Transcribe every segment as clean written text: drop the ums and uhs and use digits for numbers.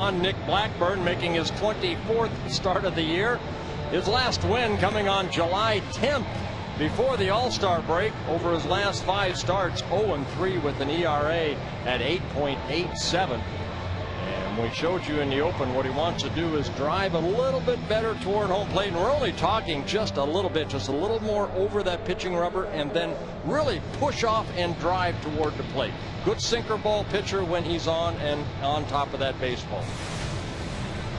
On Nick Blackburn, making his 24th start of the year. His last win coming on July 10th before the All-Star break. Over his last 5 starts, 0-3 with an ERA at 8.87. And we showed you in the open what he wants to do is drive a little bit better toward home plate. And we're only talking just a little bit, just a little more over that pitching rubber, and then really push off and drive toward the plate. Good sinker ball pitcher when he's on and on top of that baseball.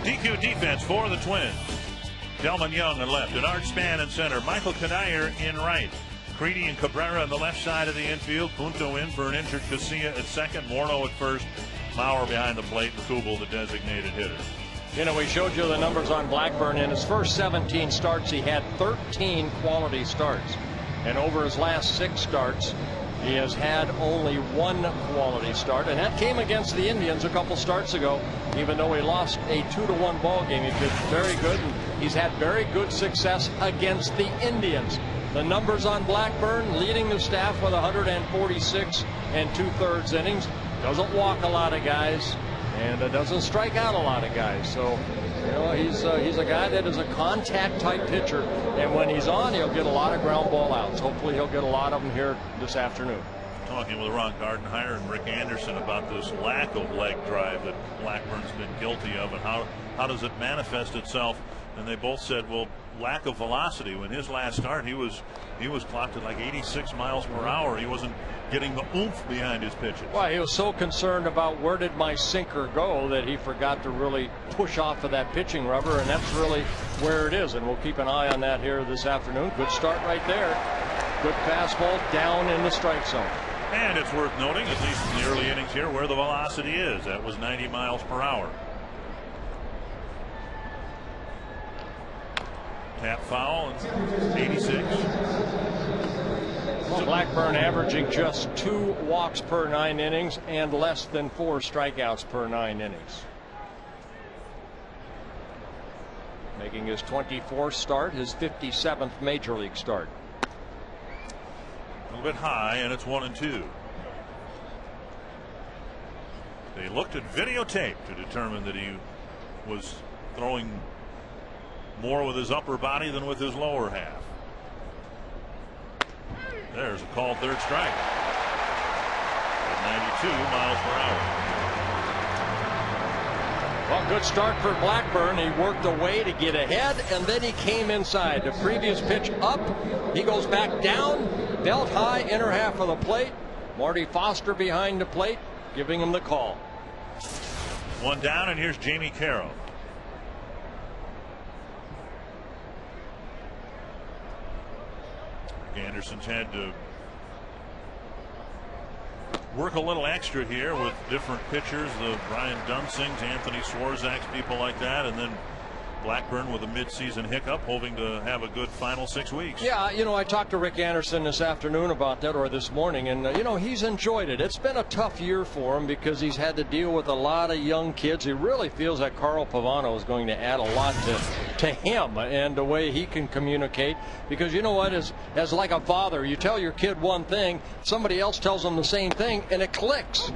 DQ defense for the Twins. Delman Young in left, and Art Span in center, Michael Canayer in right, Creedy and Cabrera on the left side of the infield, Punto in for an injured Casilla at second, Morneau at first, Maurer behind the plate, and Kubel the designated hitter. You know, we showed you the numbers on Blackburn. In his first 17 starts, he had 13 quality starts, and over his last 6 starts, he has had only 1 quality start, and that came against the Indians a couple starts ago. Even though he lost a 2-1 ball game, he did very good, and he's had very good success against the Indians. The numbers on Blackburn, leading the staff with 146 2/3 innings. Doesn't walk a lot of guys, and doesn't strike out a lot of guys. So, you know, he's a guy that is a contact type pitcher, and when he's on, he'll get a lot of ground ball outs. Hopefully he'll get a lot of them here this afternoon. Talking with Ron Gardenhire and Rick Anderson about this lack of leg drive that Blackburn's been guilty of, and how does it manifest itself? And they both said, well, lack of velocity. When his last start, he was clocked at like 86 miles per hour. He wasn't getting the oomph behind his pitches. Well, he was so concerned about where did my sinker go that he forgot to really push off of that pitching rubber, and that's really where it is. And we'll keep an eye on that here this afternoon. Good start right there. Good fastball down in the strike zone. And it's worth noting, at least in the early innings here, where the velocity is. That was 90 miles per hour. Tap foul, and 86. Well, Blackburn averaging just 2 walks per 9 innings and less than 4 strikeouts per 9 innings. Making his 24th start, his 57th major league start. A little bit high, and it's 1-2. They looked at videotape to determine that he was throwing more with his upper body than with his lower half. There's a called third strike at 92 miles per hour. Well, good start for Blackburn. He worked away to get ahead, and then he came inside. The previous pitch up, he goes back down, belt high, inner half of the plate. Marty Foster behind the plate, giving him the call. 1 down, and here's Jamie Carroll. Anderson's had to work a little extra here with different pitchers, the Brian Dunsings, Anthony Swarzaks, people like that, and then Blackburn with a midseason hiccup, hoping to have a good final 6 weeks. Yeah, you know, I talked to Rick Anderson this afternoon about that, or this morning, and you know, he's enjoyed it. It's been a tough year for him because he's had to deal with a lot of young kids. He really feels that Carl Pavano is going to add a lot to him and the way he can communicate, because you know what, as like a father, you tell your kid one thing, somebody else tells them the same thing, and it clicks.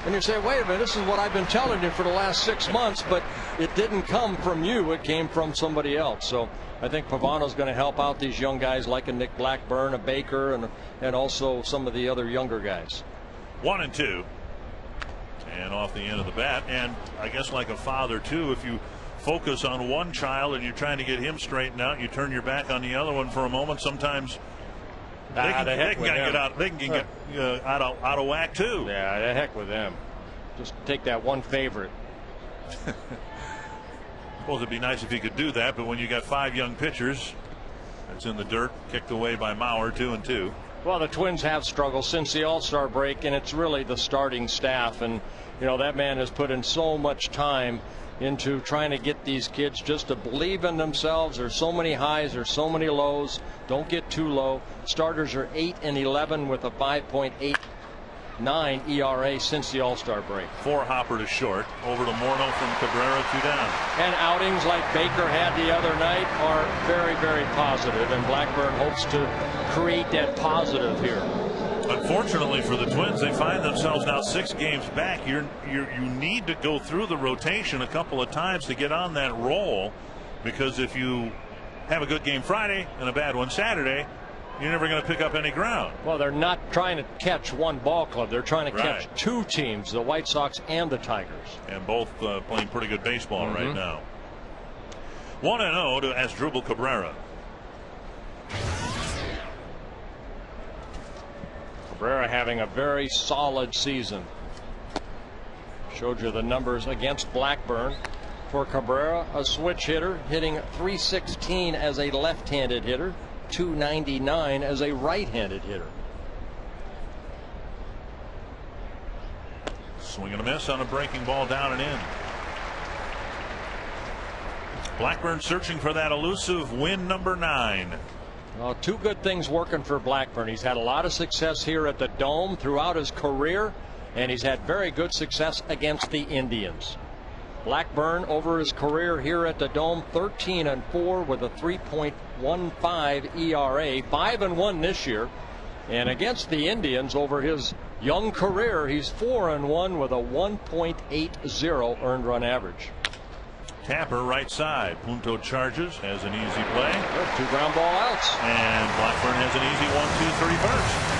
And you say, wait a minute, this is what I've been telling you for the last 6 months, but it didn't come from you, it came from somebody else. So I think Pavano's going to help out these young guys like a Nick Blackburn, a Baker, and also some of the other younger guys. 1-2, and off the end of the bat. And I guess like a father too, if you focus on one child and you're trying to get him straightened out, you turn your back on the other one for a moment, sometimes they can get out of whack too. Yeah, the heck with them. Just take that one favorite. Suppose it'd be nice if you could do that, but when you got 5 young pitchers, that's in the dirt, kicked away by Maurer, 2-2. Well, the Twins have struggled since the All-Star break, and it's really the starting staff. And you know, that man has put in so much time into trying to get these kids just to believe in themselves. There's so many highs, there's so many lows. Don't get too low. Starters are 8-11 with a 5.89 ERA since the All-Star break. 4 hopper to short, over to Morneau from Cabrera, 2 down. And outings like Baker had the other night are very, very positive, and Blackburn hopes to create that positive here. Unfortunately for the Twins, they find themselves now 6 games back. You need to go through the rotation a couple of times to get on that roll, because if you have a good game Friday and a bad one Saturday, you're never going to pick up any ground. Well, they're not trying to catch one ball club. They're trying to catch Right. 2 teams, the White Sox and the Tigers. And both playing pretty good baseball right now. 1-0 to Asdrubal Cabrera. Cabrera having a very solid season. Showed you the numbers against Blackburn. For Cabrera, a switch hitter, hitting .316 as a left-handed hitter, .299 as a right-handed hitter. Swing and a miss on a breaking ball down and in. Blackburn searching for that elusive win number 9. Well, 2 good things working for Blackburn. He's had a lot of success here at the Dome throughout his career, and he's had very good success against the Indians. Blackburn over his career here at the Dome, 13-4 with a 3.15 ERA, 5-1 this year. And against the Indians over his young career, he's 4-1 with a 1.80 earned run average. Tapper right side. Punto charges, has an easy play. Good, 2 ground ball outs. And Blackburn has an easy 1-2-3 first.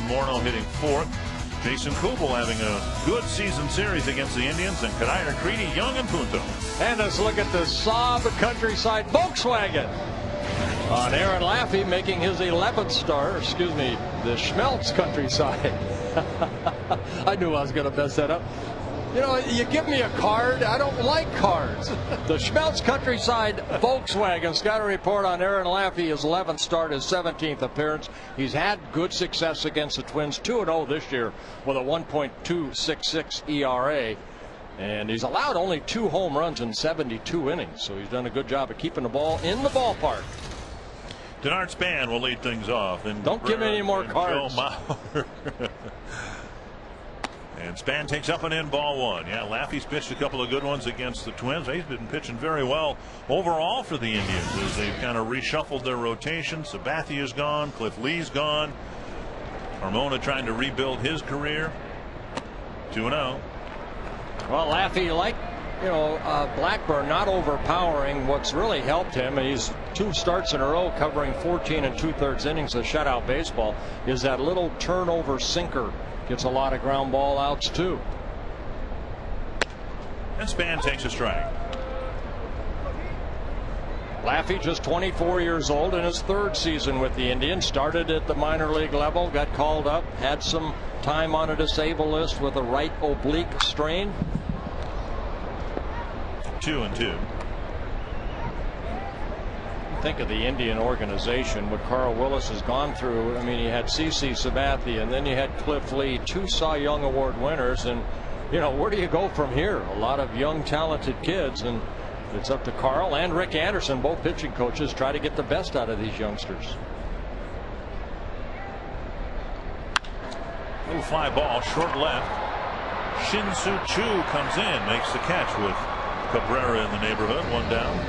Morneau hitting 4th. Jason Kubel having a good season series against the Indians, and Kadair Creedy, Young, and Punto. And let's look at the Saab Countryside Volkswagen on Aaron Laffey making his 11th start. Excuse me, the Schmelz Countryside. I knew I was going to mess that up. You know, you give me a card, I don't like cards. The Schmelz Countryside Volkswagen's got a report on Aaron Laffey, his 11th start, his 17th appearance. He's had good success against the Twins, 2-0 this year with a 1.266 ERA. And he's allowed only 2 home runs in 72 innings, so he's done a good job of keeping the ball in the ballpark. Denard Span will lead things off. And don't give me any more cards. And Span takes up and in ball 1. Yeah, Laffey's pitched a couple of good ones against the Twins. He's been pitching very well overall for the Indians as they've kind of reshuffled their rotation. Sabathia's gone. Cliff Lee's gone. Carmona trying to rebuild his career. 2-0. Well, Laffey, like Blackburn, not overpowering. What's really helped him, and he's 2 starts in a row covering 14 2/3 innings of shutout baseball, is that little turnover sinker. Gets a lot of ground ball outs too. And Span takes a strike. Laffey, just 24 years old, in his 3rd season with the Indians. Started at the minor league level, got called up, had some time on a disabled list with a right oblique strain. 2-2. Think of the Indian organization, what Carl Willis has gone through. I mean, you had CC Sabathia, and then you had Cliff Lee, 2 Cy Young Award winners, and you know, where do you go from here? A lot of young talented kids, and it's up to Carl and Rick Anderson, both pitching coaches, try to get the best out of these youngsters. Little fly ball, short left. Shin-Soo Choo comes in, makes the catch with Cabrera in the neighborhood. 1 down.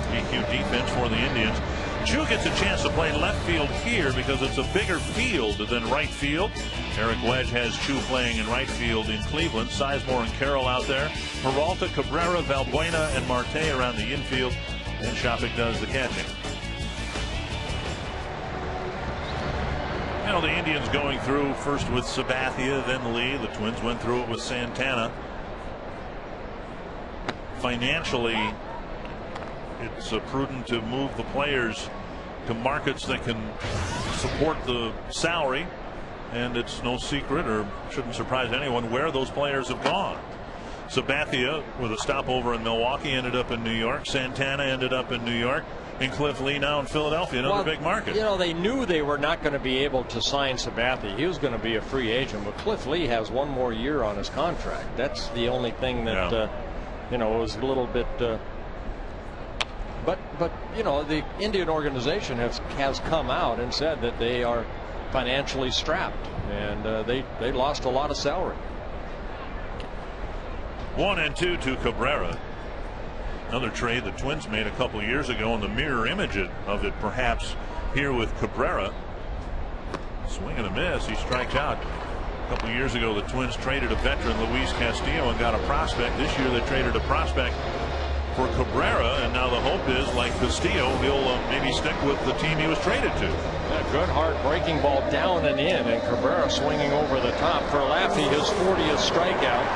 EQ defense for the Indians. Choo gets a chance to play left field here because it's a bigger field than right field. Eric Wedge has Choo playing in right field in Cleveland. Sizemore and Carroll out there. Peralta, Cabrera, Valbuena, and Marte around the infield. And Shopik does the catching. You know, the Indians going through first with Sabathia, then Lee. The Twins went through it with Santana. Financially, it's prudent to move the players to markets that can support the salary, and it's no secret, or shouldn't surprise anyone, where those players have gone. Sabathia, with a stopover in Milwaukee, ended up in New York. Santana ended up in New York, and Cliff Lee now in Philadelphia, another big market. You know, they knew they were not going to be able to sign Sabathia. He was going to be a free agent, but Cliff Lee has 1 more year on his contract. That's the only thing that you know, was a little bit. But you know, the Indian organization has come out and said that they are financially strapped, and they lost a lot of salary. 1-2 to Cabrera. Another trade the Twins made a couple years ago, and the mirror image of it perhaps here with Cabrera. Swing and a miss. He strikes out. A couple years ago, the Twins traded a veteran, Luis Castillo, and got a prospect. This year they traded a prospect for Cabrera, and now the hope is, like Castillo, he'll maybe stick with the team he was traded to. A good hard breaking ball down and in, and Cabrera swinging over the top for Laffey, his 40th strikeout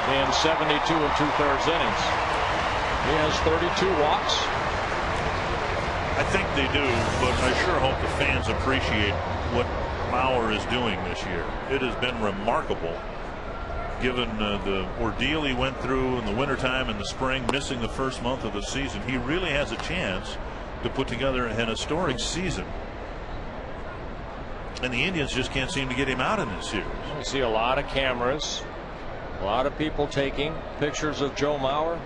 in 72 2/3 innings. He has 32 walks. I think they do, but I sure hope the fans appreciate what Mauer is doing this year. It has been remarkable, given the ordeal he went through in the wintertime and the spring, missing the first month of the season. He really has a chance to put together an historic season, and the Indians just can't seem to get him out in this series. You see a lot of cameras, a lot of people taking pictures of Joe Mauer.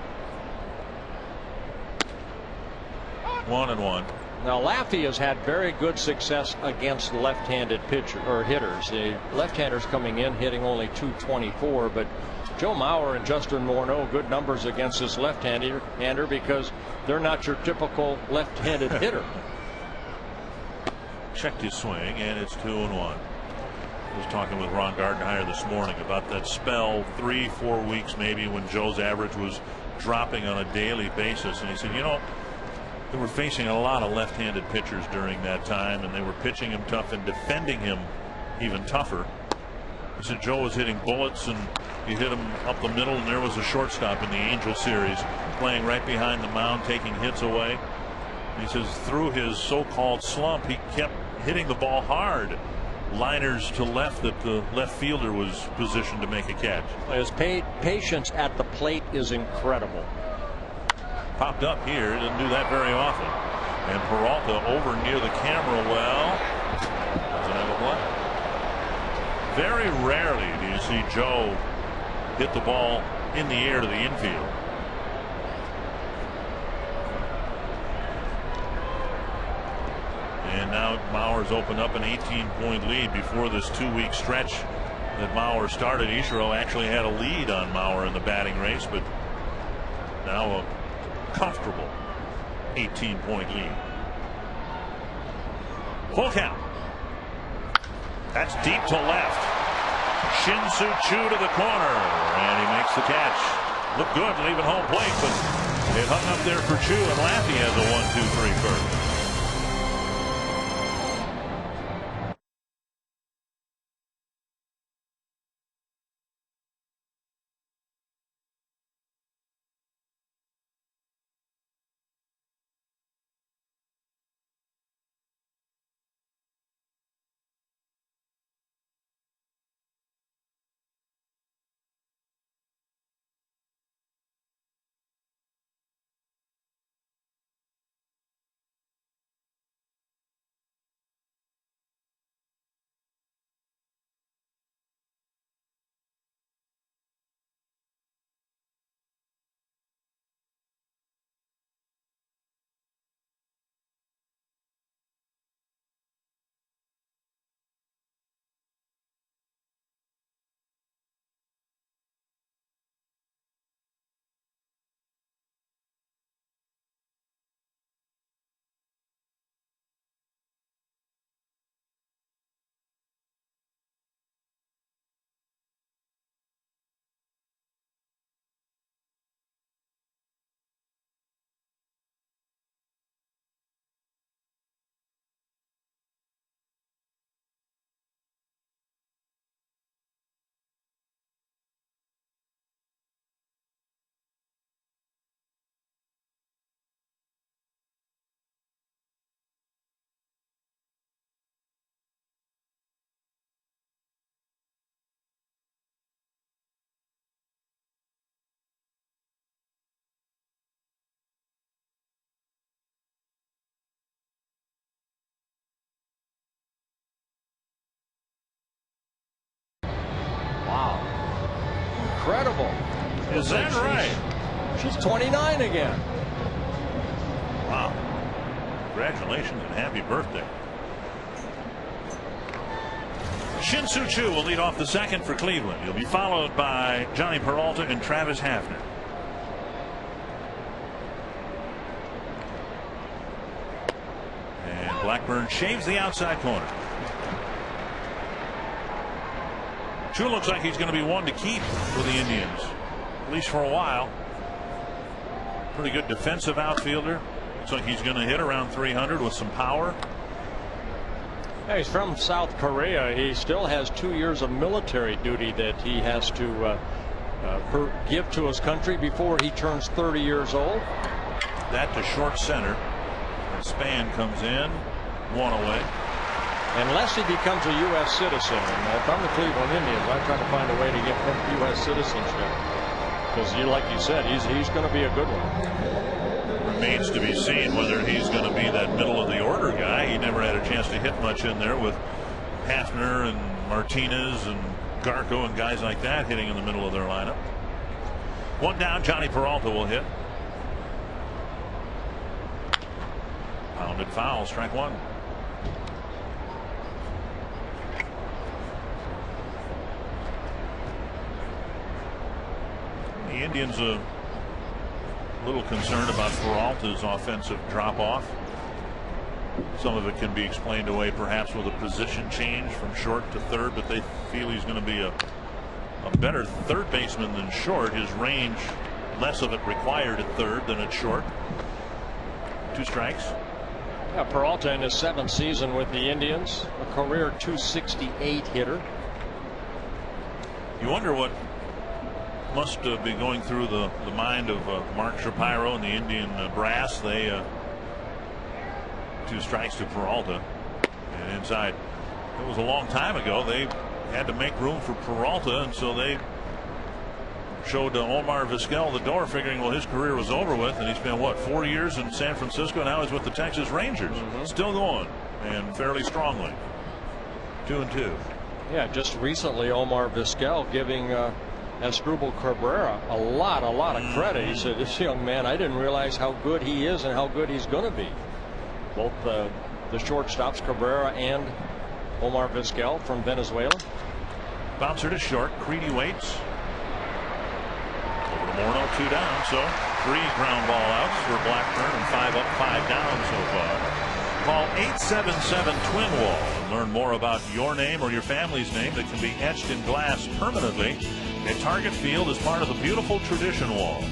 1-1. Now Laffey has had very good success against left-handed pitcher or hitters. The left-handers coming in hitting only .224, but Joe Mauer and Justin Morneau, good numbers against this left-hander because they're not your typical left-handed hitter. Checked his swing, and it's 2-1. I was talking with Ron Gardenhire this morning about that spell, 3-4 weeks maybe, when Joe's average was dropping on a daily basis, and he said, you know, they were facing a lot of left-handed pitchers during that time, and they were pitching him tough and defending him even tougher. He said Joe was hitting bullets, and he hit him up the middle, and there was a shortstop in the Angel series playing right behind the mound, taking hits away. And he says through his so-called slump, he kept hitting the ball hard, liners to left that the left fielder was positioned to make a catch. His patience at the plate is incredible. Popped up here, didn't do that very often. And Peralta over near the camera well. Doesn't have a play. Very rarely do you see Joe hit the ball in the air to the infield. And now Mauer's opened up an 18-point lead before this 2-week stretch that Mauer started. Ichiro actually had a lead on Mauer in the batting race, but now a comfortable 18-point lead. Full count. That's deep to left. Shin-Soo Choo to the corner, and he makes the catch. Looked good leaving home plate, but it hung up there for Choo, and Laffey has a 1-2-3 first. incredible. Is that right? She's 29 again. Wow. Congratulations and happy birthday. Shin-Soo Choo will lead off the second for Cleveland. He'll be followed by Johnny Peralta and Travis Hafner. And Blackburn shaves the outside corner. Choo looks like he's going to be one to keep for the Indians, at least for a while. Pretty good defensive outfielder. Looks like he's going to hit around 300 with some power. Yeah, he's from South Korea. He still has 2 years of military duty that he has to give to his country before he turns 30 years old. That to short center. And Span comes in, one away. Unless he becomes a U.S. citizen. And if I'm the Cleveland Indians, I try to find a way to get him U.S. citizenship. Because, like you said, he's going to be a good one. Remains to be seen whether he's going to be that middle of the order guy. He never had a chance to hit much in there with Hafner and Martinez and Garco and guys like that hitting in the middle of their lineup. One down, Johnny Peralta will hit. Pounded foul, strike one. The Indians a little concerned about Peralta's offensive drop-off. Some of it can be explained away perhaps with a position change from short to third, but they feel he's going to be a better third baseman than short. His range, less of it required at third than at short. 2 strikes. Yeah, Peralta in his 7th season with the Indians, a career .268 hitter. You wonder what must be going through the mind of Mark Shapiro and the Indian brass. They 2 strikes to Peralta, and inside. It was a long time ago. They had to make room for Peralta, and so they showed Omar Vizquel the door, figuring, well, his career was over with, and he spent what, 4 years in San Francisco. Now he's with the Texas Rangers. Still going, and fairly strongly. 2-2. Yeah, just recently Omar Vizquel giving Asdrubal Cabrera a lot of credit. He said, this young man, I didn't realize how good he is and how good he's going to be. Both the shortstops, Cabrera and Omar Vizquel from Venezuela. Bouncer to short. Creedy waits. Over to Morneau, 2 down. So 3 ground ball outs for Blackburn and 5 up, 5 down so far. Call 877-TWIN-WALL and learn more about your name or your family's name that can be etched in glass permanently at Target Field as part of the beautiful Tradition Wall.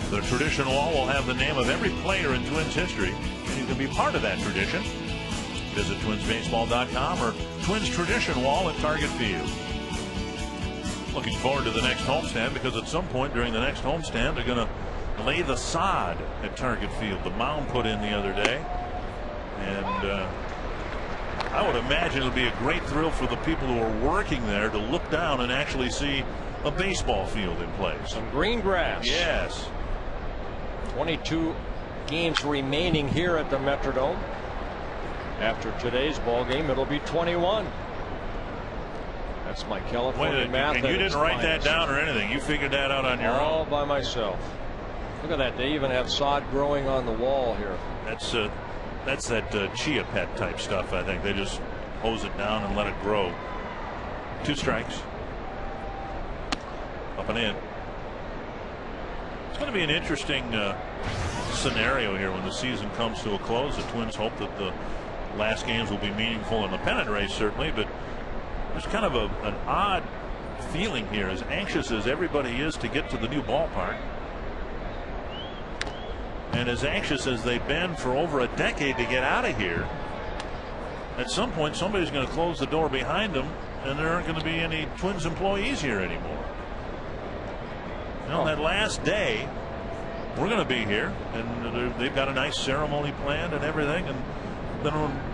The Tradition Wall will have the name of every player in Twins history, and you can be part of that tradition. Visit twinsbaseball.com or Twins Tradition Wall at Target Field. Looking forward to the next homestand, because at some point during the next homestand they're going to lay the sod at Target Field. The mound put in the other day. And I would imagine it'll be a great thrill for the people who are working there to look down and actually see a baseball field in place. Some green grass. Yes. 22 games remaining here at the Metrodome. After today's ball game, it'll be 21. That's my California math. And you didn't write that down or anything. You figured that out on your own. All by myself. Look at that. They even have sod growing on the wall here. That's that chia pet type stuff. I think they just hose it down and let it grow. 2 strikes. Up and in. It's going to be an interesting scenario here when the season comes to a close. The Twins hope that the last games will be meaningful in the pennant race, certainly, but there's kind of an odd feeling here, as anxious as everybody is to get to the new ballpark. And as anxious as they've been for over a decade to get out of here, at some point somebody's going to close the door behind them, and there aren't going to be any Twins employees here anymore. On that last day, we're going to be here, and they've got a nice ceremony planned and everything, and then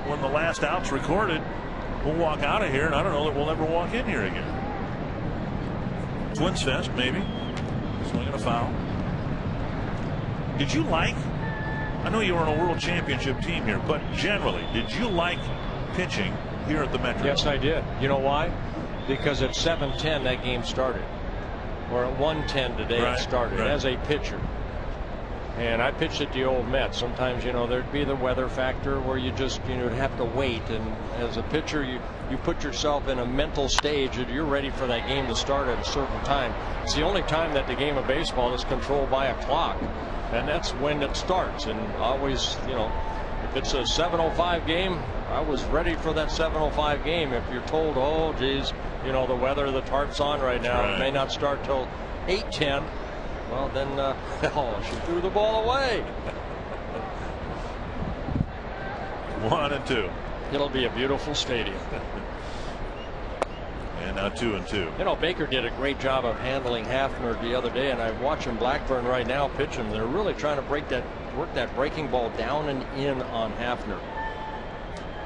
when the last out's recorded, we'll walk out of here, and I don't know that we'll ever walk in here again. Twins Fest, maybe. Swinging a foul. Did you like, I know you were on a world championship team here, but generally, did you like pitching here at the Metro? Yes, I did. You know why? Because at 7:10 that game started. Or at 110 today it started as a pitcher. And I pitched at the old Mets. Sometimes, you know, there'd be the weather factor where you just, you know, have to wait. And as a pitcher, you put yourself in a mental stage that you're ready for that game to start at a certain time. It's the only time that the game of baseball is controlled by a clock, and that's when it starts. And always, you know, if it's a 7:05 game, I was ready for that 7:05 game. If you're told, oh, geez, you know, the weather, the tarp's on right now, it may not start till 8:10. Well, then, she threw the ball away. 1-2. It'll be a beautiful stadium. And now 2-2. You know, Baker did a great job of handling Hafner the other day, and I'm watching Blackburn right now pitch him. They're really trying to work that breaking ball down and in on Hafner.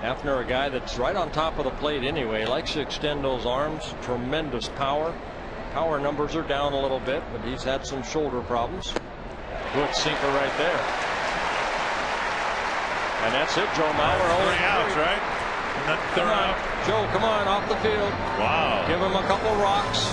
Hafner, a guy that's right on top of the plate anyway, likes to extend those arms. Tremendous power. Power numbers are down a little bit, but he's had some shoulder problems. Good sinker right there. And that's it, Joe Mauer. Only 3 outs, right? Come on, Joe, come on, off the field. Wow. Give him a couple rocks.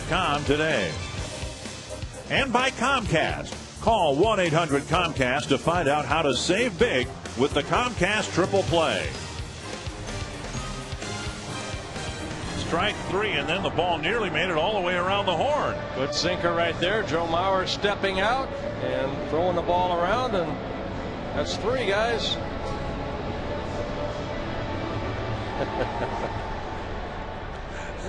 .com today. And by Comcast. Call 1-800-COMCAST to find out how to save big with the Comcast Triple Play. Strike 3, and then the ball nearly made it all the way around the horn. Good sinker right there. Joe Mauer stepping out and throwing the ball around, and that's 3, guys.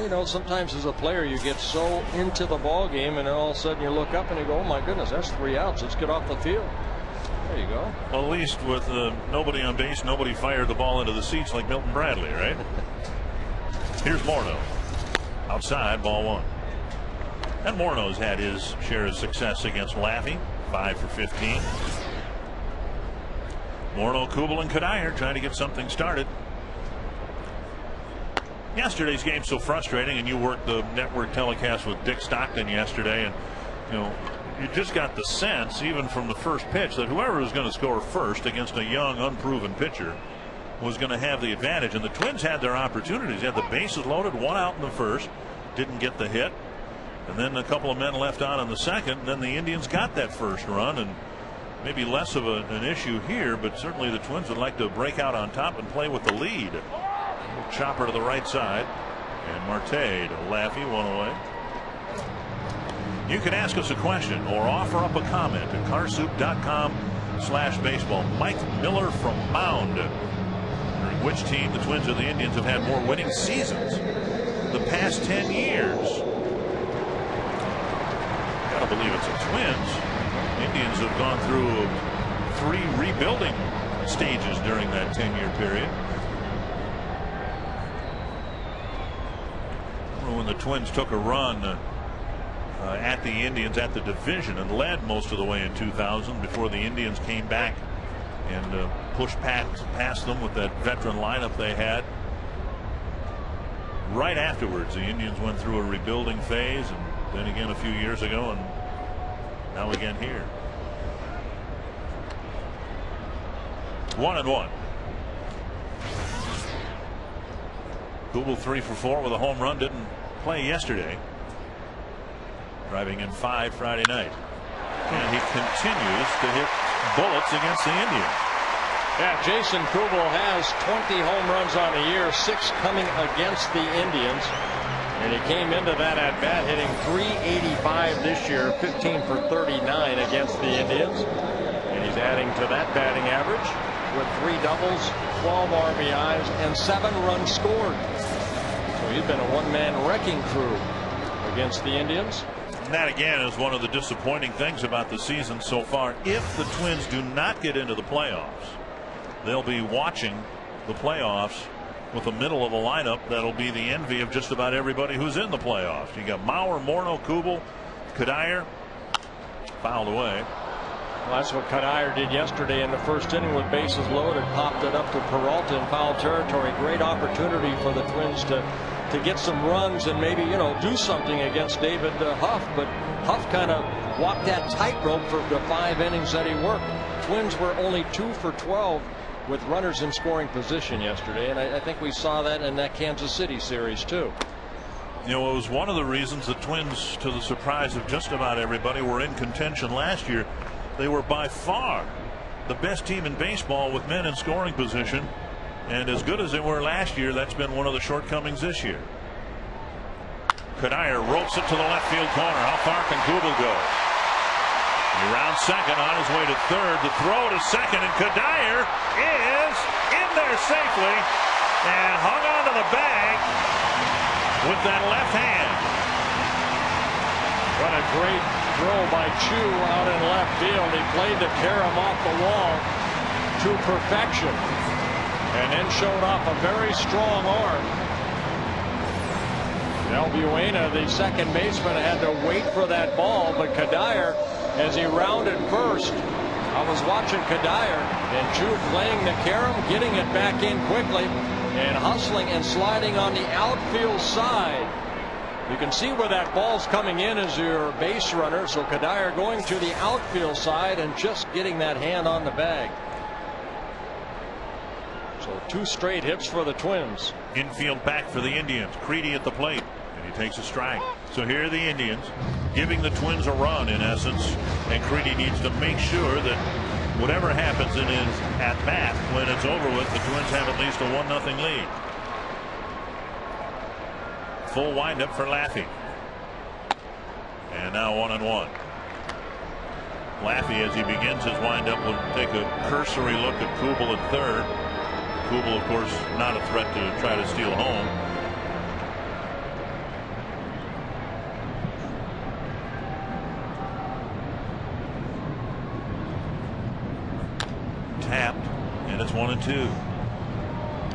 You know, sometimes as a player you get so into the ball game, and then all of a sudden you look up and you go, oh my goodness, that's 3 outs. Let's get off the field. There you go. Well, at least with nobody on base, nobody fired the ball into the seats like Milton Bradley, right? Here's Morneau. Outside, ball 1. And Morneau's had his share of success against Laffey. 5 for 15. Morneau, Kubel, and Kadire trying to get something started. Yesterday's game's so frustrating, and you worked the network telecast with Dick Stockton yesterday, and you know, you just got the sense, even from the first pitch, that whoever was going to score first against a young, unproven pitcher was going to have the advantage. And the Twins had their opportunities. They had the bases loaded, 1 out in the first, didn't get the hit, and then a couple of men left on in the second. And then the Indians got that first run, and maybe less of an issue here, but certainly the Twins would like to break out on top and play with the lead. Chopper to the right side, and Marte to Laffey, 1 away. You can ask us a question or offer up a comment at carsoup.com/baseball. Mike Miller from Mound. During which team, the Twins or the Indians, have had more winning seasons the past 10 years? Gotta believe it's the Twins. Indians have gone through 3 rebuilding stages during that 10-year period. When the Twins took a run at the Indians at the division and led most of the way in 2000 before the Indians came back and pushed past them with that veteran lineup they had. Right afterwards, the Indians went through a rebuilding phase, and then again a few years ago, and now again here. 1-1. Kubel 3 for 4 with a home run. Didn't play yesterday. Driving in 5 Friday night. And he continues to hit bullets against the Indians. Yeah, Jason Kubel has 20 home runs on the year, 6 coming against the Indians. And he came into that at bat hitting .385 this year, 15 for 39 against the Indians. And he's adding to that batting average with 3 doubles, 12 RBIs, and 7 runs scored. So he's been a one-man wrecking crew against the Indians. And that again is one of the disappointing things about the season so far. If the Twins do not get into the playoffs, they'll be watching the playoffs with a middle of a lineup that'll be the envy of just about everybody who's in the playoffs. You got Mauer, Morneau, Kubel, Cuddyer. Fouled away. Well, that's what Cuddyer did yesterday in the first inning with bases loaded. Popped it up to Peralta in foul territory. Great opportunity for the Twins to get some runs and maybe, do something against David Huff. But Huff kind of walked that tightrope for the 5 innings that he worked. Twins were only 2 for 12 with runners in scoring position yesterday, and I think we saw that in that Kansas City series too. It was one of the reasons the Twins, to the surprise of just about everybody, were in contention last year. They were by far the best team in baseball with men in scoring position, and as good as they were last year, that's been one of the shortcomings this year. Cuddyer ropes it to the left field corner. How far can Kubel go? He rounds second, on his way to third. The throw to second, and Cuddyer is in there safely and hung onto the bag with that left hand. What a great throw by Chu out in left field. He played the carom off the wall to perfection and then showed off a very strong arm. Albuena, the second baseman, had to wait for that ball, but Cuddyer, as he rounded first, I was watching Cuddyer and Chu playing the carom, getting it back in quickly and hustling and sliding on the outfield side. You can see where that ball's coming in as your base runner. So Cuddyer going to the outfield side and just getting that hand on the bag. So 2 straight hits for the Twins. Infield back for the Indians. Creedy at the plate, and he takes a strike. So here are the Indians giving the Twins a run in essence, and Creedy needs to make sure that whatever happens in his at bat, when it's over with, the Twins have at least a 1-0 lead. Full windup for Laffey, and now 1-1. Laffey, as he begins his windup, will take a cursory look at Kubel at third. Kubel, of course, not a threat to try to steal home. Tapped, and it's 1-2.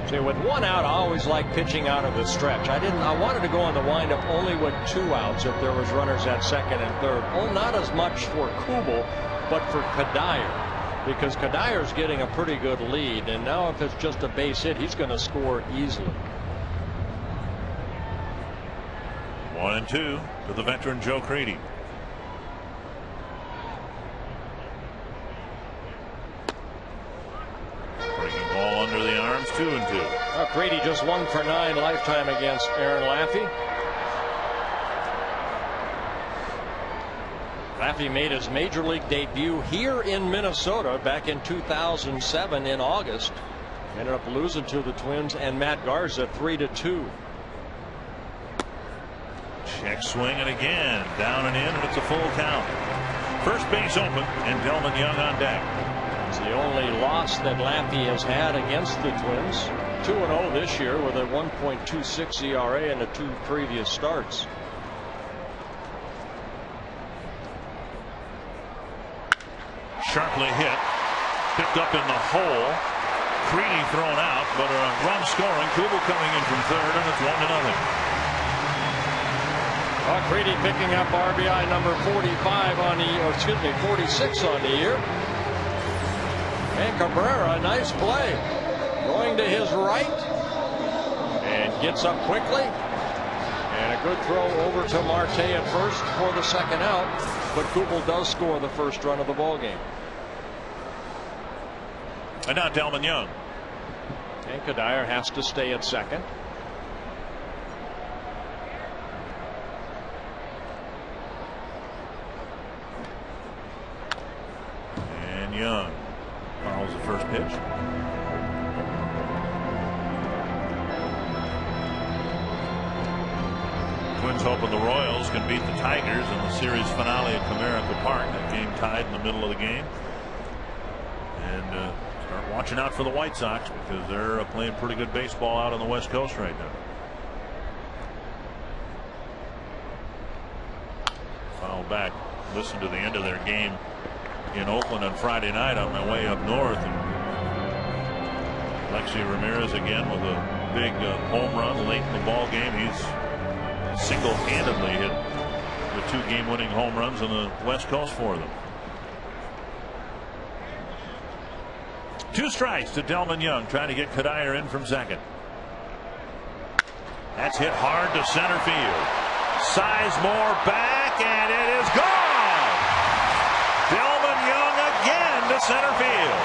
See, with 1 out, I always like pitching out of the stretch. I wanted to go on the windup only with 2 outs if there was runners at second and third. Oh, not as much for Kubel, but for Cuddyer, because Cuddier's getting a pretty good lead, and now if it's just a base hit, he's going to score easily. 1-2 to the veteran Joe Creedy. Breaking ball under the arms, 2-2. Creedy just 1 for 9 lifetime against Aaron Laffey. Laffey made his major league debut here in Minnesota back in 2007 in August. Ended up losing to the Twins and Matt Garza 3-2. Check swing, and again down and in, and it's a full count. First base open, and Delman Young on deck. It's the only loss that Laffey has had against the Twins. 2-0 this year with a 1.26 ERA in the 2 previous starts. Sharply hit, picked up in the hole. Creedy thrown out, but a run scoring. Kubel coming in from third, and it's 1-0. Creedy picking up RBI number 45 on the, or excuse me, 46 on the year. And Cabrera, nice play, going to his right and gets up quickly. And a good throw over to Marte at first for the second out, but Kubel does score the first run of the ball game. And now Delman Young. And Kadire has to stay at second. And Young fouls the first pitch. Twins hoping the Royals can beat the Tigers in the series finale at Comerica Park. That game tied in the middle of the game. And start watching out for the White Sox because they're playing pretty good baseball out on the West Coast right now. Foul back. Listen to the end of their game in Oakland on Friday night on my way up north. And Alexi Ramirez again with a big home run late in the ball game. He's single-handedly hit the 2 game-winning home runs on the West Coast for them. 2 strikes to Delman Young, trying to get Kadire in from second. That's hit hard to center field. Sizemore back, and it is gone. Delman Young again to center field.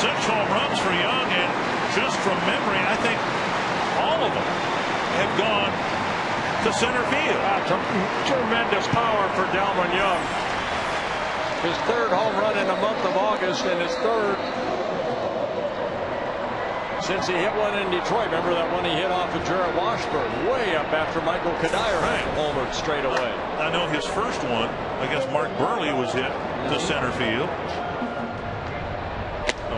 Six home runs for Young, and just from memory, I think all of them have gone to center field. Tremendous power for Delman Young. His 3rd home run in the month of August, and his 3rd since he hit one in Detroit. Remember that one he hit off of Jarrett Washburn, way up after Michael Kadire had homered straight away. I know his first one against Mark Burley was hit to center field.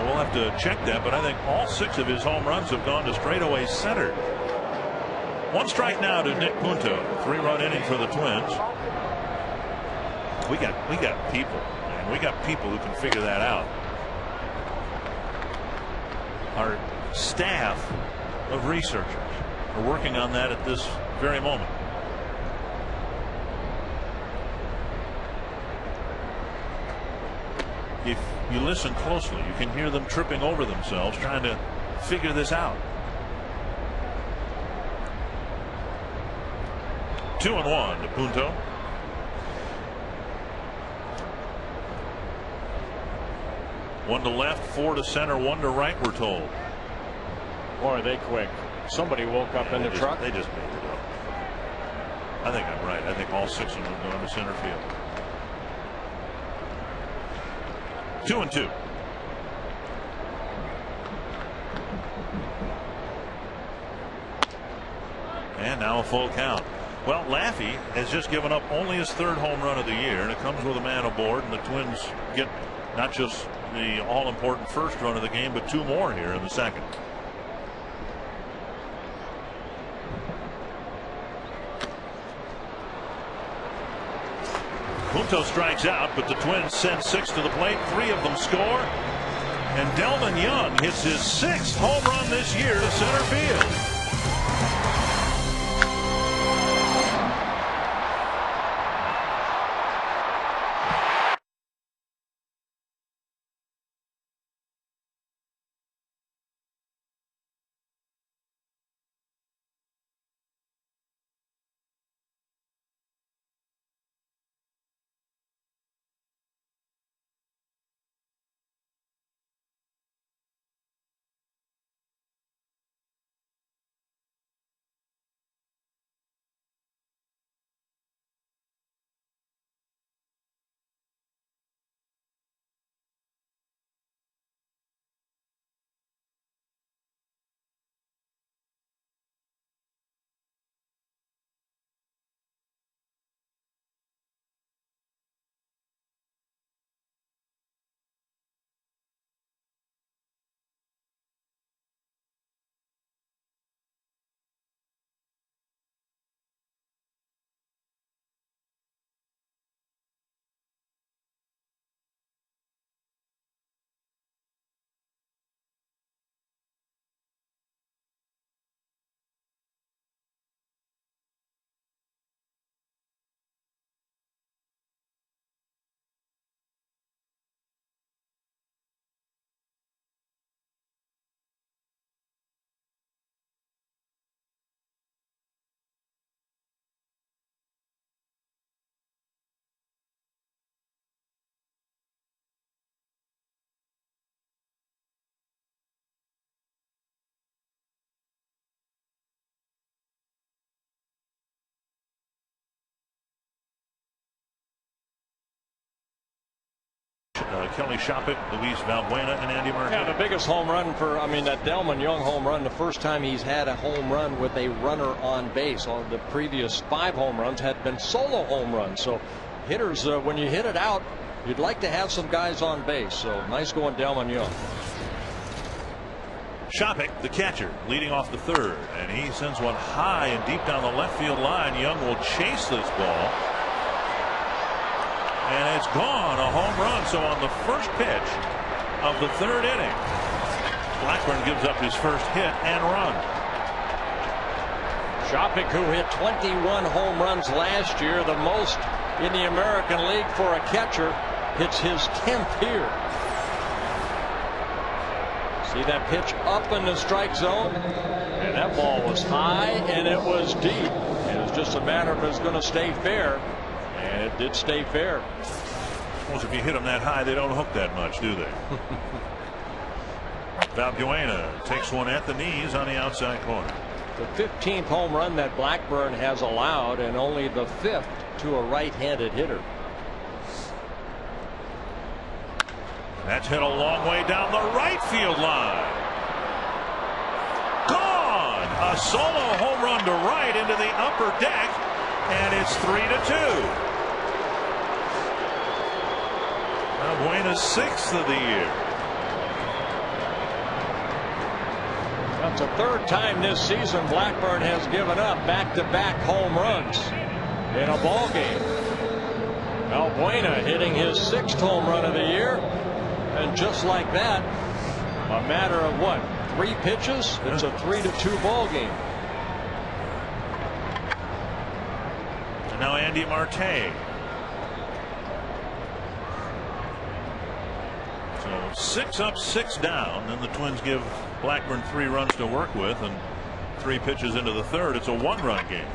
We'll have to check that, but I think all 6 of his home runs have gone to straightaway center. 1 strike now to Nick Punto. 3-run inning for the Twins. We got people, man. We got people who can figure that out. Our staff of researchers are working on that at this very moment. If you listen closely, you can hear them tripping over themselves trying to figure this out. 2-1 to Punto. One to left, 4 to center, 1 to right, we're told. Boy, are they quick. Somebody woke up in the truck. They just made it up. I think I'm right. I think all 6 of them have gone to center field. 2-2. And now a full count. Well, Laffey has just given up only his 3rd home run of the year, and it comes with a man aboard, and the Twins get not just the all-important first run of the game, but 2 more here in the second. Punto strikes out, but the Twins send 6 to the plate. 3 of them score. And Delman Young hits his 6th home run this year to center field. Kelly Shoppett, Luis Valbuena, and Andy Marte. Yeah, the biggest home run for, that Delmon Young home run, the first time he's had a home run with a runner on base. All the previous 5 home runs had been solo home runs. So hitters, when you hit it out, you'd like to have some guys on base. So nice going Delmon Young. Shoppett, the catcher, leading off the third, and he sends one high and deep down the left field line. Young will chase this ball. And it's gone, a home run. So on the first pitch of the third inning, Blackburn gives up his first hit and run. Shoppett, who hit 21 home runs last year, the most in the American League for a catcher, hits his 10th here. See that pitch up in the strike zone, and that ball was high and it was deep. It was just a matter of it's going to stay fair. And it did stay fair. Well, if you hit them that high, they don't hook that much, do they? Valbuena takes one at the knees on the outside corner. The 15th home run that Blackburn has allowed, and only the 5th to a right-handed hitter. That's hit a long way down the right field line. Gone! A solo home run to right into the upper deck, and it's 3-2. Valbuena's 6th of the year. That's the 3rd time this season Blackburn has given up back-to-back home runs in a ball game. Valbuena hitting his 6th home run of the year, and just like that, a matter of what, 3 pitches? It's a 3-2 ball game. And now Andy Marte. So 6 up, 6 down. Then the Twins give Blackburn 3 runs to work with, and 3 pitches into the third. It's a 1-run game.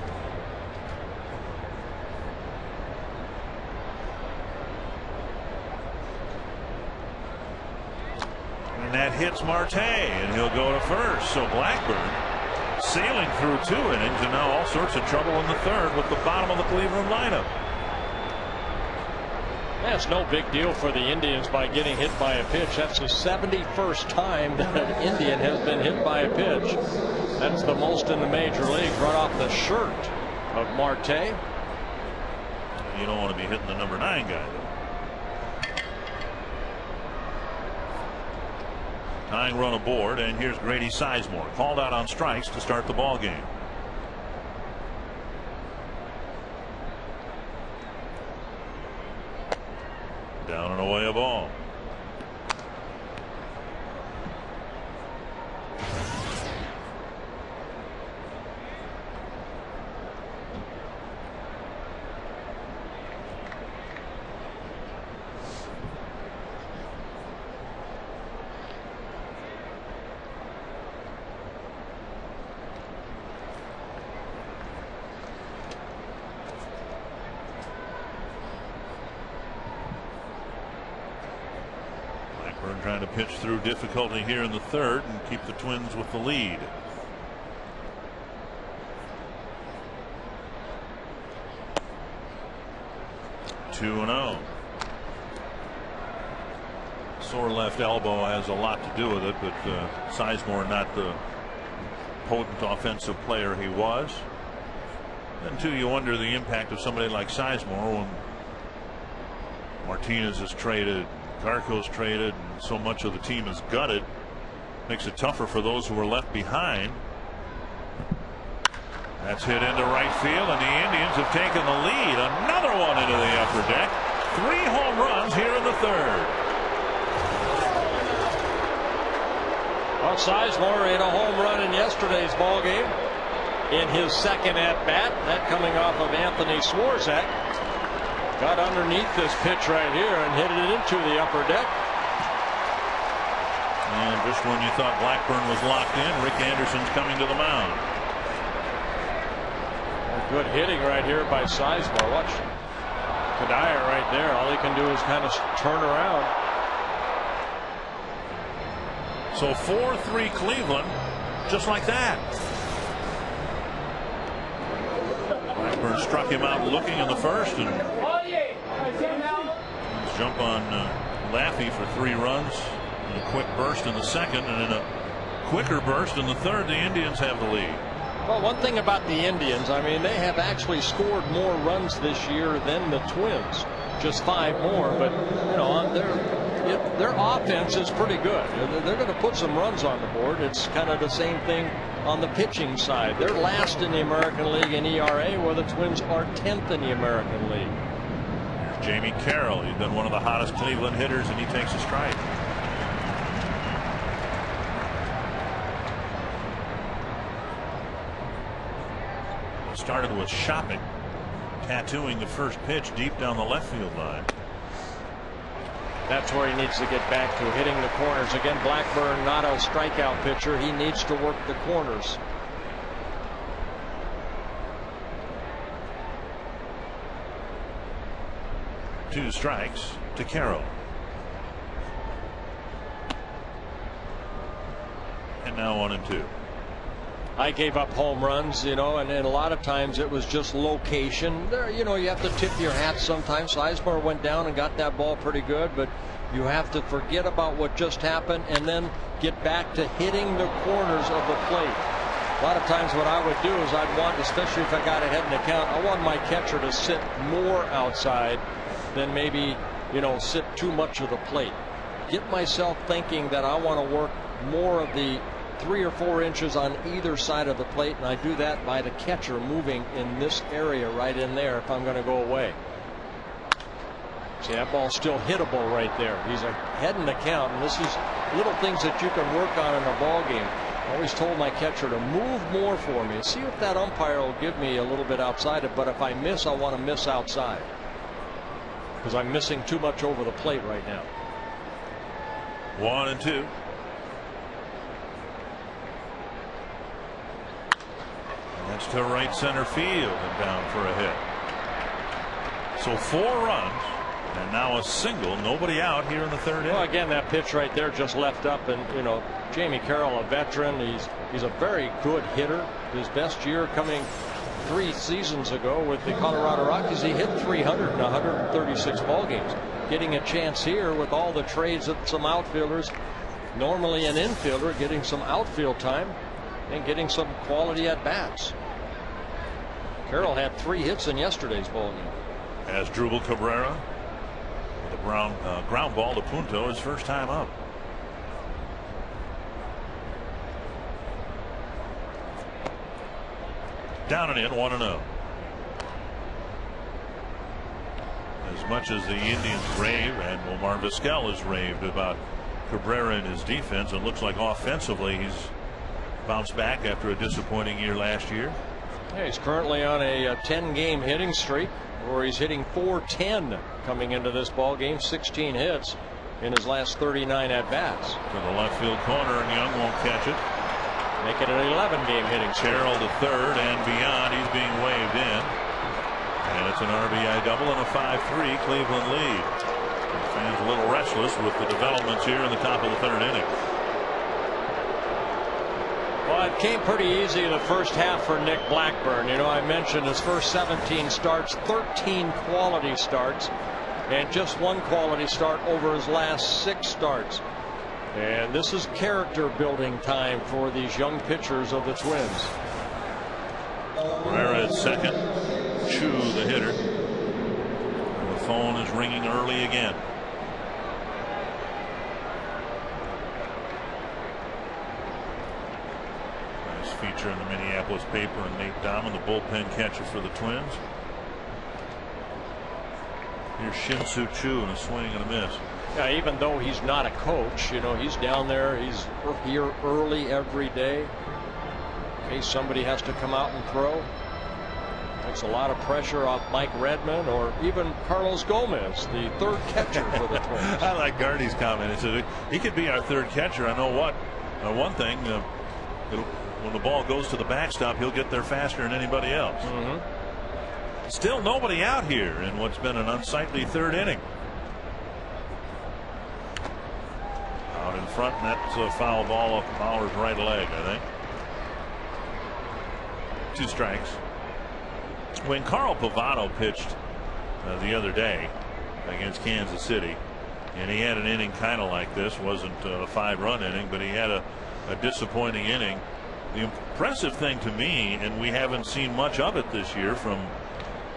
And that hits Marte, and he'll go to first. So Blackburn sailing through 2 innings, and now all sorts of trouble in the third with the bottom of the Cleveland lineup. That's no big deal for the Indians by getting hit by a pitch. That's the 71st time that an Indian has been hit by a pitch. That's the most in the major league, right off the shirt of Marte. You don't want to be hitting the number 9 guy, though. Tying run aboard, and here's Grady Sizemore, called out on strikes to start the ball game. Down and away a ball. Trying to pitch through difficulty here in the third and keep the Twins with the lead. Two 2-0. Sore left elbow has a lot to do with it, but Sizemore not the potent offensive player he was. And too, you wonder the impact of somebody like Sizemore when Martinez is traded, Garco's traded, and so much of the team is gutted. Makes it tougher for those who are left behind. That's hit into right field, and the Indians have taken the lead. Another one into the upper deck. 3 home runs here in the third. Well, Sizemore hit a home run in yesterday's ball game in his 2nd at bat. That coming off of Anthony Swarzak. Got underneath this pitch right here and hit it into the upper deck. And just when you thought Blackburn was locked in, Rick Anderson's coming to the mound. Good hitting right here by Sizemore. Watch Kadire right there. All he can do is kind of turn around. So 4-3 Cleveland, just like that. Blackburn struck him out looking in the first, and let's jump on Laffey for 3 runs in a quick burst in the second, and in a quicker burst in the third, the Indians have the lead. Well, one thing about the Indians, I mean, they have actually scored more runs this year than the Twins, just 5 more. But you know, their offense is pretty good. They're going to put some runs on the board. It's kind of the same thing on the pitching side. They're last in the American League in ERA, where the Twins are 10th in the American League. Here's Jamie Carroll. He's been one of the hottest Cleveland hitters, and he takes a strike. Started with shopping, tattooing the first pitch deep down the left field line. That's where he needs to get back to, hitting the corners. Again, Blackburn not a strikeout pitcher. He needs to work the corners. Two strikes to Carroll. And now 1-2. I gave up home runs, you know, and a lot of times it was just location. There, you know, you have to tip your hat sometimes. Sizemore went down and got that ball pretty good, but you have to forget about what just happened and then get back to hitting the corners of the plate. A lot of times what I would do is I'd want, especially if I got ahead in the count, I want my catcher to sit more outside than maybe, you know, sit too much of the plate. Get myself thinking that I want to work more of the 3 or 4 inches on either side of the plate, and I do that by the catcher moving in this area right in there if I'm going to go away. See, that ball's still hittable right there. He's ahead in the count, and this is little things that you can work on in a ball game. I always told my catcher to move more for me. See if that umpire will give me a little bit outside it, but if I miss, I want to miss outside because I'm missing too much over the plate right now. 1-2. That's to right center field and down for a hit. So 4 runs and now a single, nobody out here in the third inning. Well, again, that pitch right there just left up, and you know, Jamie Carroll, a veteran, he's a very good hitter. His best year coming 3 seasons ago with the Colorado Rockies. He hit 300 in 136 ball games. Getting a chance here with all the trades of some outfielders, normally an infielder, getting some outfield time and getting some quality at bats. Carroll had 3 hits in yesterday's ball game. As Drupal Cabrera with a ground ball to Punto, his first time up. Down and in, 1-0. As much as the Indians rave, and Omar Vizquel has raved about Cabrera and his defense, it looks like offensively he's bounced back after a disappointing year last year. Yeah, he's currently on a 10-game hitting streak where he's hitting .410 coming into this ball game. 16 hits in his last 39 at bats. To the left field corner, and Young won't catch it. Make it an 11-game hitting streak. Carroll to third and beyond. He's being waved in, and it's an RBI double and a 5-3 Cleveland lead. The fans a little restless with the developments here in the top of the third inning. Well, it came pretty easy the first half for Nick Blackburn. You know, I mentioned his first 17 starts, 13 quality starts, and just 1 quality start over his last 6 starts. And this is character building time for these young pitchers of the Twins. Herrera at second. Chu, the hitter. And the phone is ringing early again. Nice feature in the Minneapolis paper, and Nate Dahman, the bullpen catcher for the Twins. Here's Shin-Soo Choo in a swing and a miss. Yeah, even though he's not a coach, you know, he's down there, he's here early every day in case somebody has to come out and throw. Takes a lot of pressure off Mike Redmond or even Carlos Gomez, the 3rd catcher for the Twins. I like Gardy's comment. He said he could be our 3rd catcher. I know what. One thing, when the ball goes to the backstop, he'll get there faster than anybody else. Still nobody out here in what's been an unsightly 3rd inning. Out in front, and that's a foul ball off Bauer's right leg, I think. 2 strikes. When Carl Pavano pitched the other day against Kansas City, And he had an inning kind of like this. Wasn't a 5-run inning, but he had a disappointing inning. The impressive thing to me, and we haven't seen much of it this year from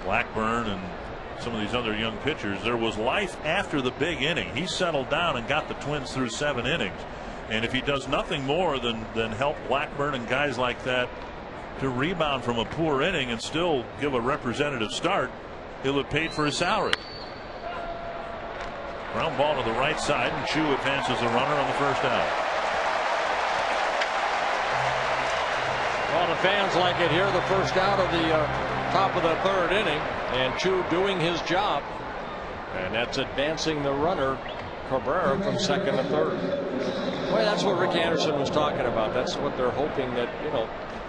Blackburn and some of these other young pitchers, there was life after the big inning. He settled down and got the Twins through 7 innings. And if he does nothing more than help Blackburn and guys like that to rebound from a poor inning and still give a representative start, he'll have paid for his salary. Ground ball to the right side, and Chu advances the runner on the first out. Well, the fans like it here. The first out of the top of the 3rd inning, and Chu doing his job, and that's advancing the runner Cabrera from 2nd to 3rd. Well, that's what Rick Anderson was talking about. That's what they're hoping, that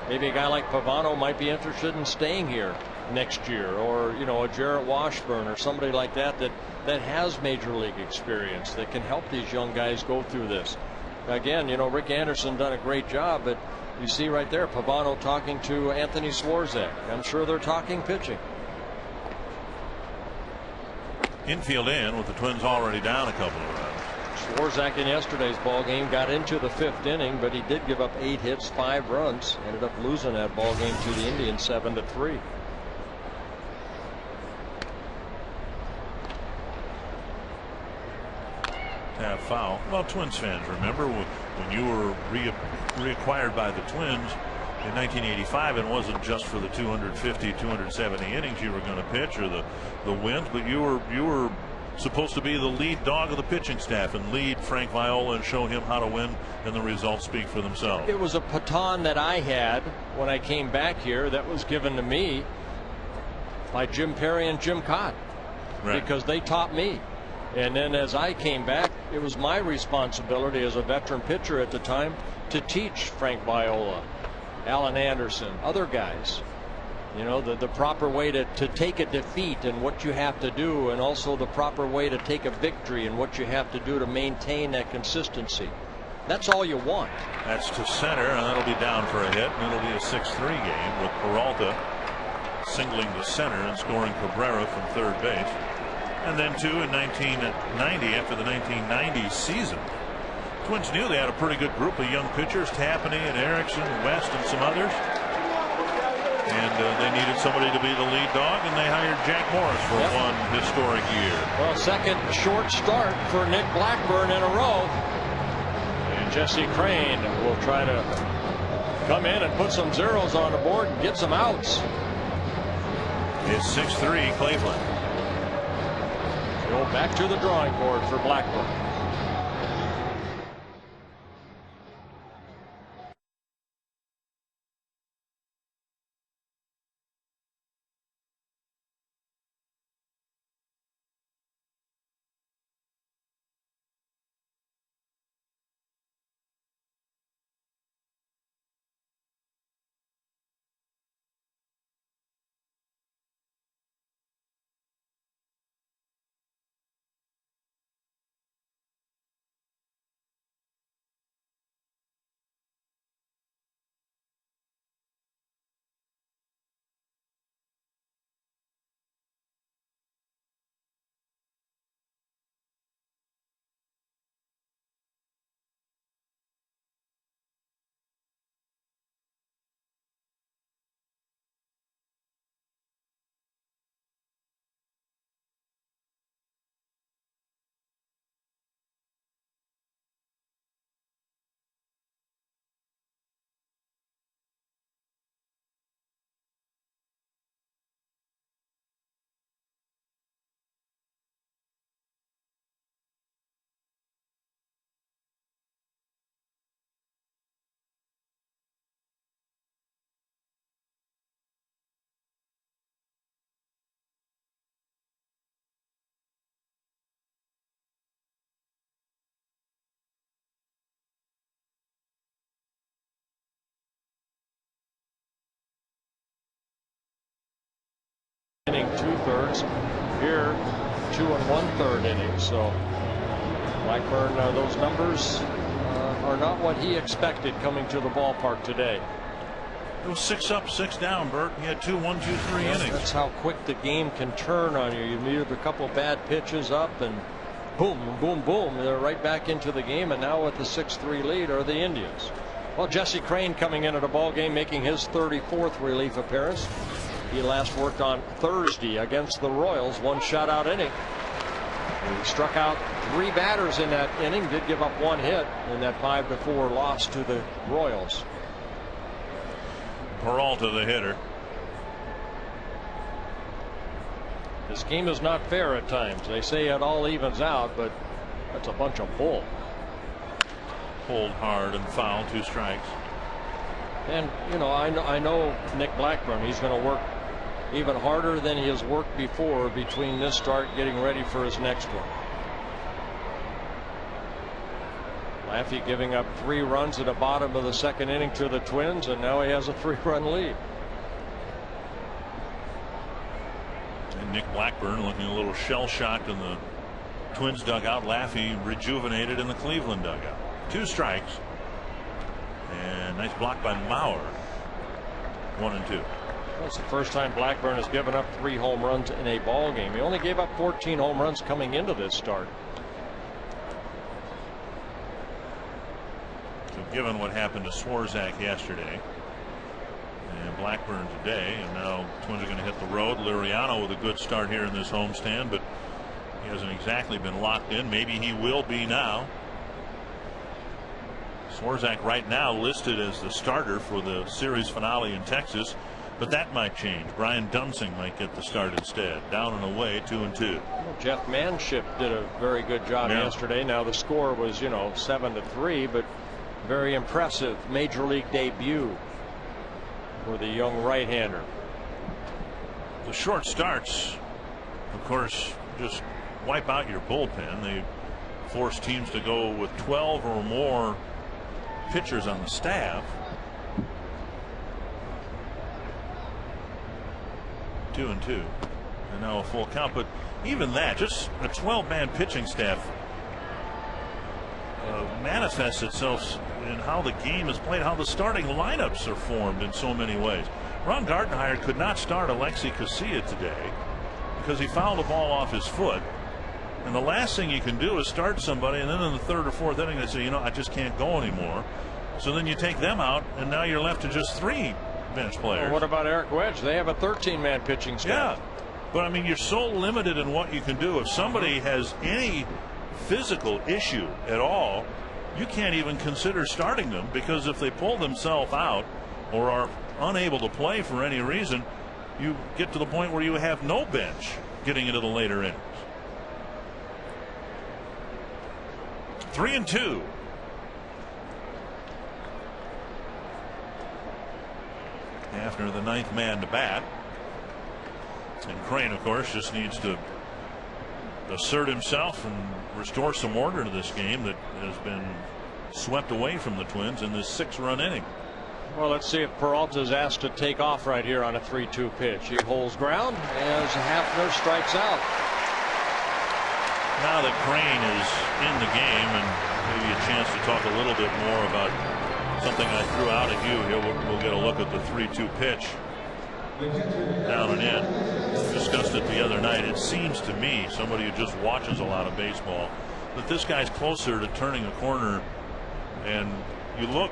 maybe a guy like Pavano might be interested in staying here next year, or a Jarrett Washburn or somebody like that that has major league experience that can help these young guys go through this. Again, Rick Anderson done a great job, but you see right there Pavano talking to Anthony Swarzak. I'm sure they're talking pitching. Infield in with the Twins already down a couple of runs. Swarzak in yesterday's ball game got into the 5th inning, but he did give up 8 hits, 5 runs. Ended up losing that ball game to the Indians 7-3. Foul. Well, Twins fans remember when you were reacquired by the Twins in 1985, it wasn't just for the 250, 270 innings you were going to pitch or the wins, but you were supposed to be the lead dog of the pitching staff and lead Frank Viola and show him how to win, and the results speak for themselves. It was a baton that I had when I came back here that was given to me by Jim Perry and Jim Cott, right, because they taught me. And then as I came back, it was my responsibility as a veteran pitcher at the time to teach Frank Viola, Alan Anderson, other guys, the proper way to take a defeat and what you have to do, and also the proper way to take a victory and what you have to do to maintain that consistency. That's all you want. That's to center, and that'll be down for a hit, and it'll be a 6-3 game with Peralta singling the center and scoring Cabrera from 3rd base. And then too in 1990, after the 1990 season, Twins knew they had a pretty good group of young pitchers, Tapani and Erickson and West and some others, and they needed somebody to be the lead dog, and they hired Jack Morris for one historic year. Well, 2nd short start for Nick Blackburn in a row, and Jesse Crane will try to come in and put some zeros on the board and get some outs. It's 6-3 Cleveland. Go back to the drawing board for Blackburn. Inning 2/3, here 2 1/3 innings. So Blackburn, those numbers are not what he expected coming to the ballpark today. It was 6 up, 6 down, Bert. He had 2 1, 2 3 innings. That's how quick the game can turn on you. You needed a couple bad pitches up, and boom, boom, boom. They're right back into the game, and now with the 6-3 lead are the Indians. Well, Jesse Crain coming into the ball game, making his 34th relief appearance. He last worked on Thursday against the Royals, 1 shutout inning. He struck out 3 batters in that inning, did give up 1 hit in that 5-4 loss to the Royals. Peralta, the hitter. This game is not fair at times. They say it all evens out, but that's a bunch of bull. Pulled hard and foul, 2 strikes. And you know, I know Nick Blackburn. He's going to work even harder than he has worked before between this start getting ready for his next one. Laffey giving up 3 runs at the bottom of the 2nd inning to the Twins, and now he has a 3-run lead. And Nick Blackburn looking a little shell-shocked in the Twins dugout. Laffey rejuvenated in the Cleveland dugout. 2 strikes. And nice block by Mauer. 1-2. That's the first time Blackburn has given up 3 home runs in a ball game. He only gave up 14 home runs coming into this start. So given what happened to Swarzak yesterday and Blackburn today, and now Twins are going to hit the road. Liriano with a good start here in this homestand, but he hasn't exactly been locked in. Maybe he will be now. Swarzak right now listed as the starter for the series finale in Texas, but that might change. Brian Dunsing might get the start instead. Down and away, 2-2. Well, Jeff Manship did a very good job yesterday. Now the score was, 7-3, but very impressive major league debut for the young right-hander. The short starts, of course, just wipe out your bullpen. They force teams to go with 12 or more pitchers on the staff. 2-2, and now a full count. But even that, just a 12-man pitching staff manifests itself in how the game is played, how the starting lineups are formed in so many ways. Ron Gardenhire could not start Alexi Casilla today because he fouled the ball off his foot. And the last thing you can do is start somebody, and then in the 3rd or 4th inning they say, I just can't go anymore. So then you take them out, and now you're left to just 3 bench players. Well, what about Eric Wedge? They have a 13-man pitching staff. Yeah, but I mean, you're so limited in what you can do. If somebody has any physical issue at all, you can't even consider starting them, because if they pull themselves out or are unable to play for any reason, you get to the point where you have no bench getting into the later innings. 3-2. After the 9th man to bat, and Crain, of course, just needs to assert himself and restore some order to this game that has been swept away from the Twins in this 6-run inning. Well, let's see if Peralta is asked to take off right here on a 3-2 pitch. He holds ground as Hafner strikes out. Now that Crain is in the game, and maybe a chance to talk a little bit more about something I threw out at you here, we'll get a look at the 3-2 pitch. Down and in. Discussed it the other night. It seems to me, somebody who just watches a lot of baseball, that this guy's closer to turning a corner. And you look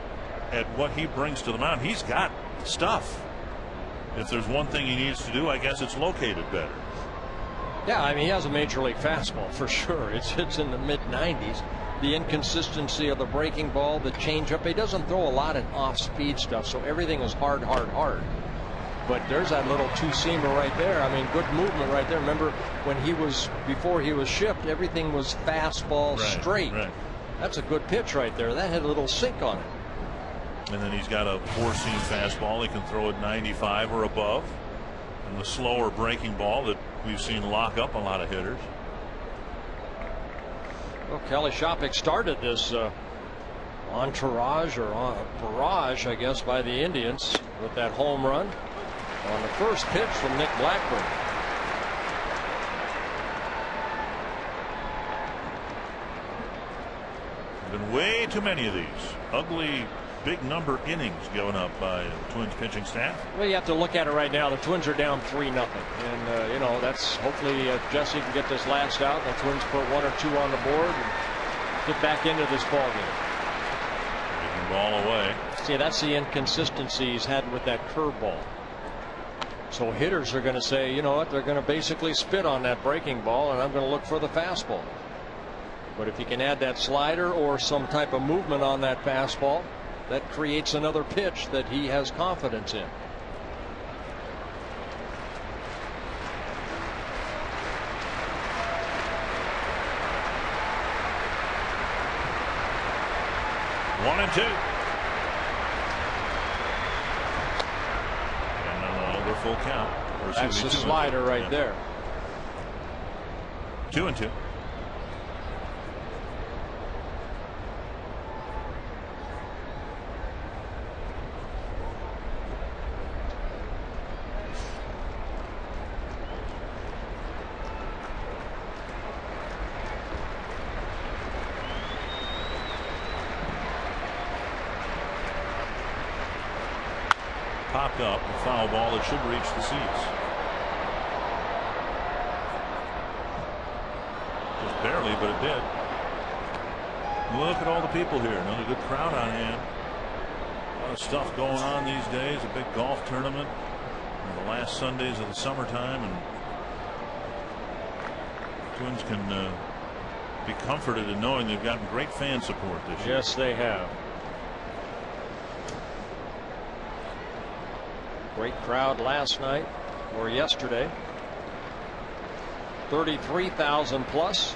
at what he brings to the mound, he's got stuff. If there's one thing he needs to do, I guess it's locate it better. Yeah, I mean, he has a major league fastball for sure. It's in the mid-90s. The inconsistency of the breaking ball, the changeup. He doesn't throw a lot of off-speed stuff, so everything is hard. But there's that little 2-seamer right there. I mean, good movement right there. Remember when before he was shipped, everything was fastball straight. Right. That's a good pitch right there. That had a little sink on it. And then he's got a 4-seam fastball. He can throw it 95 or above. And the slower breaking ball that we've seen lock up a lot of hitters. Well, Kelly Shopik started this entourage or barrage, I guess, by the Indians with that home run on the first pitch from Nick Blackburn. There's been way too many of these ugly big number innings given up by the Twins pitching staff. Well, you have to look at it right now. The Twins are down 3-0, and you know, that's hopefully Jesse can get this last out. The Twins put 1 or 2 on the board and get back into this ball game. Taking the ball away. See, that's the inconsistency he's had with that curveball. So hitters are going to say, you know what, they're going to basically spit on that breaking ball, and I'm going to look for the fastball. But if you can add that slider or some type of movement on that fastball, that creates another pitch that he has confidence in. One and two. And over full count. That's the slider right there. 2-2. Popped up a foul ball that should reach the seats. Just barely, but it did. Look at all the people here. Another good crowd on hand. A lot of stuff going on these days. A big golf tournament. The last Sundays of the summertime, and Twins can be comforted in knowing they've gotten great fan support this year. Yes, they have. Great crowd last night or yesterday. 33,000 plus.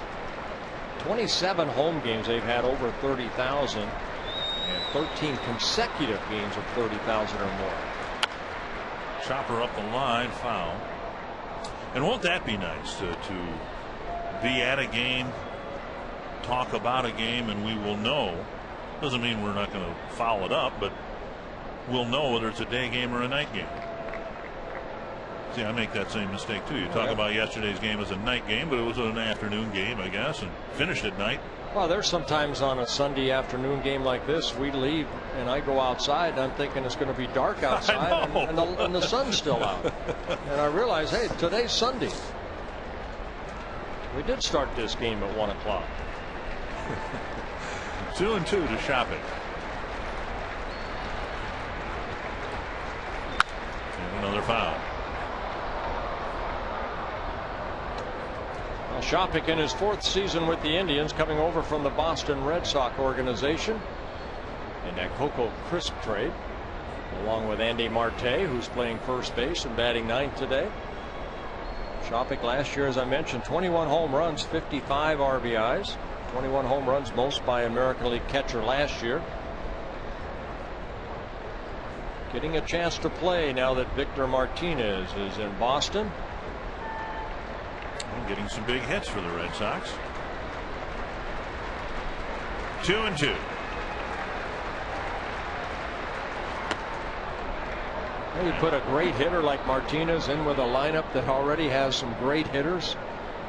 27 home games they've had over 30,000, and 13 consecutive games of 30,000 or more. Chopper up the line, foul. And won't that be nice to be at a game, talk about a game, and we will know. Doesn't mean we're not going to foul it up, but we'll know whether it's a day game or a night game. See, I make that same mistake too. You talk about yesterday's game as a night game, but it was an afternoon game, I guess, and finished at night. Well, there's sometimes on a Sunday afternoon game like this, we leave and I go outside and I'm thinking it's going to be dark outside, and the sun's still out. And I realize, hey, today's Sunday. We did start this game at 1 o'clock. 2-2 to Shopping. And another foul. Well, Shopping in his 4th season with the Indians, coming over from the Boston Red Sox organization in that Coco Crisp trade, along with Andy Marte, who's playing first base and batting 9th today. Shopping last year, as I mentioned, 21 home runs, 55 RBIs, 21 home runs, most by American League catcher last year. Getting a chance to play now that Victor Martinez is in Boston. And getting some big hits for the Red Sox. 2-2. You put a great hitter like Martinez in with a lineup that already has some great hitters.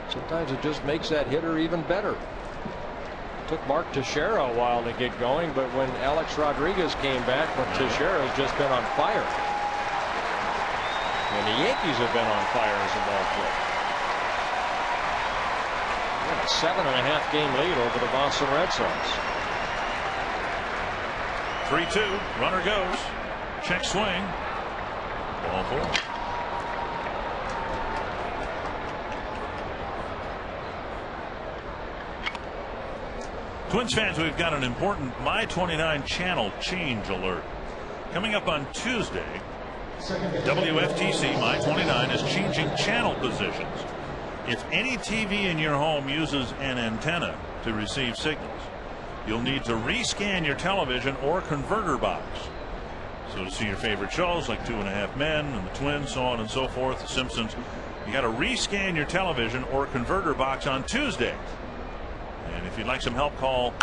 Sometimes it just makes that hitter even better. It took Mark Teixeira a while to get going, but when Alex Rodriguez came back, Teixeira has just been on fire. And the Yankees have been on fire as a ball club. A 7.5 game lead over the Boston Red Sox. 3-2. Runner goes. Check swing. Ball 4. Twins fans, we've got an important My29 channel change alert. Coming up on Tuesday, WFTC My29 is changing channel positions. If any TV in your home uses an antenna to receive signals, you'll need to rescan your television or converter box. So to see your favorite shows like 2.5 Men and the Twins, so on and so forth, the Simpsons, you got to rescan your television or converter box on Tuesday. And if you'd like some help, call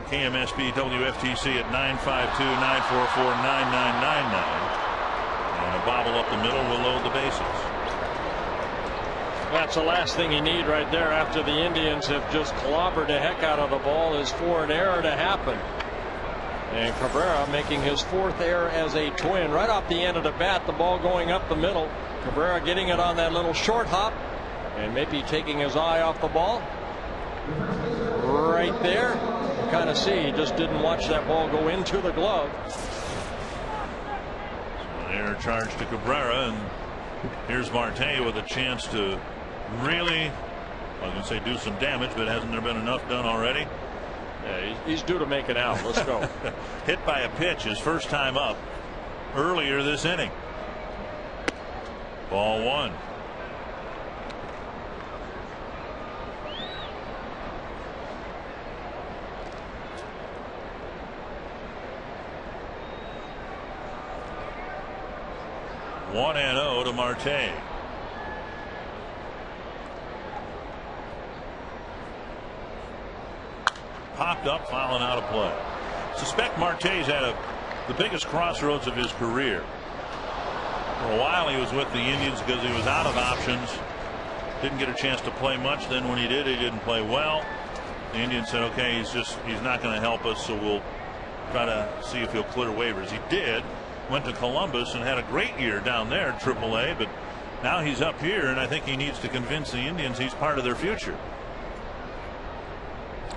KMSB WFTC at 952-944-9999. And a bobble up the middle will load the bases. That's the last thing you need right there after the Indians have just clobbered the heck out of the ball, is for an error to happen. And Cabrera making his 4th error as a Twin. Right off the end of the bat, the ball going up the middle. Cabrera getting it on that little short hop and maybe taking his eye off the ball. Right there. You kind of see he just didn't watch that ball go into the glove. So an error charge to Cabrera, and here's Marte with a chance to really, I was going to say do some damage, but hasn't there been enough done already? Yeah, he's due to make it out. Let's go. Hit by a pitch his first time up earlier this inning. Ball 1. One and 0 to Marte. Popped up, fouling out of play. Suspect Marte's at the biggest crossroads of his career. For a while he was with the Indians because he was out of options. Didn't get a chance to play much. Then when he did, he didn't play well. The Indians said, okay, he's not going to help us, so we'll try to see if he'll clear waivers. He did. Went to Columbus and had a great year down there at AAA, but now he's up here, and I think he needs to convince the Indians he's part of their future.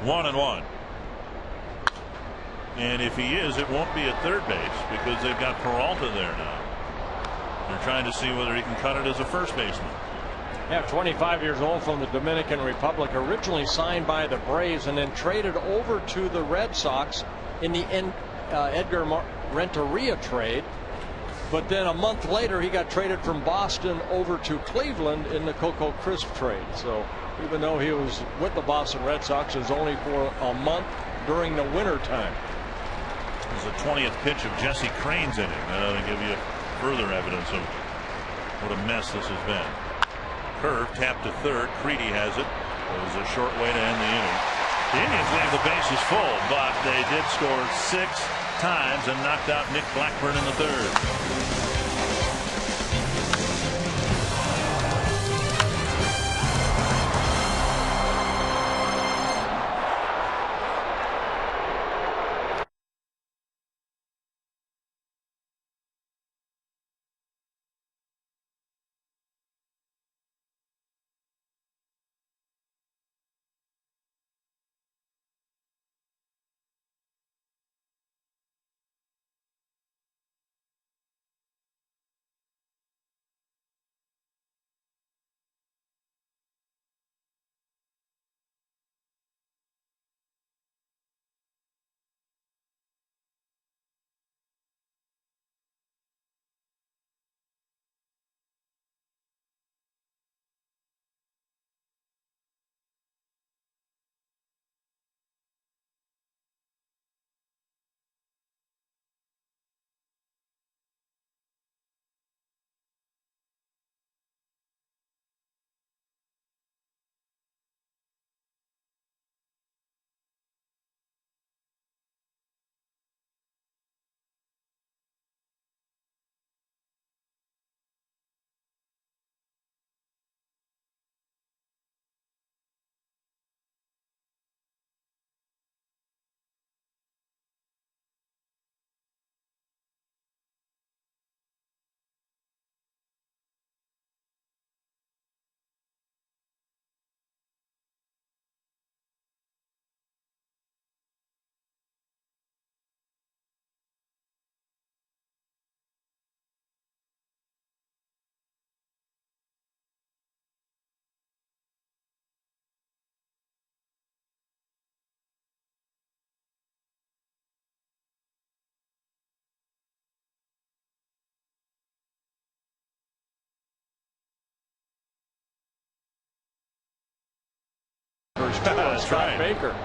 1-1. And if he is, it won't be at third base because they've got Peralta there now. They're trying to see whether he can cut it as a first baseman. Yeah, 25 years old from the Dominican Republic, originally signed by the Braves and then traded over to the Red Sox in the Edgar Renteria trade. But then a month later he got traded from Boston over to Cleveland in the Coco Crisp trade. So even though he was with the Boston Red Sox, it was only for a month during the winter time. This is the 20th pitch of Jesse Crane's inning. That ought to give you further evidence of what a mess this has been. Curve tapped to third. Creedy has it. It was a short way to end the inning. The Indians leave the bases full, but they did score 6 times and knocked out Nick Blackburn in the third. That's right. Baker.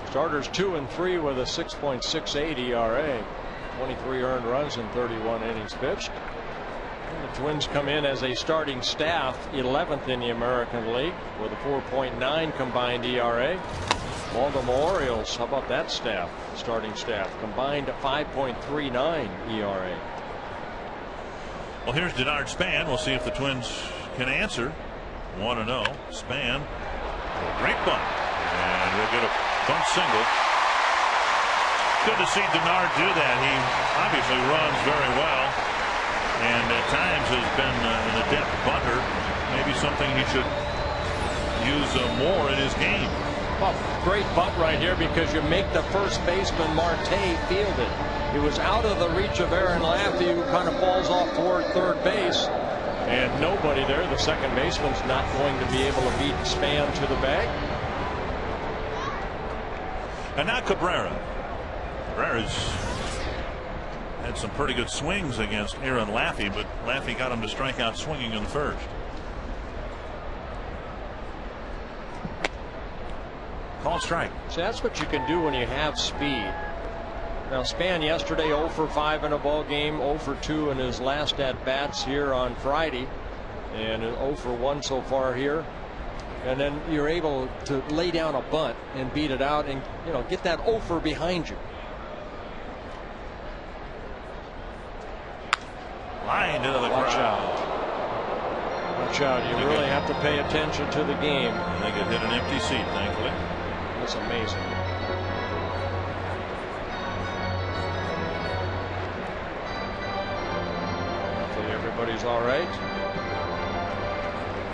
Starters 2 and 3 with a 6.68 ERA. 23 earned runs in 31 innings pitched. And the Twins come in as a starting staff, 11th in the American League with a 4.9 combined ERA. Baltimore Orioles, how about that staff? Starting staff combined 5.39 ERA. Well, here's Denard Span. We'll see if the Twins can answer. 1-0. Span. A great bunt, and we'll get a bunt single. Good to see Denard do that. He obviously runs very well, and at times has been an adept bunter. Maybe something he should use more in his game. Well, great bunt right here because you make the first baseman Marte field it. He was out of the reach of Aaron Laffey, who kind of falls off toward third base, and nobody there. The second baseman's not going to be able to beat Span to the bag. And now Cabrera. Cabrera's had some pretty good swings against Aaron Laffey, but Laffey got him to strike out swinging in the first. Called strike. So that's what you can do when you have speed. Now Span yesterday 0 for 5 in a ball game, 0 for 2 in his last at bats here on Friday, and 0 for 1 so far here. And then you're able to lay down a bunt and beat it out, and get that 0 for behind you. Lined into the Watch crowd. out. Watch out. You really have to pay attention to the game. I think it hit an empty seat, thankfully. That's amazing. Hopefully everybody's all right.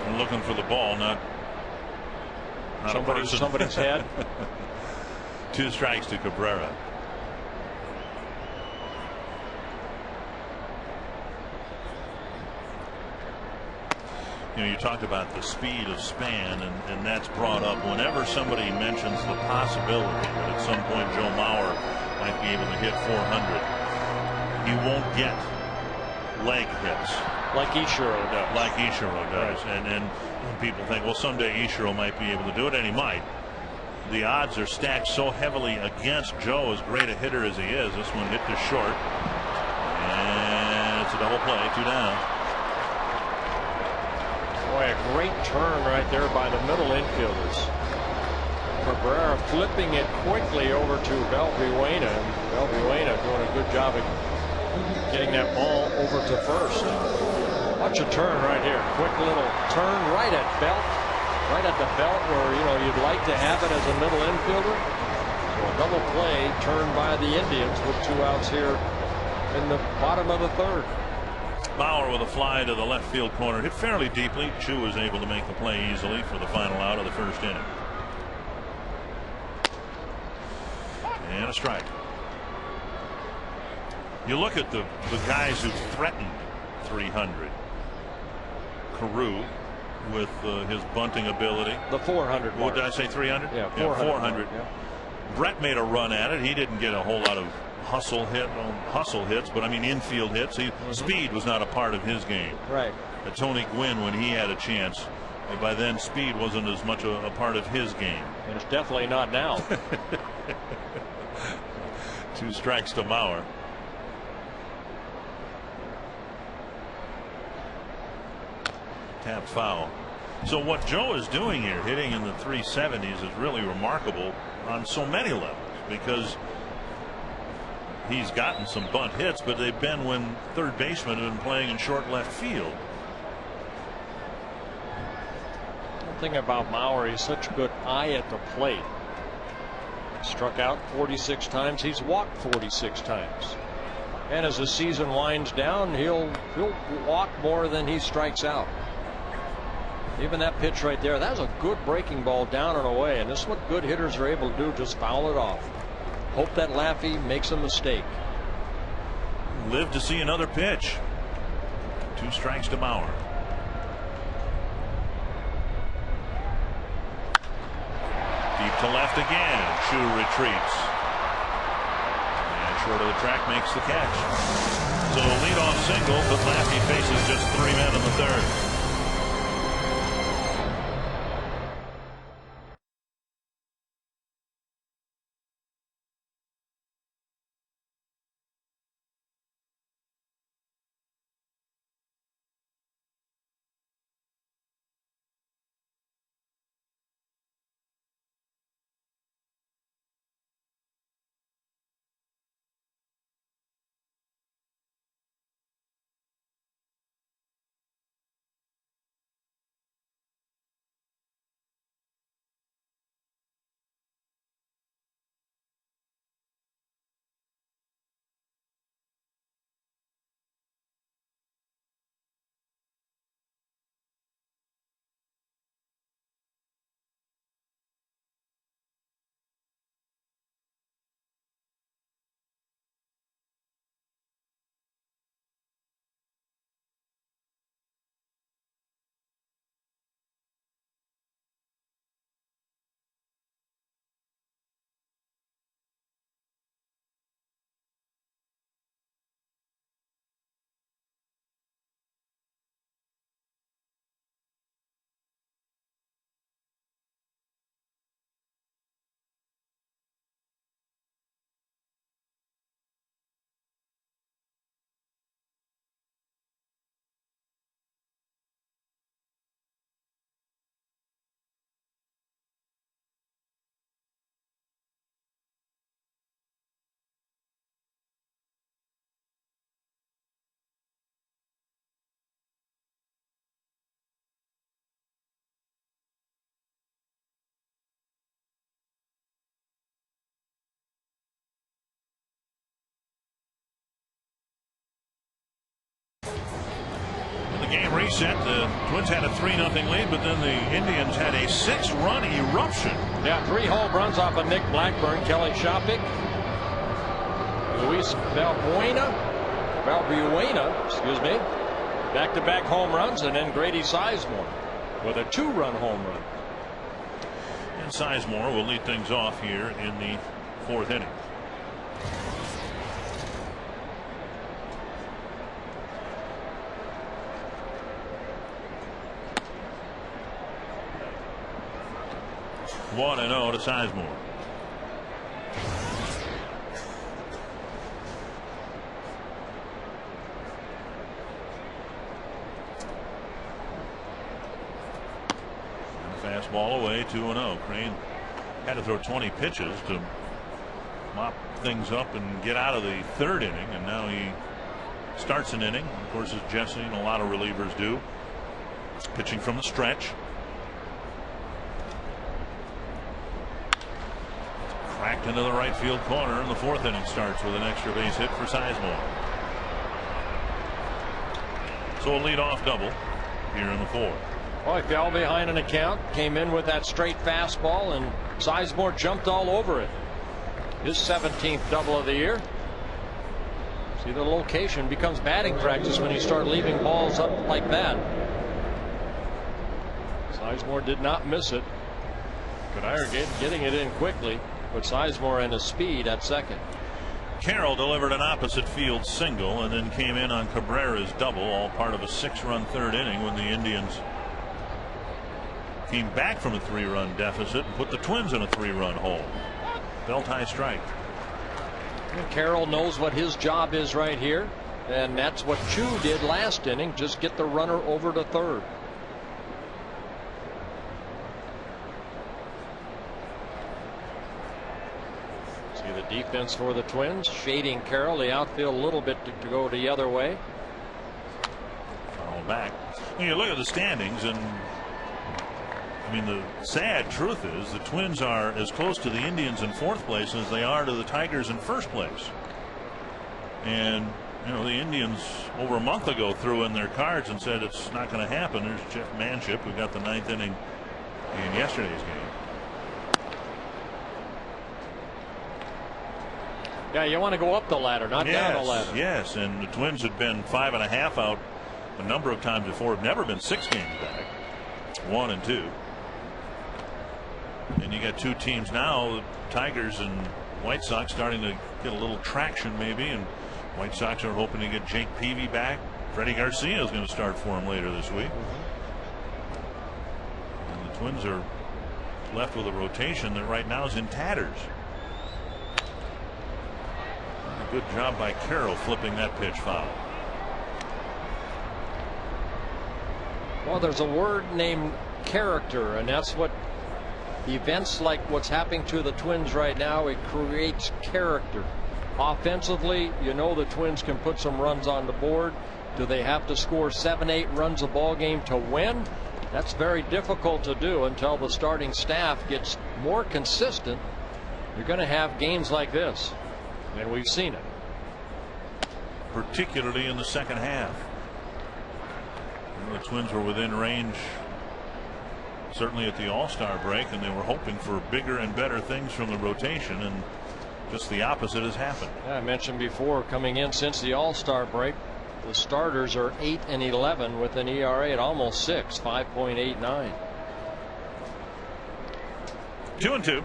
I'm looking for the ball, not a person. Somebody's head. 2 strikes to Cabrera. You talked about the speed of Span, and that's brought up whenever somebody mentions the possibility that at some point Joe Mauer might be able to hit 400. He won't get leg hits like Ichiro does. Right. And people think, well, someday Ichiro might be able to do it, and he might. The odds are stacked so heavily against Joe, as great a hitter as he is. This one hit to short, and it's a double play, 2 down. Boy, a great turn right there by the middle infielders. Cabrera flipping it quickly over to Valbuena. Valbuena doing a good job of getting that ball over to first. Watch a turn right here. Quick little turn right at belt. Right at the belt where you'd like to have it as a middle infielder. So a double play turned by the Indians with 2 outs here in the bottom of the third. Bauer with a fly to the left field corner, hit fairly deeply. Chu was able to make the play easily for the final out of the first inning. And a strike. You look at the guys who threatened 300. Carew with his bunting ability. The 400 mark. What did I say, 300? Yeah, 400. Yeah. Brett made a run at it. He didn't get a whole lot of hustle hits, but I mean infield hits. Speed was not a part of his game. Right. Tony Gwynn, when he had a chance, by then speed wasn't as much a part of his game. And it's definitely not now. 2 strikes to Mauer. Tap foul. So what Joe is doing here, hitting in the 370s, is really remarkable on so many levels, because he's gotten some bunt hits, but they've been when third basemen have been playing in short left field. One thing about Mauer, he's such a good eye at the plate. Struck out 46 times. He's walked 46 times. And as the season winds down, he'll walk more than he strikes out. Even that pitch right there, that was a good breaking ball down and away, and this is what good hitters are able to do, just foul it off. Hope that Laffey makes a mistake. Live to see another pitch. 2 strikes to Mauer. Deep to left again. Chu retreats. And short of the track makes the catch. So a leadoff single, but Laffey faces just 3 men in the third. game reset. The Twins had a 3-0 lead, but then the Indians had a 6-run eruption. Yeah, 3 home runs off of Nick Blackburn, Kelly Shopik, Luis Valbuena, excuse me, back-to-back home runs, and then Grady Sizemore with a 2-run home run. And Sizemore will lead things off here in the 4th inning. One and 0 to Sizemore. Fastball away, 2-0. Crane had to throw 20 pitches to mop things up and get out of the 3rd inning, and now he starts an inning. Of course, as Jesse and a lot of relievers do, pitching from the stretch. Cracked into the right field corner, and the 4th inning starts with an extra base hit for Sizemore. So a leadoff double here in the 4th. Well, he fell behind an account, came in with that straight fastball, and Sizemore jumped all over it. His 17th double of the year. See, the location becomes batting practice when you start leaving balls up like that. Sizemore did not miss it. Kanier getting it in quickly, but Sizemore and his speed at second. Carroll delivered an opposite field single and then came in on Cabrera's double, all part of a 6-run 3rd inning when the Indians came back from a 3-run deficit and put the Twins in a 3-run hole. Belt high strike. And Carroll knows what his job is right here, and that's what Chu did last inning, just get the runner over to 3rd. See the defense for the Twins shading Carroll, the outfield a little bit to go the other way. Foul back. When you look at the standings, and I mean, the sad truth is the Twins are as close to the Indians in 4th place as they are to the Tigers in 1st place. And you know, the Indians over a month ago threw in their cards and said it's not going to happen. There's Jeff Manship, who got the 9th inning in yesterday's game. Yeah, you want to go up the ladder, not down the ladder. Yes, and the Twins had been 5.5 out a number of times before. Have never been 6 games back. 1 and 2. And you got 2 teams now, the Tigers and White Sox, starting to get a little traction maybe, and White Sox are hoping to get Jake Peavy back. Freddie Garcia is going to start for him later this week. And the Twins are left with a rotation that right now is in tatters. A good job by Carroll flipping that pitch foul. Well, there's a word named character, and that's what events like what's happening to the Twins right now, it creates character. Offensively, you know, the Twins can put some runs on the board. Do they have to score 7-8 runs a ball game to win? That's very difficult to do until the starting staff gets more consistent. You're going to have games like this, and we've seen it, particularly in the 2nd half. The Twins were within range certainly at the All-Star break, and they were hoping for bigger and better things from the rotation, and just the opposite has happened. Yeah, I mentioned before, coming in since the All-Star break, the starters are 8-11 with an ERA at almost 6, 5.89. 2-2.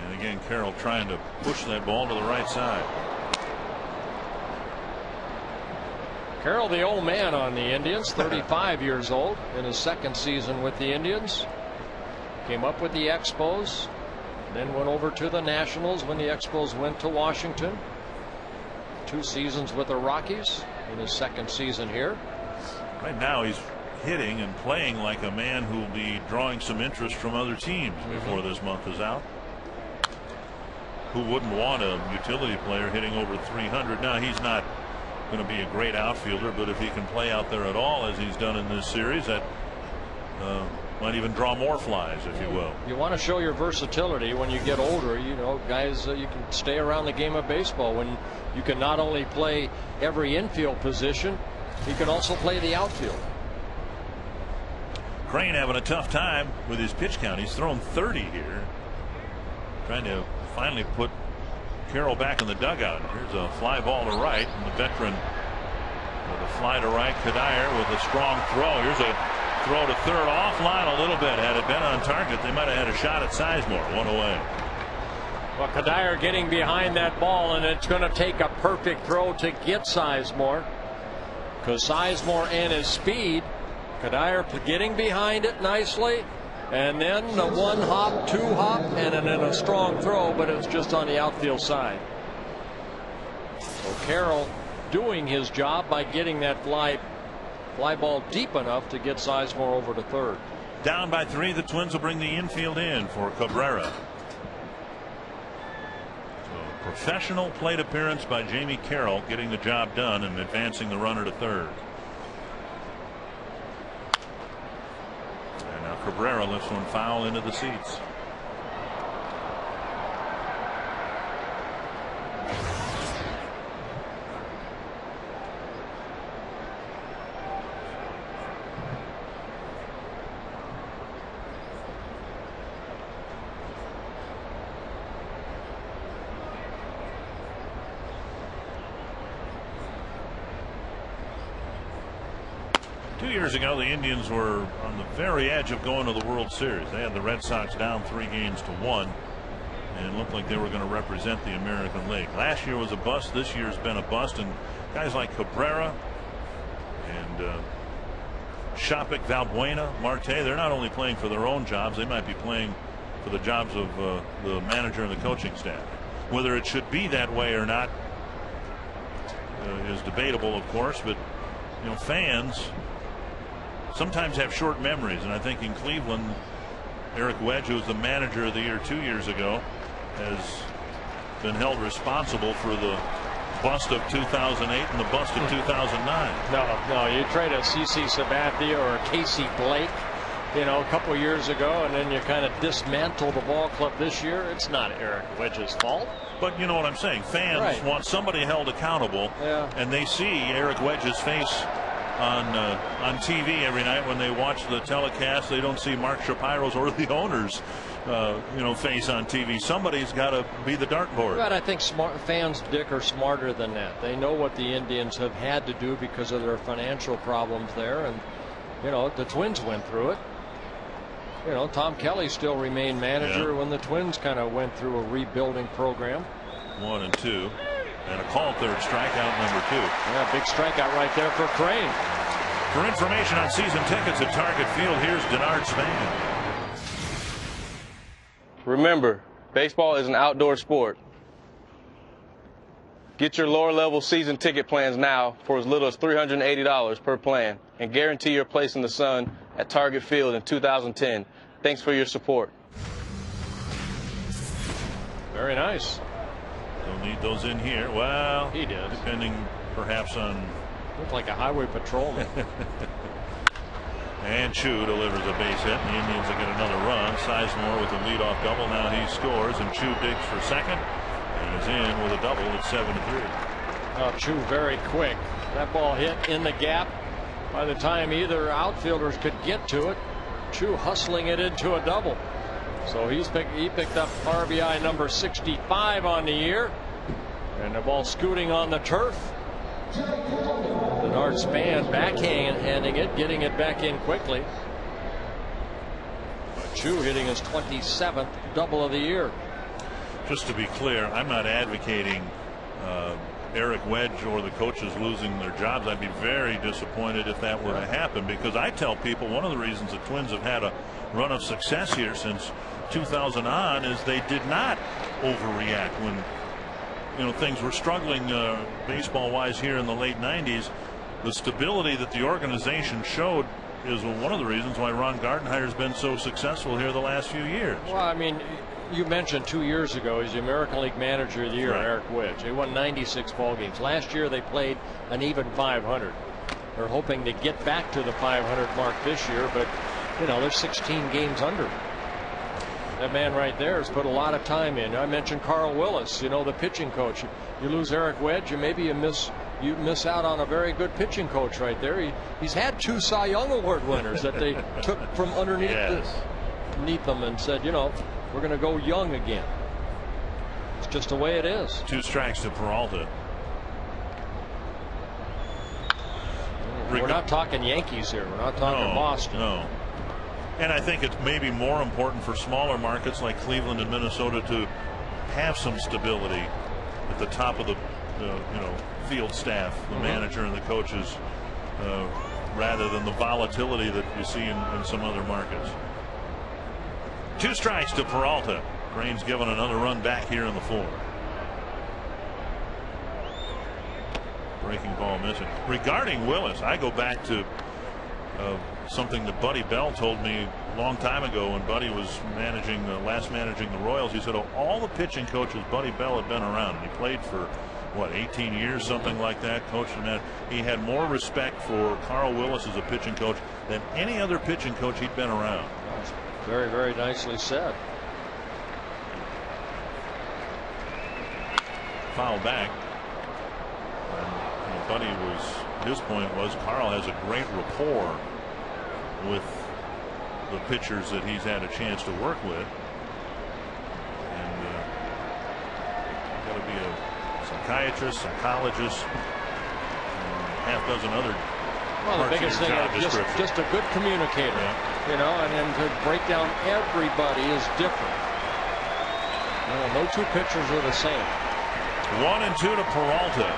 And again, Carroll trying to push that ball to the right side. Carroll, the old man on the Indians, 35 years old, in his 2nd season with the Indians. Came up with the Expos, then went over to the Nationals when the Expos went to Washington. 2 seasons with the Rockies in his 2nd season here. Right now he's hitting and playing like a man who will be drawing some interest from other teams before this month is out. Who wouldn't want a utility player hitting over 300? Now, he's not going to be a great outfielder, but if he can play out there at all as he's done in this series, that might even draw more flies, if you will. You want to show your versatility when you get older. You know, guys, you can stay around the game of baseball when you can not only play every infield position, He can also play the outfield. Crane having a tough time with his pitch count. He's thrown 30 here. Trying to finally put Carroll back in the dugout. Here's a fly ball to right, and the veteran with a fly to right. Kadire with a strong throw. Here's a throw to third, offline a little bit. Had it been on target, they might have had a shot at Sizemore. One away. Well, Kadire getting behind that ball, and it's going to take a perfect throw to get Sizemore, because Sizemore and his speed. Kadire getting behind it nicely, and then the one hop, two hop, and then a strong throw, but it's just on the outfield side. So Carroll doing his job by getting that fly ball deep enough to get Sizemore over to third. Down by 3, the Twins will bring the infield in for Cabrera. So professional plate appearance by Jamie Carroll, getting the job done and advancing the runner to third. And now Cabrera lifts one foul into the seats. Years ago, the Indians were on the very edge of going to the World Series. They had the Red Sox down 3-1 and looked like they were going to represent the American League. Last year was a bust. This year's been a bust, and guys like Cabrera and Shopik, Valbuena, Marte, they're not only playing for their own jobs, they might be playing for the jobs of the manager and the coaching staff. Whether it should be that way or not is debatable, of course, but you know, fans sometimes have short memories, and I think in Cleveland, Eric Wedge, who was the manager of the year 2 years ago, has been held responsible for the bust of 2008 and the bust of 2009. No, you trade a CC Sabathia or a Casey Blake, you know, a couple of years ago, and then you kind of dismantle the ball club this year. It's not Eric Wedge's fault. But you know what I'm saying. Fans want somebody held accountable, and they see Eric Wedge's face on TV every night when they watch the telecast. They don't see Mark Shapiro's or the owner's face on TV. Somebody's got to be the dartboard. But I think fans, Dick, are smarter than that. They know what the Indians have had to do because of their financial problems there, and you know, the Twins went through it. You know, Tom Kelly still remained manager when the Twins kind of went through a rebuilding program. 1 and 2. And a called third strikeout, number 2. Yeah, big strikeout right there for Crane. For information on season tickets at Target Field, here's Denard Span. Remember, baseball is an outdoor sport. Get your lower level season ticket plans now for as little as $380 per plan, and guarantee your place in the sun at Target Field in 2010. Thanks for your support. Very nice. Don't need those in here. Well, he did. Depending perhaps on. Looked like a highway patrolman. And Chu delivers a base hit. And the Indians will get another run. Sizemore with a leadoff double. Now he scores, and Chu digs for second and is in with a double at 7-3. Oh, Chu very quick. That ball hit in the gap. By the time either outfielders could get to it, Chu hustling it into a double. So he picked up RBI number 65 on the year, and the ball scooting on the turf. Denard Span backhanding it, getting it back in quickly. Chu hitting his 27th double of the year. Just to be clear, I'm not advocating Eric Wedge or the coaches losing their jobs. I'd be very disappointed if that were to happen, because I tell people one of the reasons the Twins have had a run of success here since 2000 on is they did not overreact when things were struggling baseball wise here in the late 90s. The stability that the organization showed is one of the reasons why Ron Gardenhire's been so successful here the last few years. Well, I mean, you mentioned 2 years ago he's the American League Manager of the Year, Eric Wedge. They won 96 ball games. Last year they played an even 500. They're hoping to get back to the 500 mark this year, but you know, they're 16 games under. That man right there has put a lot of time in. I mentioned Carl Willis, you know, the pitching coach. You lose Eric Wedge, and maybe you miss you miss out on a very good pitching coach right there. He's had 2 Cy Young Award winners that they took from underneath underneath them and said, you know, we're going to go young again. It's just the way it is. 2 strikes to Peralta. We're not talking Yankees here. We're not talking Boston. No. And I think it's maybe more important for smaller markets like Cleveland and Minnesota to have some stability at the top of the field staff, the manager and the coaches, rather than the volatility that you see in some other markets. 2 strikes to Peralta. Crane's given another run back here in the 4th. Breaking ball missing. Regarding Willis, I go back to something that Buddy Bell told me a long time ago when Buddy was last managing the Royals. He said, of all the pitching coaches Buddy Bell had been around, and he played for what, 18 years, something like that, coached him that, he had more respect for Carl Willis as a pitching coach than any other pitching coach he'd been around. Very, very nicely said. Foul back. Buddy his point was Carl has a great rapport with the pitchers that he's had a chance to work with, and got to be a psychiatrist, psychologist, half dozen other. Well, the biggest thing is just a good communicator, you know, and then to break down everybody is different. No 2 pitchers are the same. 1-2 to Peralta.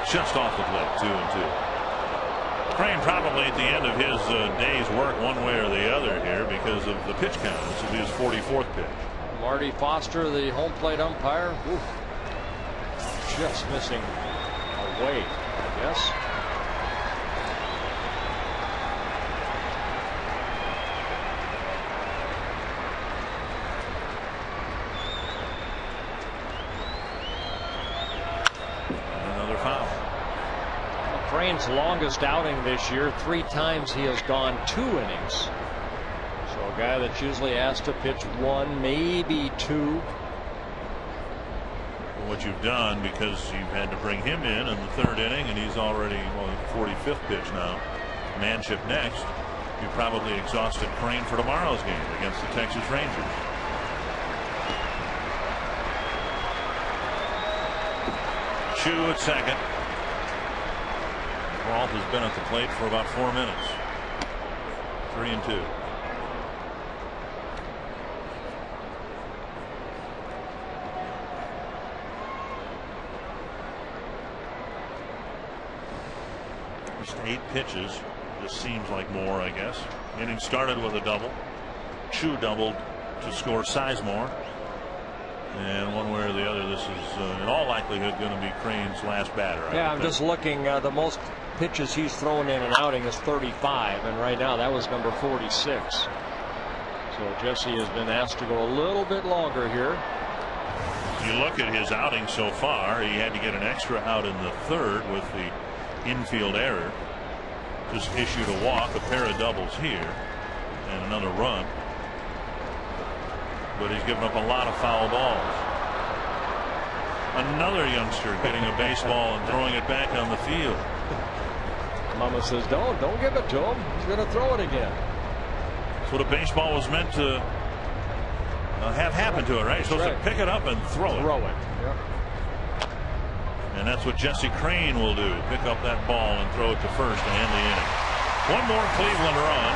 Just off the plate, 2-2. Crane probably at the end of his day's work one way or the other here because of the pitch count. This will be his 44th pitch. Marty Foster, the home plate umpire, just missing a weight, I guess. Crane's longest outing this year, 3 times he has gone 2 innings. So a guy that's usually asked to pitch 1, maybe 2. What you've done, because you've had to bring him in the 3rd inning, and he's already 45th pitch now. Manship next. You probably exhausted Crane for tomorrow's game against the Texas Rangers. Chu at second. Peralta's been at the plate for about 4 minutes. 3-2. Just 8 pitches. This seems like more, I guess. Inning started with a double. Chu doubled to score Sizemore. And one way or the other, this is in all likelihood going to be Crane's last batter. I'm just looking. The most pitches he's thrown in an outing is 35, and right now that was number 46. So Jesse has been asked to go a little bit longer here. You look at his outing so far, he had to get an extra out in the 3rd with the infield error. Just issued a walk, a pair of doubles here, and another run. But he's given up a lot of foul balls. Another youngster getting a baseball and throwing it back on the field. Mama says, don't give it to him. He's going to throw it again. That's what a baseball was meant to have happen to it, right? You're supposed to pick it up and throw it. Yep. And that's what Jesse Crane will do. Pick up that ball and throw it to first to end the inning. One more Cleveland run,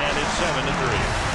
and it's 7-3.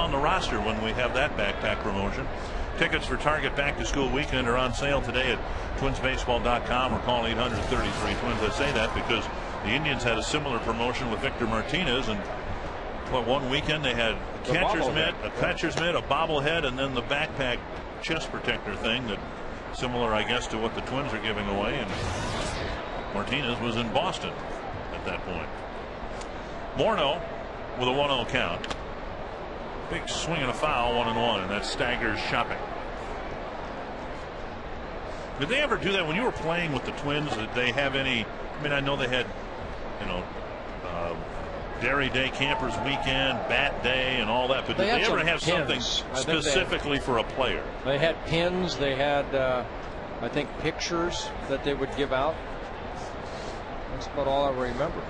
on the roster when we have that backpack promotion. Tickets for Target Back to School Weekend are on sale today at twinsbaseball.com or call 800-33-TWINS. I say that because the Indians had a similar promotion with Victor Martinez, and one weekend they had a catcher's mitt, a bobblehead, and then the backpack chest protector thing that similar, I guess, to what the Twins are giving away. And Martinez was in Boston at that point. Morneau with a 1-0 count. Big swing and a foul, 1-1, and that staggers Shopping. Did they ever do that when you were playing with the Twins? Did they have any? I mean, I know they had, you know, Dairy Day, Campers Weekend, Bat Day, and all that. But did they ever have something specifically for a player? They had pins. They had, I think, pictures that they would give out. That's about all I remember.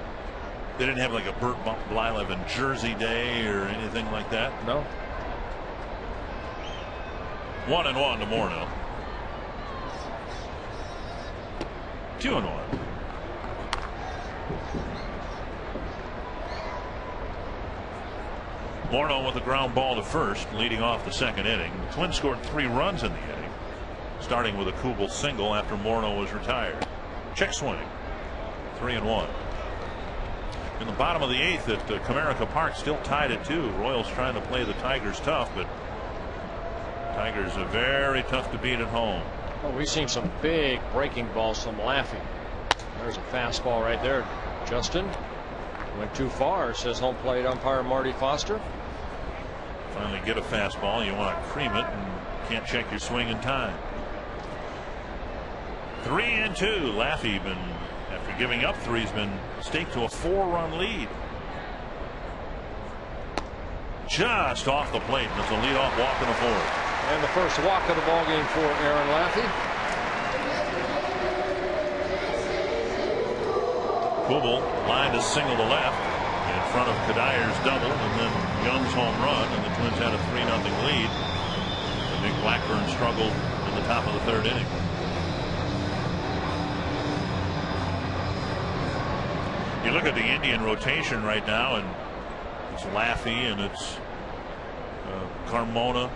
They didn't have like a Burt Blyleven Jersey Day or anything like that? No. 1-1 to Morneau. 2-1. Morneau with a ground ball to first, leading off the second inning. The Twins scored 3 runs in the inning, starting with a Kubel single after Morneau was retired. Check swing. 3-1. In the bottom of the 8th at Comerica Park, still tied at 2. Royals trying to play the Tigers tough, but Tigers are very tough to beat at home. Well, we've seen some big breaking balls from Laffey. There's a fastball right there. Justin went too far, says home plate umpire Marty Foster. Finally get a fastball, you want to cream it and can't check your swing in time. 3-2. Laffey been, after giving up 3, has been staked to a 4-run lead. Just off the plate, and it's a leadoff walk in the 4th. And the first walk of the ball game for Aaron Laffey. Kubel lined a single to left in front of Kadayer's double, and then Young's home run, and the Twins had a 3-0 lead. And Nick Blackburn struggled in the top of the 3rd inning. You look at the Indian rotation right now, and it's Laffey and it's Carmona.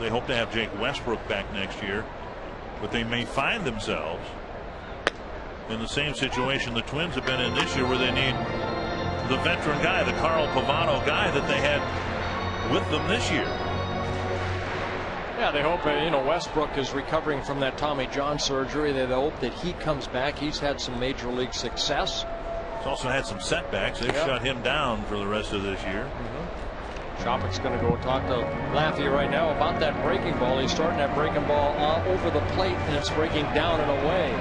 They hope to have Jake Westbrook back next year, but they may find themselves in the same situation the Twins have been in this year, where they need the veteran guy, the Carl Pavano guy that they had with them this year. Yeah, they hope, you know, Westbrook is recovering from that Tommy John surgery. They hope that he comes back. He's had some major league success. He's also had some setbacks. They've shut him down for the rest of this year. Shopping's going to go talk to Laffey right now about that breaking ball. He's starting that breaking ball over the plate, and it's breaking down and away.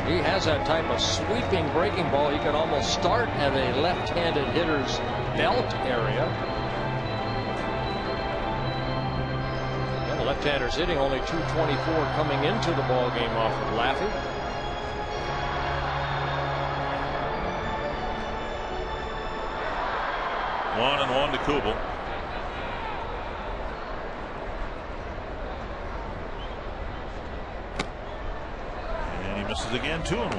He has that type of sweeping breaking ball. He can almost start at a left-handed hitter's belt area. And the left-hander's hitting only .224 coming into the ball game off of Laffey. One and 1 to Kubel. And he misses again. 2-1.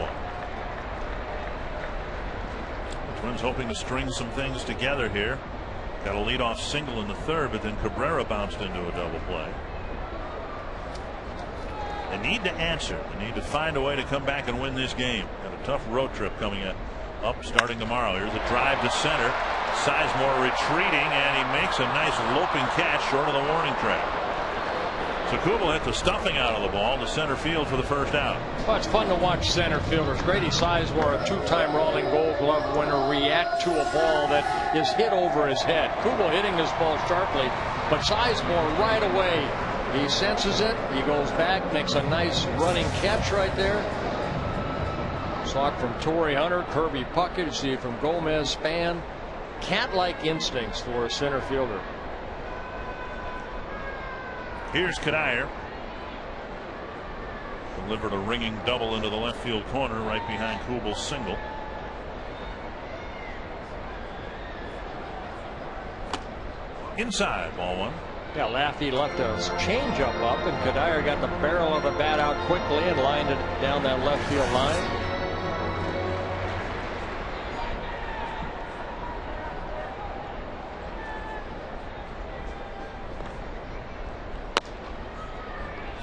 The Twins hoping to string some things together here. Got a leadoff single in the 3rd, but then Cabrera bounced into a double play. They need to answer. They need to find a way to come back and win this game. Got a tough road trip coming up starting tomorrow. Here's a drive to center. Sizemore retreating, and he makes a nice loping catch short of the warning track. So Kubel hit the stuffing out of the ball to center field for the first out. Well, it's fun to watch center fielders. Grady Sizemore, a 2-time Rolling Gold Glove winner, react to a ball that is hit over his head. Kubel hitting this ball sharply, but Sizemore right away, he senses it, he goes back, makes a nice running catch right there. Saw it from Torrey Hunter, Kirby Puckett, you see it from Gomez Span. Cat-like instincts for a center fielder. Here's Kadayer. Delivered a ringing double into the left field corner right behind Kubel's single. Inside, ball 1. Yeah, Laffey left a changeup up, and Kadayer got the barrel of the bat out quickly and lined it down that left field line.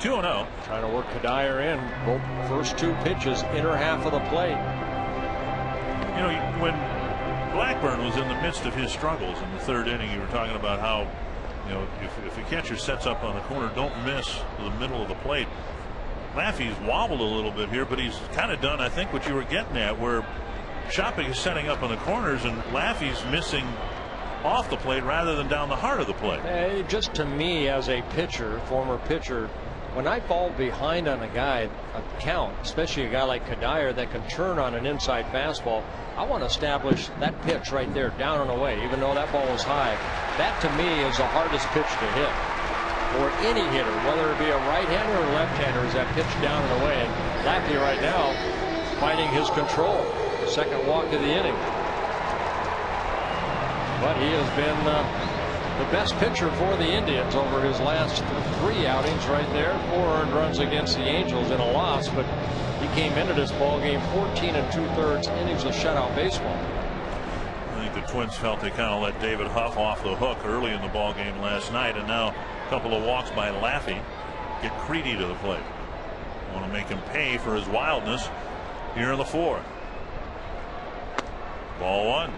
2-0. Trying to work Kadire in. Both first two pitches, inner half of the plate. You know, when Blackburn was in the midst of his struggles in the third inning, you were talking about how, you know, if a catcher sets up on the corner, don't miss the middle of the plate. Laffey's wobbled a little bit here, but he's kind of done, I think, what you were getting at, where Shopping is setting up on the corners and Laffey's missing off the plate rather than down the heart of the plate. Just to me, as a pitcher, former pitcher, when I fall behind on a guy, a count, especially a guy like Kadire that can turn on an inside fastball, I want to establish that pitch right there, down and away, even though that ball is high. That to me is the hardest pitch to hit for any hitter, whether it be a right-hander or left-hander, is that pitch down and away. And Laffey right now fighting his control. Second walk of the inning. But he has been the best pitcher for the Indians over his last three outings right there. 4 earned runs against the Angels in a loss, but he came into this ball game 14 2/3 innings of shutout baseball. I think the Twins felt they kind of let David Huff off the hook early in the ball game last night, and now a couple of walks by Laffey get Creedy to the plate. Want to make him pay for his wildness here in the fourth. Ball one.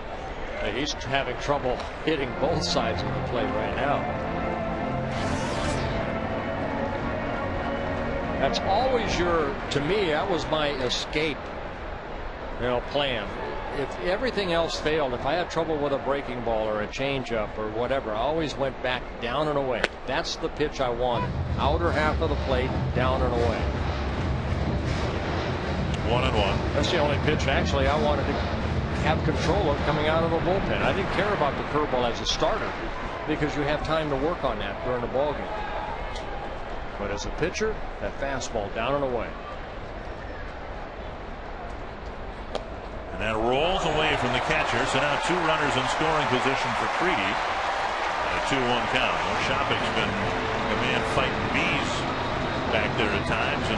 He's having trouble hitting both sides of the plate right now. That's always to me, that was my escape, plan. If everything else failed, if I had trouble with a breaking ball or a changeup or whatever, I always went back down and away. That's the pitch I wanted. Outer half of the plate, down and away. 1-1. That's the only pitch actually I wanted to have control of coming out of the bullpen. I didn't care about the curveball as a starter because you have time to work on that during the ball game. But as a pitcher, that fastball down and away. And that rolls away from the catcher. So now 2 runners in scoring position for Creedy. A 2-1 count. Well, Shopping's been a man fighting bees back there at times, and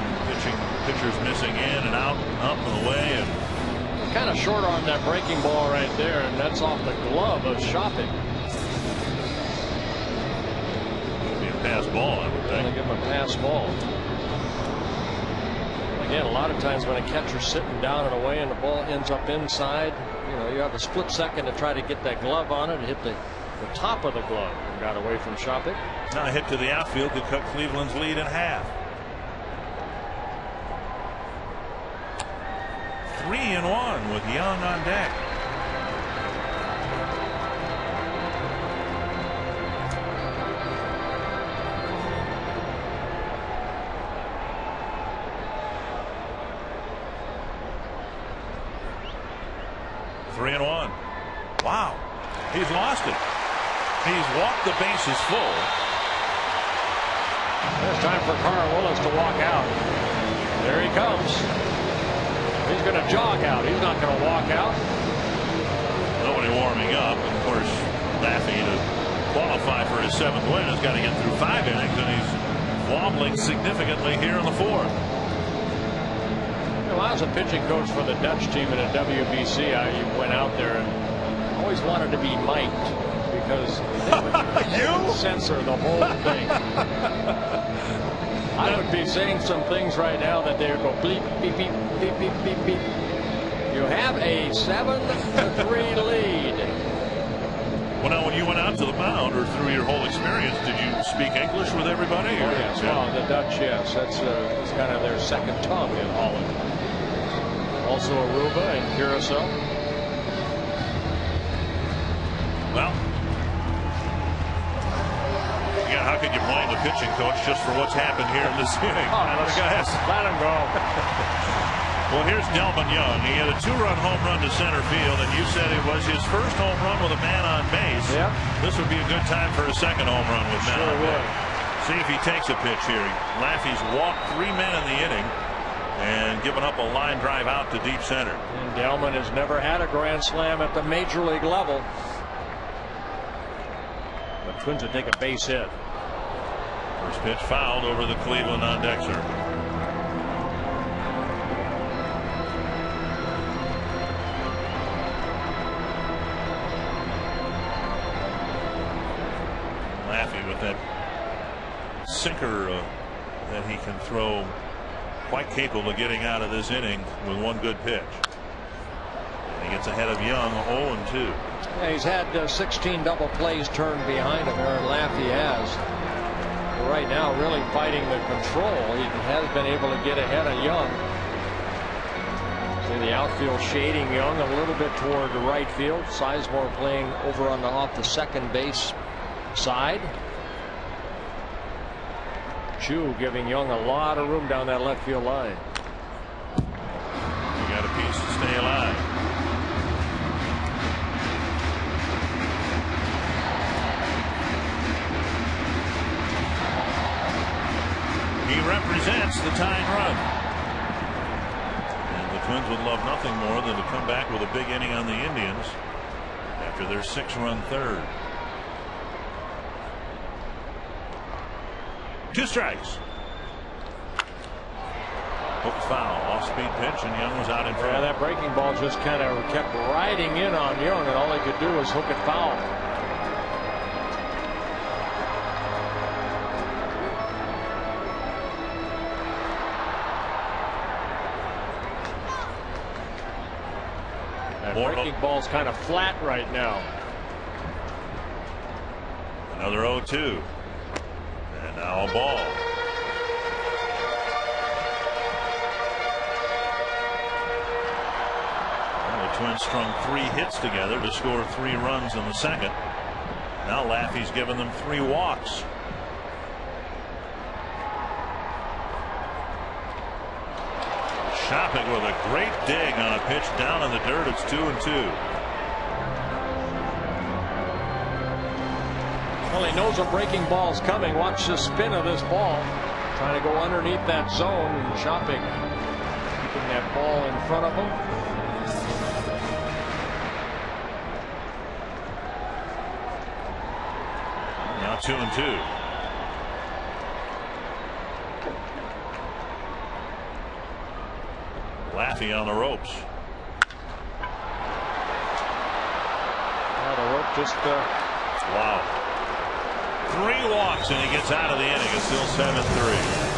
pitchers missing in and out and up and away. And kind of short on that breaking ball right there, and that's off the glove of Shopping. Should be a pass ball, I would think. Give him a pass ball. Again, a lot of times when a catcher's sitting down and away and the ball ends up inside, you have a split second to try to get that glove on it and hit the top of the glove. And got away from Shopping. Now a hit to the outfield could cut Cleveland's lead in half. 3-1 with Young on deck. Wow, he's lost it. He's walked the bases full. It's time for Carl Willis to walk out. There he comes. He's going to jog out. He's not going to walk out. Nobody warming up. And of course, Laffey, to qualify for his 7th win, has got to get through 5 innings, and he's wobbling significantly here in the 4th. I was a pitching coach for the Dutch team in a WBC. I went out there and always wanted to be mic'd because they would censor the whole thing. I would be saying some things right now that they would go bleep, beep, beep, beep, beep, beep, beep. You have a 7-3 lead. Well, now, when you went out to the mound or through your whole experience, did you speak English with everybody? Oh, yes. Yeah. Well, the Dutch, yes. That's it's kind of their second tongue in Holland. Also Aruba and Curacao. Well, yeah, how could you blame the pitching coach just for what's happened here in this inning? Oh, let him go. Well, here's Delman Young. He had a 2-run home run to center field, and you said it was his first home run with a man on base. Yep. This would be a good time for a second home run with man on base. Would. See if he takes a pitch here. Laffey's walked 3 men in the inning and given up a line drive out to deep center. And Delman has never had a grand slam at the major league level. The Twins would take a base hit. First pitch fouled over the Cleveland on deck circle. Laffey with that sinker that he can throw, quite capable of getting out of this inning with one good pitch. And he gets ahead of Young, 0-2. Yeah, he's had 16 double plays turned behind him. Aaron Laffey has. But right now, really fighting the control. He has been able to get ahead of Young. See the outfield shading Young a little bit toward the right field. Sizemore playing over on off the second base side. Chu giving Young a lot of room down that left field line. You got a piece to stay alive. He represents the tying run. And the Twins would love nothing more than to come back with a big inning on the Indians after their 6-run third. 2 strikes. Hook foul, off-speed pitch, and Young was out in front. Yeah, that breaking ball just kind of kept riding in on Young, and all he could do was hook it foul. That breaking ball's kind of flat right now. Another 0-2. And now a ball. Well, the Twins strung 3 hits together to score 3 runs in the second. Now Laffey's given them 3 walks. Shopping with a great dig on a pitch down in the dirt. It's 2-2. Well, he knows a breaking ball's coming. Watch the spin of this ball. Trying to go underneath that zone, and Shopping keeping that ball in front of him. Now 2-2. Laffey on the ropes. Now the rope just wow. 3 walks and he gets out of the inning. It's still 7-3.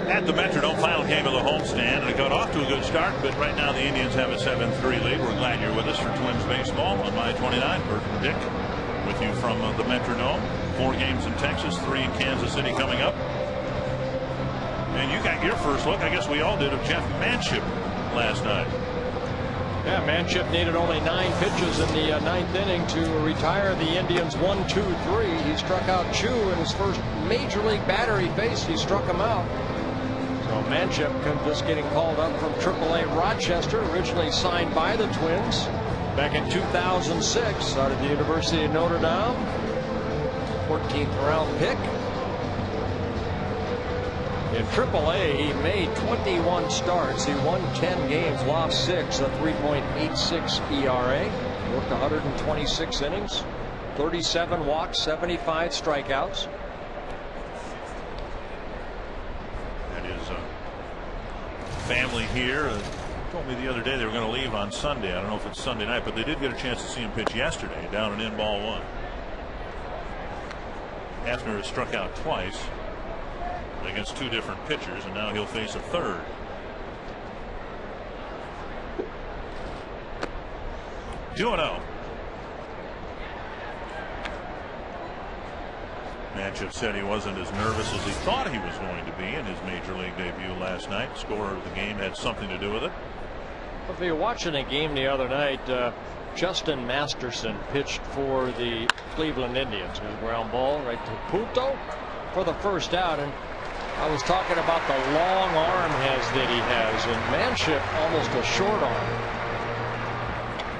At the Metrodome, final game of the homestand, and it got off to a good start, but right now the Indians have a 7-3 lead. We're glad you're with us for Twins baseball on My 29. Bert and Dick with you from the Metrodome. 4 games in Texas, 3 in Kansas City coming up. And you got your first look, I guess we all did, of Jeff Manship last night. Yeah, Manship needed only 9 pitches in the 9th inning to retire the Indians 1-2-3. He struck out Chu in his first major league batter he faced. He struck him out. So Manship just getting called up from AAA Rochester, originally signed by the Twins back in 2006 out of the University of Notre Dame. 14th round pick. In AAA, he made 21 starts. He won 10 games, lost 6, a 3.86 ERA. Worked 126 innings, 37 walks, 75 strikeouts. And his family here told me the other day they were going to leave on Sunday. I don't know if it's Sunday night, but they did get a chance to see him pitch yesterday down and in ball one. Hafner has struck out twice against 2 different pitchers, and now he'll face a third. Two 2-0. Manship said he wasn't as nervous as he thought he was going to be in his major league debut last night. Score of the game had something to do with it. If you were watching a game the other night, Justin Masterson pitched for the Cleveland Indians. A ground ball right to Puto for the first out, and I was talking about the long arm that he has, and Manship almost a short arm.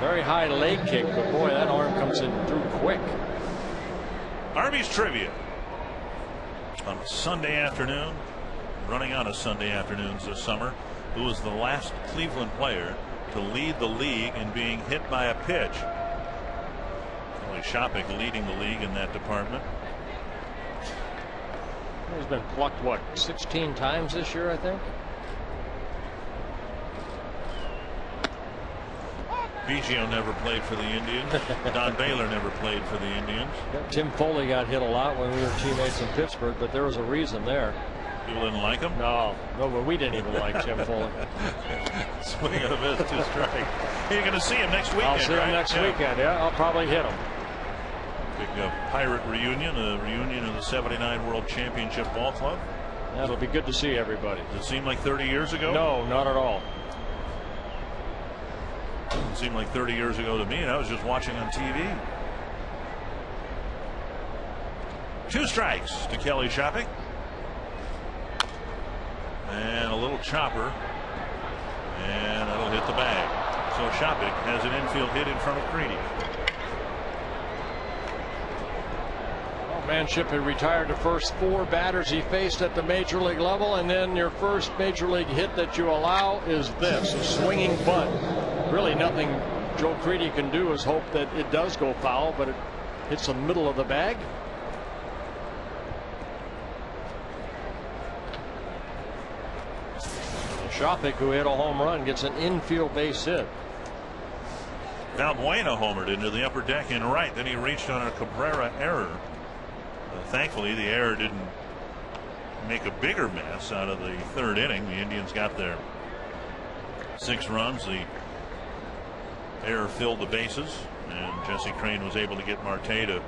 Very high leg kick, but boy, that arm comes in through quick. Arby's trivia on a Sunday afternoon, running out of Sunday afternoons this summer. Who was the last Cleveland player to lead the league in being hit by a pitch? Only Shopik leading the league in that department. He's been plucked, what, 16 times this year, I think? Biggio never played for the Indians. Don Baylor never played for the Indians. Tim Foley got hit a lot when we were teammates in Pittsburgh, but there was a reason there. People didn't like him? No, but we didn't even like Tim Foley. Swing and a miss, 2 strike. You're going to see him next weekend. I'll see him next weekend, yeah. I'll probably hit him. Big Pirate reunion, a reunion of the '79 World Championship Ball Club. That'll be good to see everybody. Does it seem like 30 years ago? No, not at all. It seemed like 30 years ago to me, and I was just watching on TV. 2 strikes to Kelly Shopik. And a little chopper, and it'll hit the bag. So Shopik has an infield hit in front of Creedy. Manship had retired the first 4 batters he faced at the major league level, and then your first major league hit that you allow is this, a swinging bunt. Really nothing Joe Creedy can do is hope that it does go foul, but it hits the middle of the bag. Shopik, who hit a home run, gets an infield base hit. Valbuena homered into the upper deck in right. Then he reached on a Cabrera error. Thankfully, the error didn't make a bigger mess out of the 3rd inning. The Indians got their 6 runs. The error filled the bases, and Jesse Crain was able to get Marte to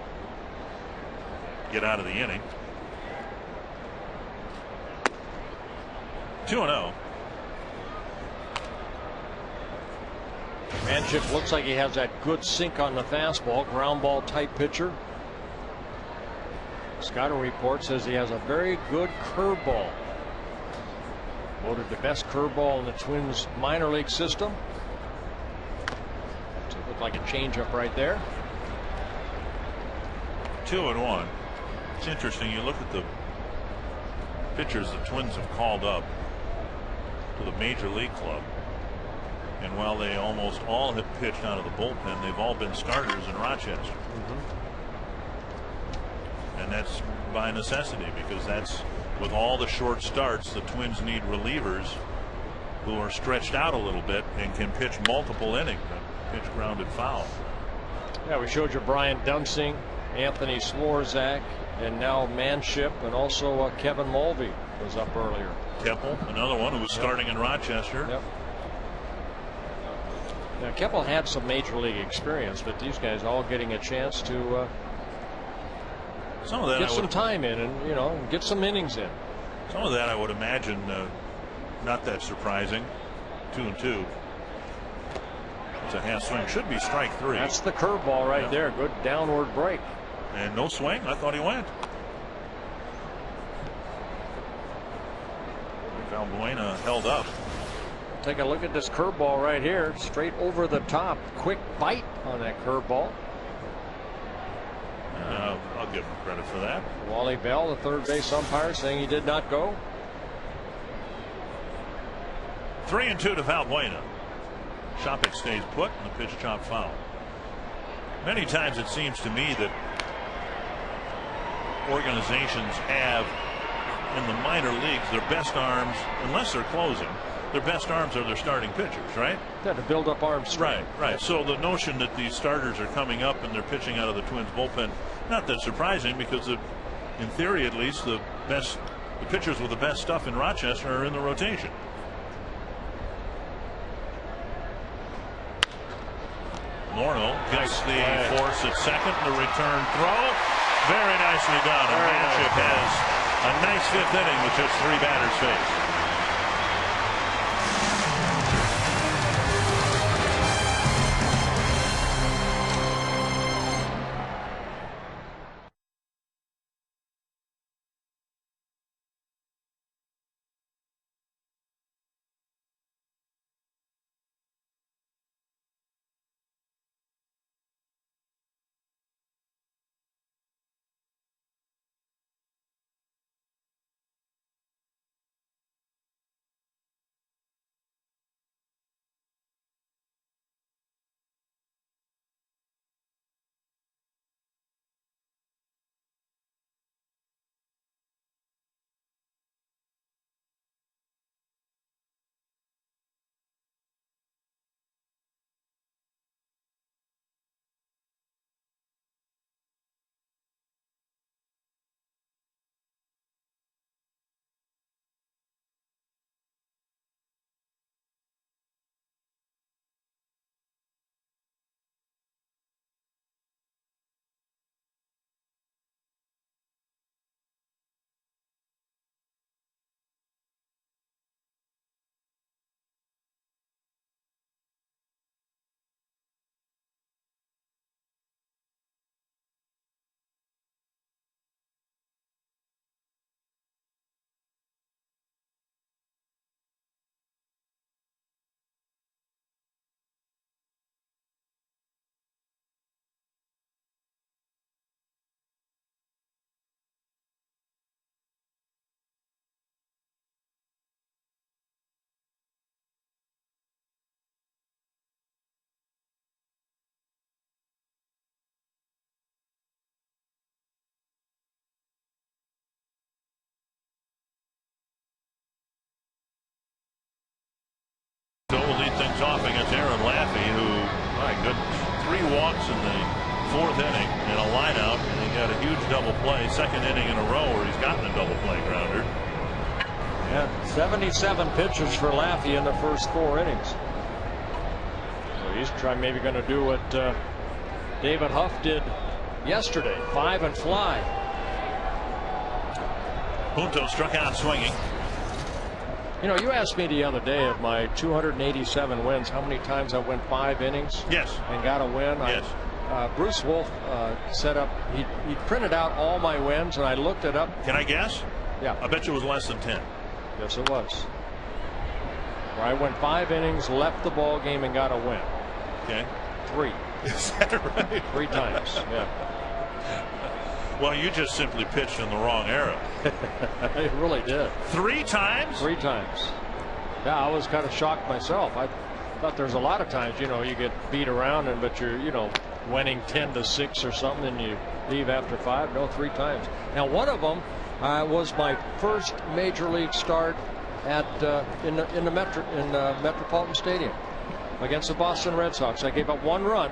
get out of the inning. 2-0. Manship looks like he has that good sink on the fastball, ground ball type pitcher. Scouting report says he has a very good curveball. Voted the best curveball in the Twins minor league system. So it looked like a changeup right there. 2-1. It's interesting. You look at the pitchers the Twins have called up to the major league club, and while they almost all have pitched out of the bullpen, they've all been starters in Rochester. And that's by necessity, because that's with all the short starts, the Twins need relievers who are stretched out a little bit and can pitch multiple innings, pitch grounded foul. Yeah, we showed you Brian Dunsing, Anthony Swarzak, and now Manship, and also Kevin Mulvey was up earlier. Keppel, another one who was starting in Rochester. Yep. Now Keppel had some major league experience, but these guys all getting a chance to some of that get some time in, and get some innings in. Some of that I would imagine not that surprising. 2-2. It's a half swing, should be strike 3. That's the curveball right there. Good downward break. And no swing. I thought he went. Valbuena held up. Take a look at this curveball right here, straight over the top. Quick bite on that curveball. I'll give him credit for that. Wally Bell, the third base umpire, saying he did not go. 3-2 to Valbuena. Shopik stays put and the pitch chop foul. Many times it seems to me that organizations have in the minor leagues their best arms, unless they're closing, their best arms are their starting pitchers, right? Yeah, to build up arm strength. Right. So the notion that these starters are coming up and they're pitching out of the Twins bullpen, not that surprising, because in theory at least the pitchers with the best stuff in Rochester are in the rotation. Morneau gets the force at second. The return throw, very nicely done. And Manship has a nice fifth inning with just 3 batters faced. Will lead things off against Aaron Laffey, who, my goodness, 3 walks in the 4th inning and a lineout, and he got a huge double play, 2nd inning in a row where he's gotten a double play grounder. Yeah, 77 pitches for Laffey in the first 4 innings. So he's maybe going to do what David Huff did yesterday, 5 and fly. Punto struck out swinging. You know, you asked me the other day of my 287 wins, how many times I went 5 innings? Yes. And got a win? Yes. Bruce Wolf set up, he printed out all my wins, and I looked it up. Can I guess? Yeah. I bet you it was less than 10. Yes, it was. Where I went 5 innings, left the ball game, and got a win. Okay. 3. Is that right? 3 times, yeah. Well, you just simply pitched in the wrong era. It really did. 3 times? 3 times. Yeah, I was kind of shocked myself. I thought there's a lot of times, you know, you get beat around, but you're, you know, winning 10-6 or something, and you leave after 5. No, 3 times. Now, one of them was my first major league start at in Metropolitan Stadium against the Boston Red Sox. I gave up 1 run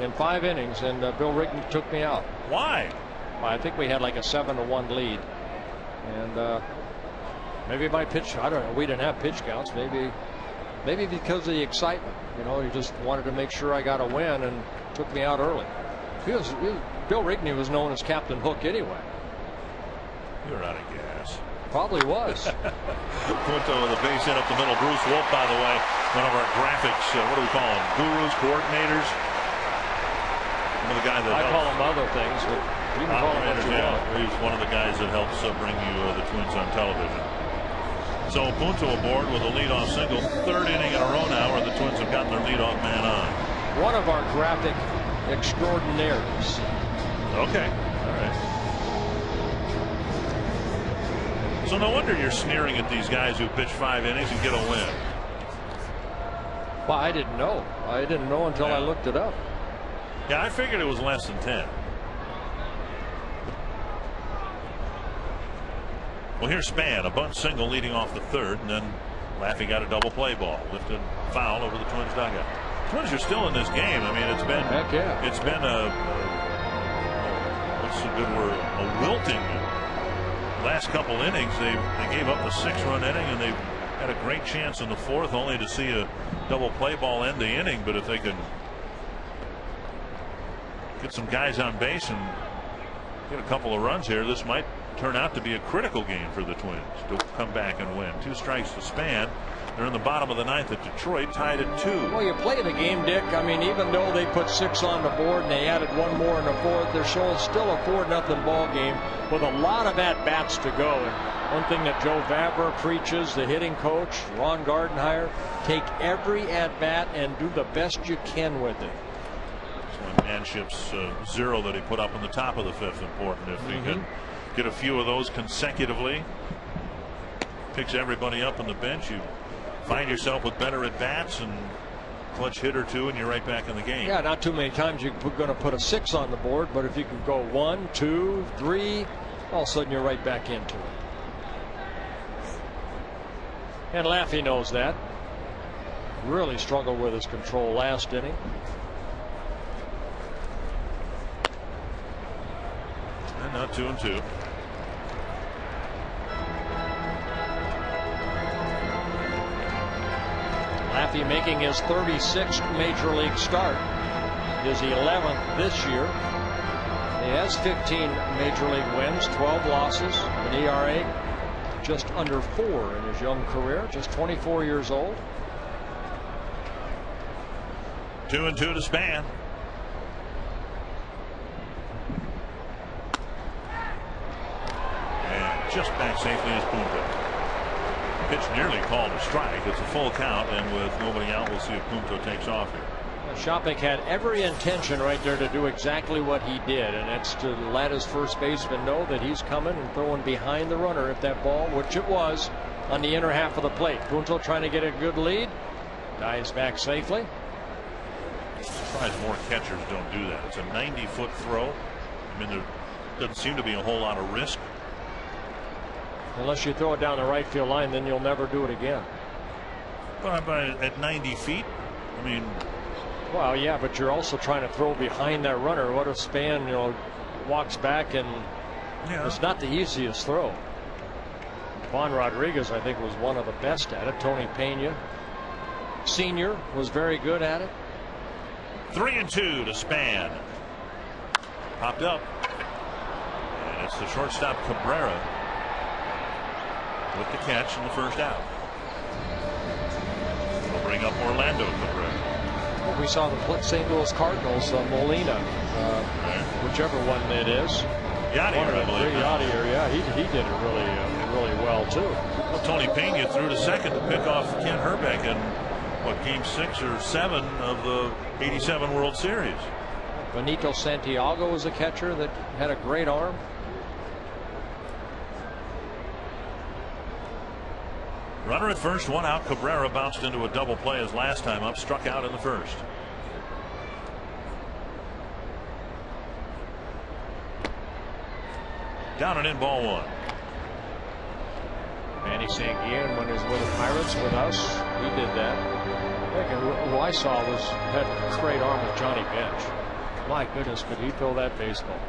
in 5 innings, and Bill Rigney took me out. Why? I think we had like a 7-1 lead, and maybe my pitch, I don't know, we didn't have pitch counts, maybe because of the excitement, you know, he just wanted to make sure I got a win and took me out early. Bill Rigney was known as Captain Hook anyway. You're out of gas. Probably was. Punto with a base hit up the middle. Bruce Wolf, by the way, one of our graphics, what do we call them, gurus, coordinators? One of the guys that I call them other things, but you can call them what you want. He's one of the guys that helps bring you the Twins on television. So Punto aboard with a leadoff single. Third inning in a row now where the Twins have gotten their leadoff man on. One of our graphic extraordinaires. Okay. All right. So no wonder you're sneering at these guys who pitch 5 innings and get a win. Well, I didn't know. I didn't know until I looked it up. Yeah, I figured it was less than 10. Well, here's Span, a bunt single leading off the third, and then Laffey got a double play ball, lifted foul over the Twins dugout. Twins are still in this game. I mean, it's been it's been a what's a good word, a wilting last couple innings. They gave up the 6-run inning, and they had a great chance in the fourth, only to see a double play ball end the inning. But if they could get some guys on base and get a couple of runs here, this might turn out to be a critical game for the Twins to come back and win. 2 strikes to Span. They're in the bottom of the 9th at Detroit, tied at 2. Well, you play the game, Dick. I mean, even though they put 6 on the board and they added 1 more in the fourth, they're still a 4-0 ball game with a lot of at-bats to go. And one thing that Joe Vavra preaches, the hitting coach, Ron Gardenhire, take every at-bat and do the best you can with it. So Manship's 0 that he put up in the top of the 5th important. If he can get a few of those consecutively, picks everybody up on the bench, you find yourself with better at bats and clutch hit or 2, and you're right back in the game. Yeah, not too many times you're going to put a 6 on the board, but if you can go 1, 2, 3, all of a sudden you're right back into it. And Laffey knows that. Really struggled with his control last inning. And now 2-2. Laffey making his 36th major league start, his 11th this year. He has 15 major league wins, 12 losses, an ERA just under 4 in his young career, just 24 years old. 2-2 to Span. And just back safely is Punto. Pitch nearly called a strike. It's a full count, and with nobody out, we'll see if Punto takes off here. Shopik had every intention right there to do exactly what he did, and that's to let his first baseman know that he's coming and throwing behind the runner if that ball, which it was, on the inner half of the plate. Punto trying to get a good lead, dives back safely. I'm surprised more catchers don't do that. It's a 90-foot throw. I mean, there doesn't seem to be a whole lot of risk. Unless you throw it down the right field line, then you'll never do it again. But at 90 feet, I mean. Well, yeah, but you're also trying to throw behind that runner. What if Span, walks back, and it's not the easiest throw. Juan Rodriguez, I think, was one of the best at it. Tony Pena Sr. was very good at it. 3-2 to Span. Popped up. And it's the shortstop Cabrera with the catch in the first out. We'll bring up Orlando Cabrera. Well, we saw the St. Louis Cardinals, Molina, whichever one it is. Yadier, I believe. Yadier, yeah, he did it really well too. Well, Tony Pena threw to second to pick off Ken Herbeck in game 6 or 7 of the '87 World Series. Benito Santiago was a catcher that had a great arm. Runner at first, 1 out. Cabrera bounced into a double play his last time up, struck out in the first. Down and in, ball 1. Manny Sanguillen, when he was with the Pirates with us, he did that. Who I saw had a great arm with Johnny Bench. My goodness, could he throw that baseball?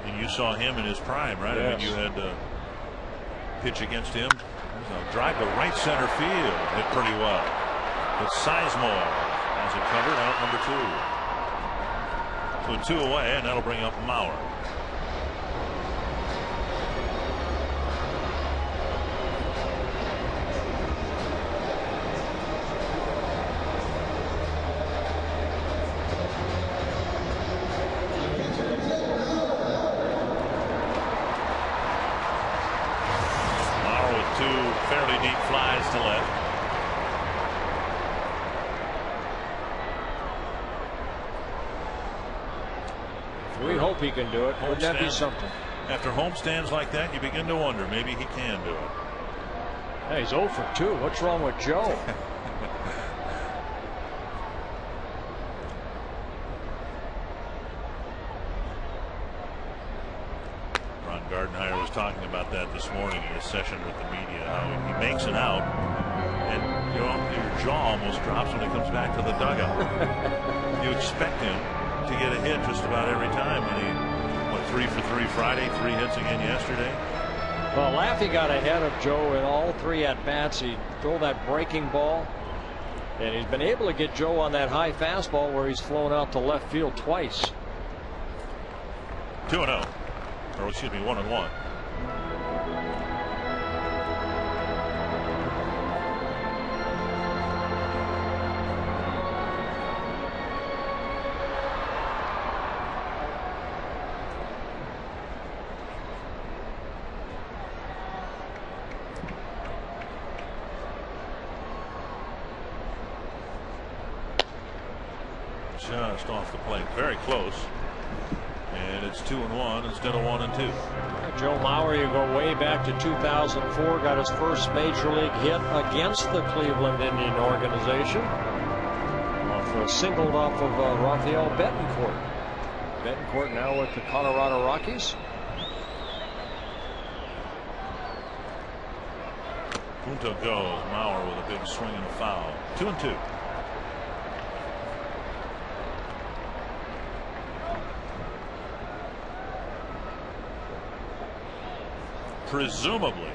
And you saw him in his prime, right? Yes. I mean, you had to pitch against him. Drive to right center field, hit pretty well. But Sizemore has it covered, out number 2. So 2 away, and that'll bring up Mauer. two fairly deep flies to left. We hope he can do it. Wouldn't that be something? After homestands like that, you begin to wonder maybe he can do it. Hey, he's 0 for 2. What's wrong with Joe? Ron Gardenhire was talking about that this morning in his session with the media, how he makes it out and your jaw almost drops when he comes back to the dugout. You expect him to get a hit just about every time. When he, 3 for 3 Friday, 3 hits again yesterday. Well, Laffey got ahead of Joe in all 3 at-bats. He threw that breaking ball, and he's been able to get Joe on that high fastball where he's flown out to left field twice. 2-0, or excuse me, 1-1. Just off the plate, very close, and it's 2-1 instead of 1-2. Joe Mauer, you go way back to 2004, got his first major league hit against the Cleveland Indian organization, singled off of Rafael Betancourt. Betancourt now with the Colorado Rockies. Punto goes. Mauer with a big swing and a foul. 2-2. Presumably,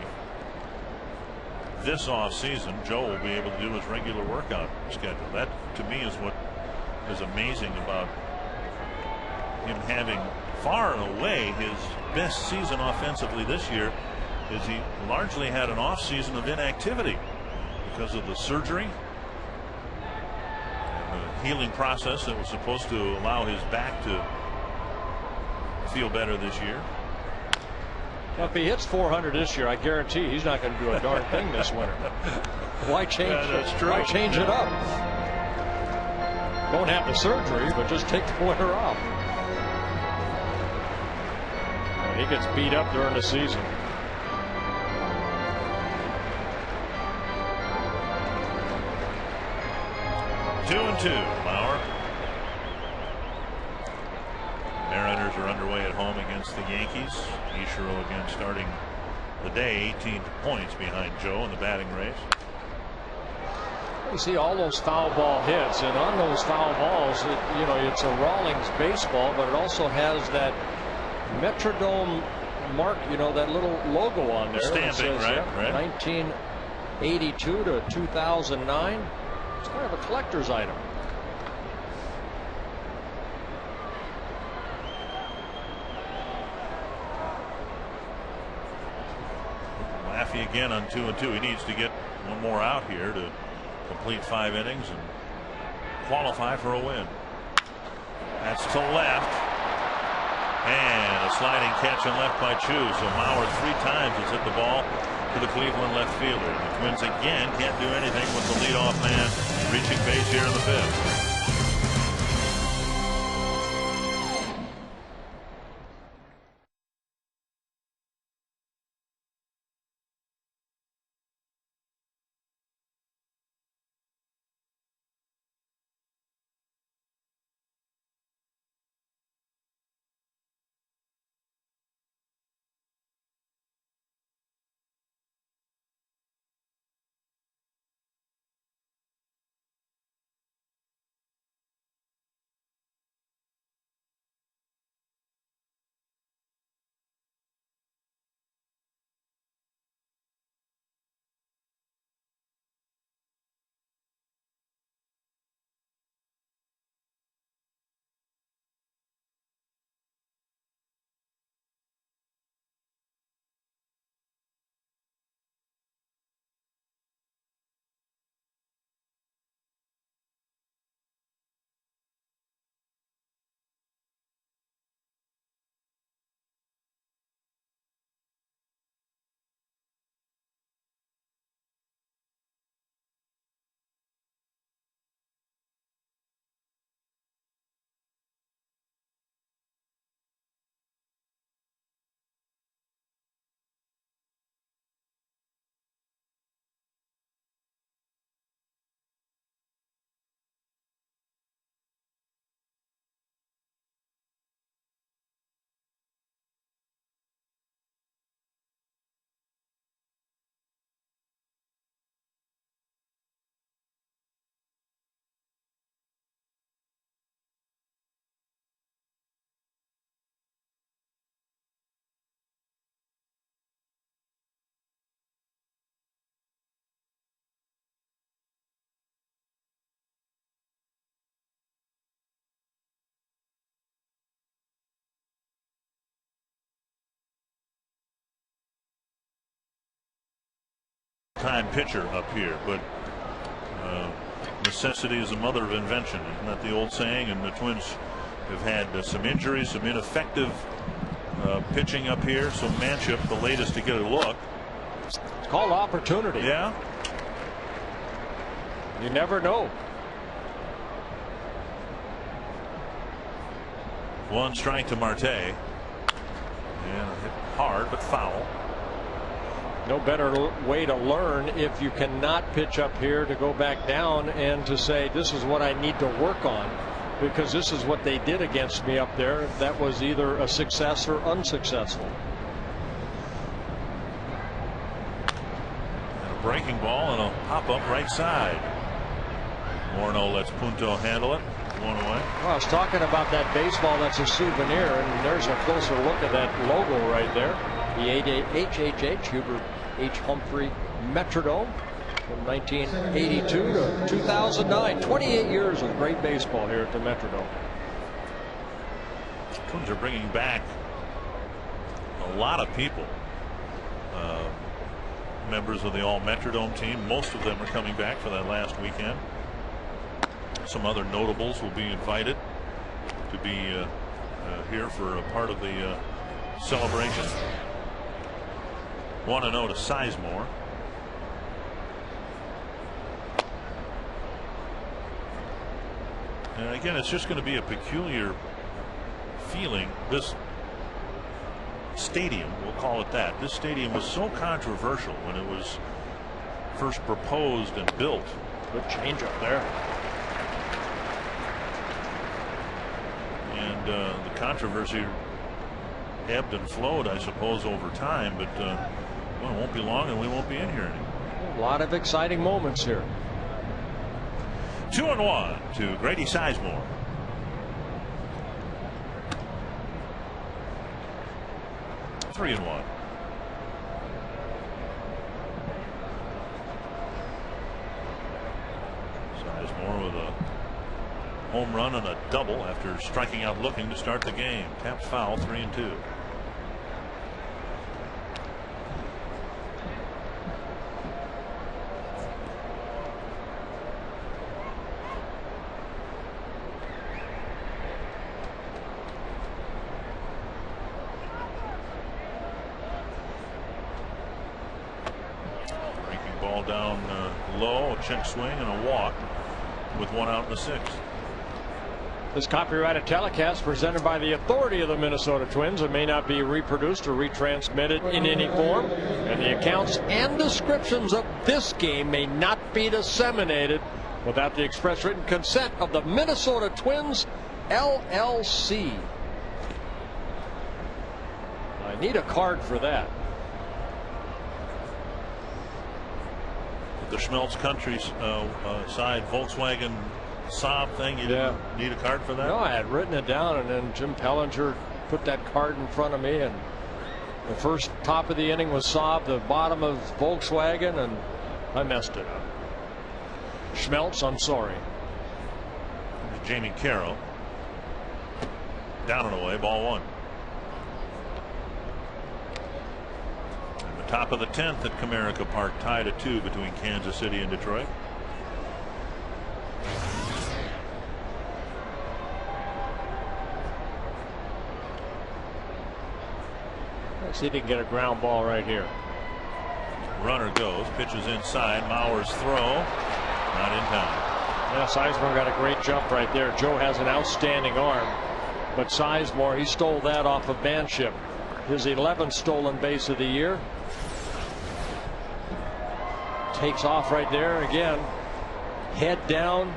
this offseason, Joe will be able to do his regular workout schedule. That, to me, is what is amazing about him having far and away his best season offensively this year. Is he largely had an off season of inactivity because of the surgery and the healing process that was supposed to allow his back to feel better this year. Well, if he hits 400 this year, I guarantee he's not going to do a darn thing this winter. Why change? That's true. Why change it up? Don't have the surgery, but just take the winter off. He gets beat up during the season. Two and two. Mauer. Mariners are underway at home against the Yankees. Ichiro again starting the day, 18 points behind Joe in the batting race. You see all those foul ball hits, and on those foul balls, it's a Rawlings baseball, but it also has that Metrodome mark, that little logo on there. Stamping, says, right? Yeah, Right. 1982 to 2009. It's kind of a collector's item. Laffey again on 2 and 2. He needs to get one more out here to complete 5 innings and qualify for a win. That's to left, and a sliding catch on left by Chu. So Mauer 3 times has hit the ball to the Cleveland left fielder. The Twins again can't do anything with the leadoff man reaching base here in the 5th. full-time pitcher up here, but necessity is the mother of invention. Isn't that the old saying? And the Twins have had some injuries, some ineffective pitching up here. So Manship, the latest to get a look. It's called opportunity. Yeah. You never know. One strike to Marte. And hit hard, but foul. No better way to learn if you cannot pitch up here to go back down and to say, this is what I need to work on, because this is what they did against me up there. That was either a success or unsuccessful. And a breaking ball and a pop up right side. Morneau lets Punto handle it. One away. Well, I was talking about that baseball that's a souvenir, and there's a closer look at that logo right there. The HHH, Hubert H. Humphrey Metrodome from 1982 to 2009. 28 years of great baseball here at the Metrodome. Twins are bringing back a lot of people. Members of the all Metrodome team. Most of them are coming back for that last weekend. Some other notables will be invited to be here for a part of the celebration. 1-0 to Sizemore. And again, it's just going to be a peculiar feeling. This stadium, we'll call it that. This stadium was so controversial when it was first proposed and built. Good change up there. And the controversy ebbed and flowed, I suppose, over time. But well, it won't be long, and we won't be in here anymore. A lot of exciting moments here. 2-1 to Grady Sizemore. Three and one. Sizemore with a home run and a double after striking out looking to start the game. Tapped foul, 3-2. Breaking ball down low, a check swing and a walk with one out in the sixth. This copyrighted telecast presented by the authority of the Minnesota Twins. It may not be reproduced or retransmitted in any form, and the accounts and descriptions of this game may not be disseminated without the express written consent of the Minnesota Twins LLC. I need a card for that. The Schmelz Country's side Volkswagen Saab thing, you didn't need a card for that? No, I had written it down, and then Jim Pellinger put that card in front of me, and the first top of the inning was Saab, the bottom of Volkswagen, and I messed it up. Schmelz, I'm sorry. Jamie Carroll. Down and away, ball one. And the top of the 10th at Comerica Park, tied at 2 between Kansas City and Detroit. See if he can get a ground ball right here. Runner goes, pitches inside. Mauer's throw, not in time. Yeah, Sizemore got a great jump right there. Joe has an outstanding arm, but Sizemore, he stole that off of Manship. His 11th stolen base of the year. Takes off right there again. Head down,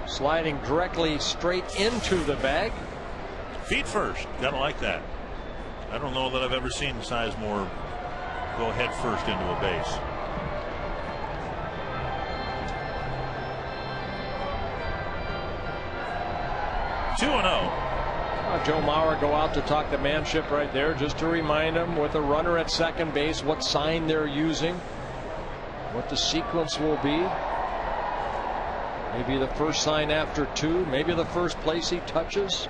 sliding directly straight into the bag. Feet first, gotta like that. I don't know that I've ever seen Sizemore go head first into a base. Two and 0. Joe Mauer go out to talk to Manship right there, just to remind him with a runner at second base what sign they're using, what the sequence will be. Maybe the first sign after 2, maybe the first place he touches.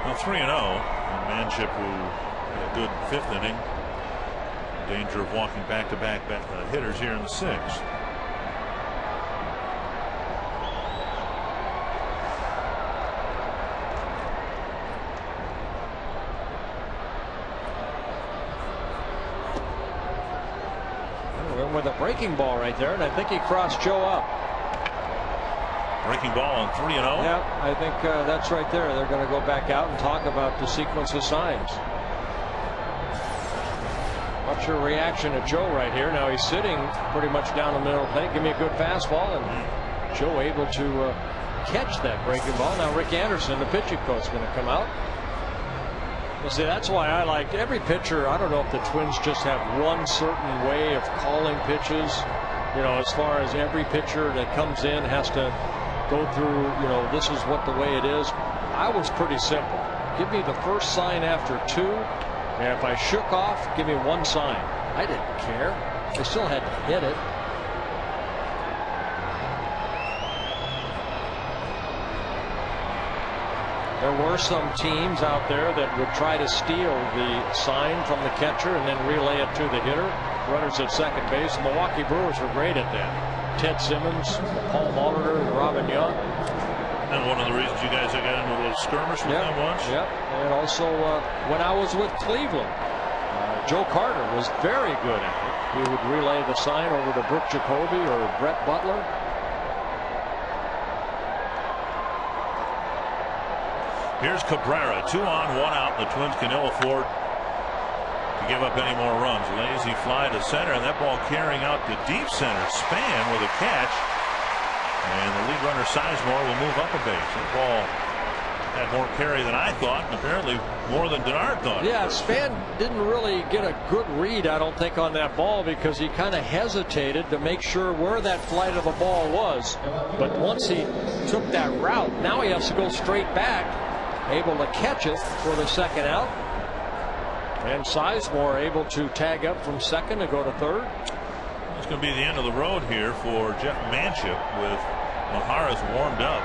Well, 3-0. And Manship, who had a good 5th inning, in danger of walking back-to-back hitters here in the 6th. With a breaking ball right there, and I think he crossed Joe up. Breaking ball on 3-0. Yeah, I think that's right there. They're going to go back out and talk about the sequence of signs. What's your reaction to Joe right here? Now he's sitting pretty much down the middle of the plate. Give me a good fastball, and Joe able to catch that breaking ball. Now Rick Anderson, the pitching coach, is going to come out. Well, see, that's why I liked every pitcher. I don't know if the Twins just have one certain way of calling pitches. You know, as far as every pitcher that comes in has to go through, you know, this is what the way it is. I was pretty simple. Give me the first sign after 2, and if I shook off, give me 1 sign. I didn't care. I still had to hit it. There were some teams out there that would try to steal the sign from the catcher and then relay it to the hitter. Runners at second base. The Milwaukee Brewers were great at that. Ted Simmons, Paul Molitor, and Robin Young. And one of the reasons you guys got into a little skirmish with them once. Yep. And also when I was with Cleveland, Joe Carter was very good at it. He would relay the sign over to Brooke Jacoby or Brett Butler. Here's Cabrera, 2 on, 1 out. The Twins can ill afford to give up any more runs. Lazy fly to center, and that ball carrying out to deep center. Span with a catch, and the lead runner Sizemore will move up a base. That ball had more carry than I thought, and apparently more than Denard thought. Yeah, Span didn't really get a good read, I don't think, on that ball, because he kind of hesitated to make sure where that flight of the ball was. But once he took that route, now he has to go straight back, able to catch it for the second out. And Sizemore able to tag up from second to go to third. It's going to be the end of the road here for Jeff Manship with Maharas warmed up.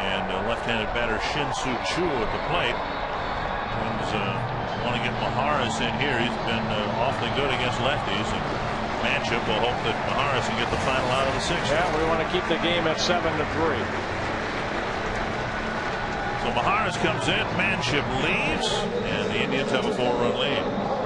And left-handed batter Shin-Soo Choo at the plate. Twins want to get Maharas in here. He's been awfully good against lefties. And Manship will hope that Maharas can get the final out of the 6th. Yeah, we want to keep the game at 7-3. So Maharas comes in, Manship leaves, and the Indians have a 4-run lead.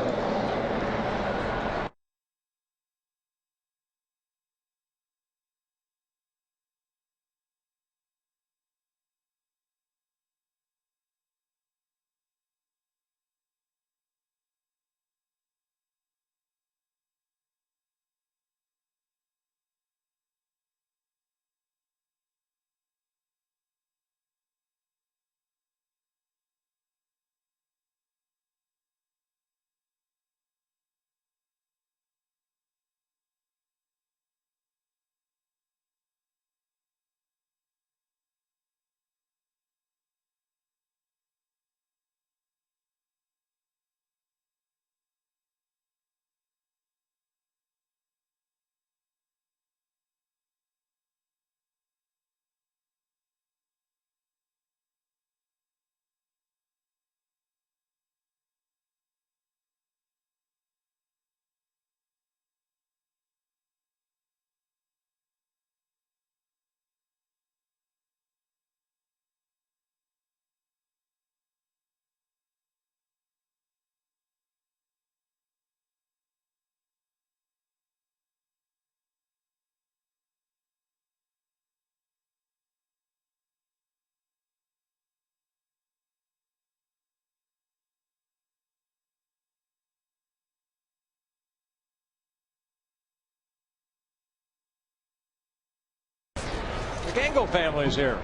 Gango family's here.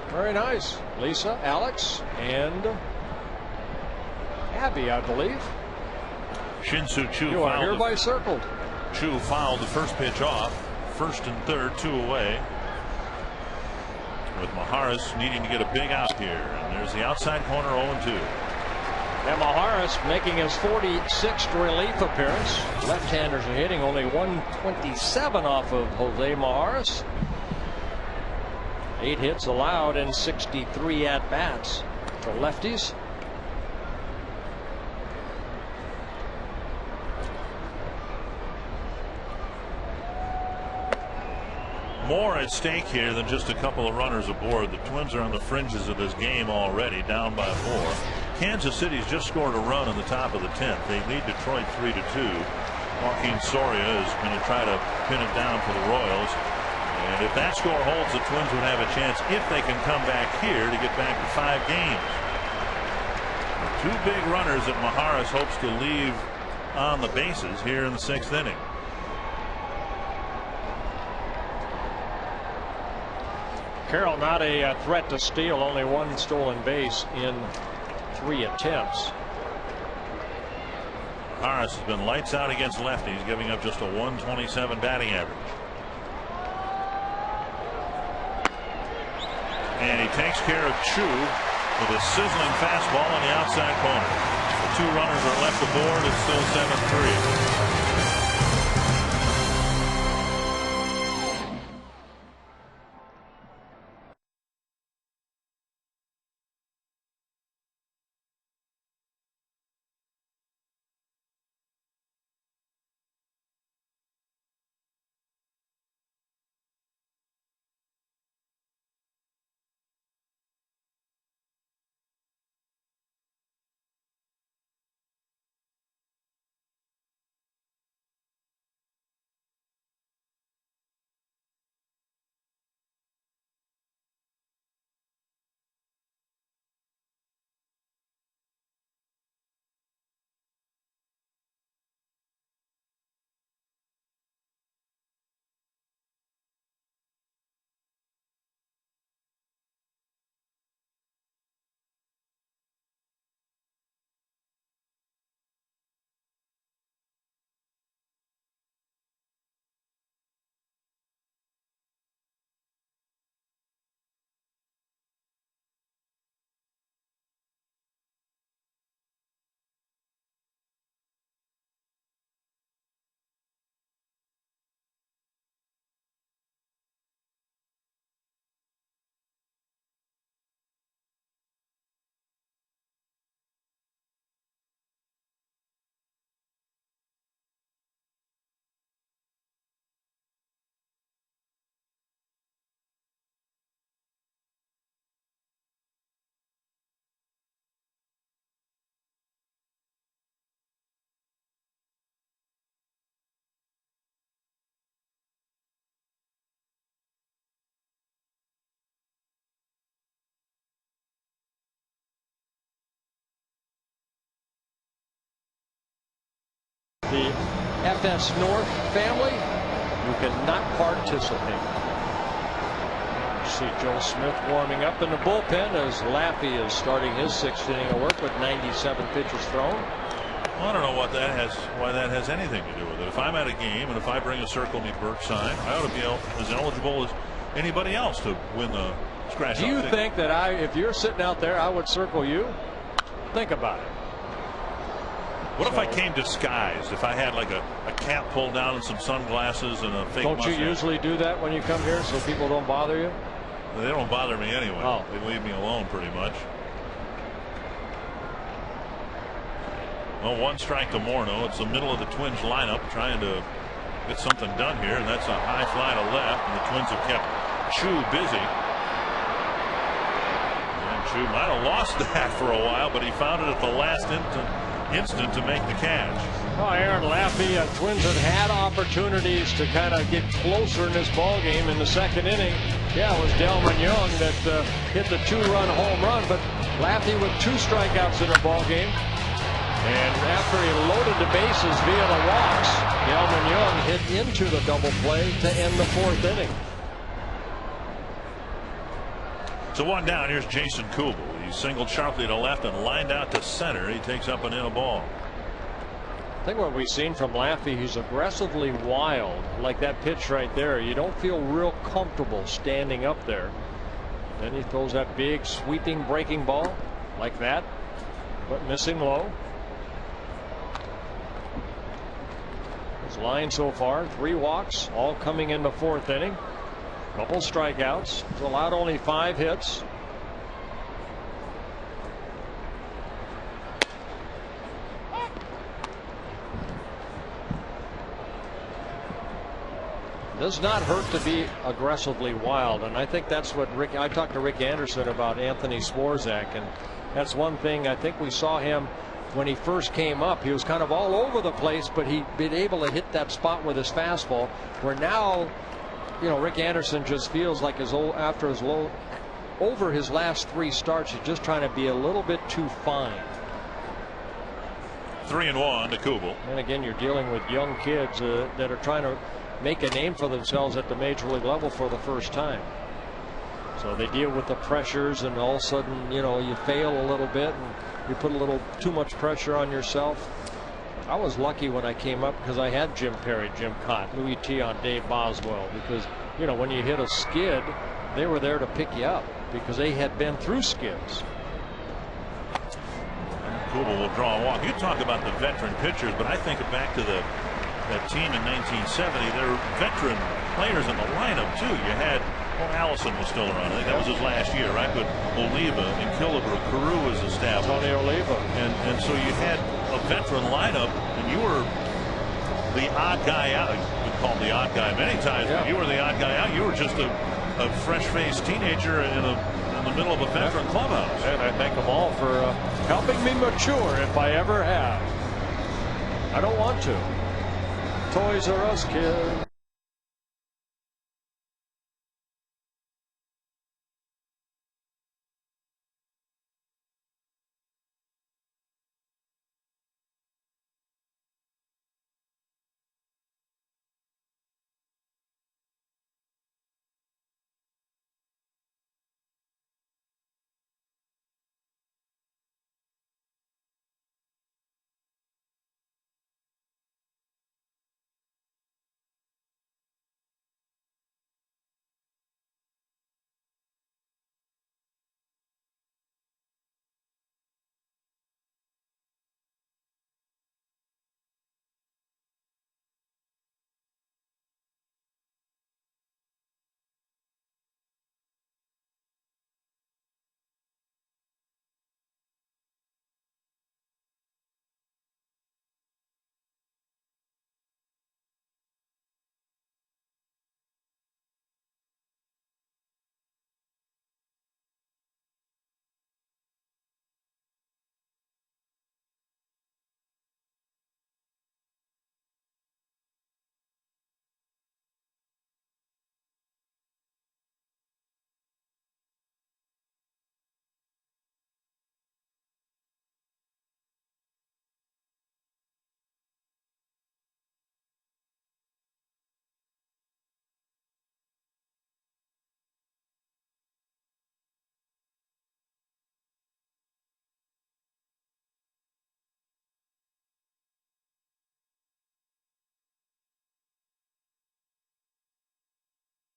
Very nice. Lisa, Alex, and Abby, I believe. Shin-Soo Choo you are hereby circled. Choo fouled the first pitch off. 1st and 3rd, 2 away. With Maharas needing to get a big out here. And there's the outside corner 0-2. And Maharas making his 46th relief appearance. Left-handers are hitting only 127 off of Jose Maharas. 8 hits allowed and 63 at bats for lefties. More at stake here than just a couple of runners aboard. The Twins are on the fringes of this game already, down by 4. Kansas City's just scored a run in the top of the 10th. They lead Detroit 3-2. Joaquin Soria is going to try to pin it down for the Royals. And if that score holds, the Twins would have a chance, if they can come back here, to get back to 5 games. 2 big runners that Maharis hopes to leave on the bases here in the 6th inning. Carroll not a threat to steal, only 1 stolen base in 3 attempts. Maharis has been lights out against lefties, giving up just a 127 batting average. And he takes care of Chu with a sizzling fastball on the outside corner. The 2 runners are left aboard. It's still 7-3. The FS North family, you cannot participate. You see Joe Smith warming up in the bullpen as Laffey is starting his 6th inning of work with 97 pitches thrown. Well, I don't know why that has anything to do with it. If I'm at a game and if I bring a Circle Me Burke sign, I ought to be as eligible as anybody else to win the scratch. Do you think that if you're sitting out there, I would circle you? Think about it. What if I came disguised? If I had like a cap pulled down and some sunglasses and a fake Don't mustache? you usually do that when you come here so people don't bother you? They don't bother me anyway. Oh. They leave me alone pretty much. Well, 1 strike to Morneau. It's the middle of the Twins lineup trying to get something done here, and that's a high fly to left, and the Twins have kept Chu busy. And Chu might have lost that for a while, but he found it at the last instant to make the catch. Oh, Aaron Laffey, Twins had opportunities to kind of get closer in this ball game in the 2nd inning. Yeah, it was Delman Young that hit the 2-run home run, but Laffey with 2 strikeouts in a ball game. And after he loaded the bases via the walks, Delman Young hit into the double play to end the 4th inning. So 1 down. Here's Jason Kubel. He singled sharply to left and lined out to center. He takes up and in a ball. I think what we've seen from Laffey, he's aggressively wild, like that pitch right there. You don't feel real comfortable standing up there. Then he throws that big sweeping breaking ball like that, but missing low. His line so far, 3 walks, all coming in the 4th inning. Couple strikeouts. He's allowed only 5 hits. Does not hurt to be aggressively wild, and I think that's what I talked to Rick Anderson about Anthony Swarzak, and that's one thing I think we saw him when he first came up. He was kind of all over the place, but he'd been able to hit that spot with his fastball, where now, you know, Rick Anderson just feels like over his last 3 starts, he's just trying to be a little bit too fine. 3-1 to Kubel. And again, you're dealing with young kids that are trying to make a name for themselves at the major league level for the first time. So they deal with the pressures, and all of a sudden, you know, you fail a little bit and you put a little too much pressure on yourself. I was lucky when I came up because I had Jim Perry, Jim Cott, Louis T on Dave Boswell, because, you know, when you hit a skid, they were there to pick you up because they had been through skids. Kubel will draw a walk. You talk about the veteran pitchers, but I think back to that team in 1970. There were veteran players in the lineup too. You had, well, Allison was still around. I think that was his last year, right? But Oliva and Killebrew, Carew was established. Tony Oliva. And so you had a veteran lineup, and you were the odd guy out. You've been called the odd guy many times, but you were the odd guy out. You were just a fresh-faced teenager in the middle of a veteran clubhouse. And I thank them all for helping me mature, if I ever have. I don't want to. Toys R Us kid.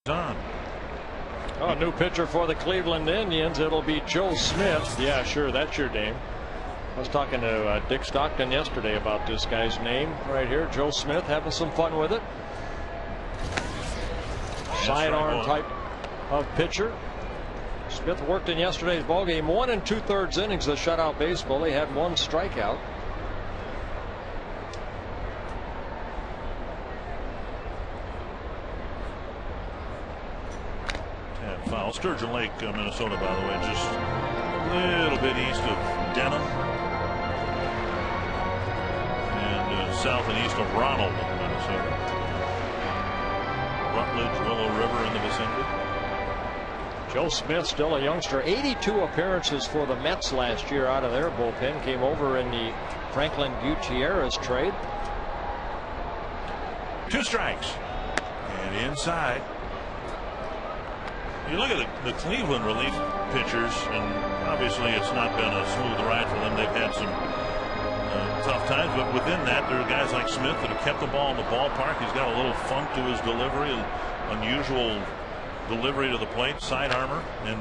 On. Oh, new pitcher for the Cleveland Indians. It'll be Joe Smith. Yeah, sure, that's your name. I was talking to Dick Stockton yesterday about this guy's name right here, Joe Smith, having some fun with it. Sidearm type of pitcher. Smith worked in yesterday's ballgame. 1 2/3 innings of shutout baseball. They had 1 strikeout. Foul. Sturgeon Lake, Minnesota, by the way, just a little bit east of Denham and south and east of Ronald, Minnesota. Rutledge, Willow River in the vicinity. Joe Smith, still a youngster, 82 appearances for the Mets last year out of their bullpen. Came over in the Franklin Gutierrez trade. 2 strikes. And inside. You look at the Cleveland relief pitchers, and obviously it's not been a smooth ride for them. They've had some tough times, but within that, there are guys like Smith that have kept the ball in the ballpark. He's got a little funk to his delivery, an unusual delivery to the plate, side armor, and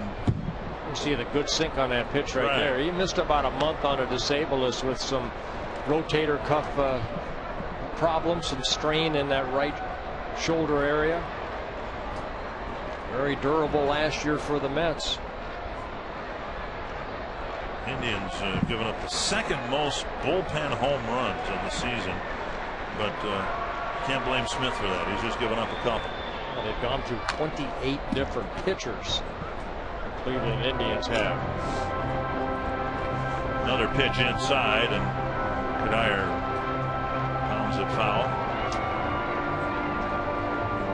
you see the good sink on that pitch right there. He missed about a month on a disablist with some rotator cuff problems, some strain in that right shoulder area. Very durable last year for the Mets. Indians have given up the second most bullpen home runs of the season, but can't blame Smith for that. He's just given up a couple. Well, they've gone through 28 different pitchers. The Cleveland Indians have. Another pitch inside, and Kadire pounds it foul.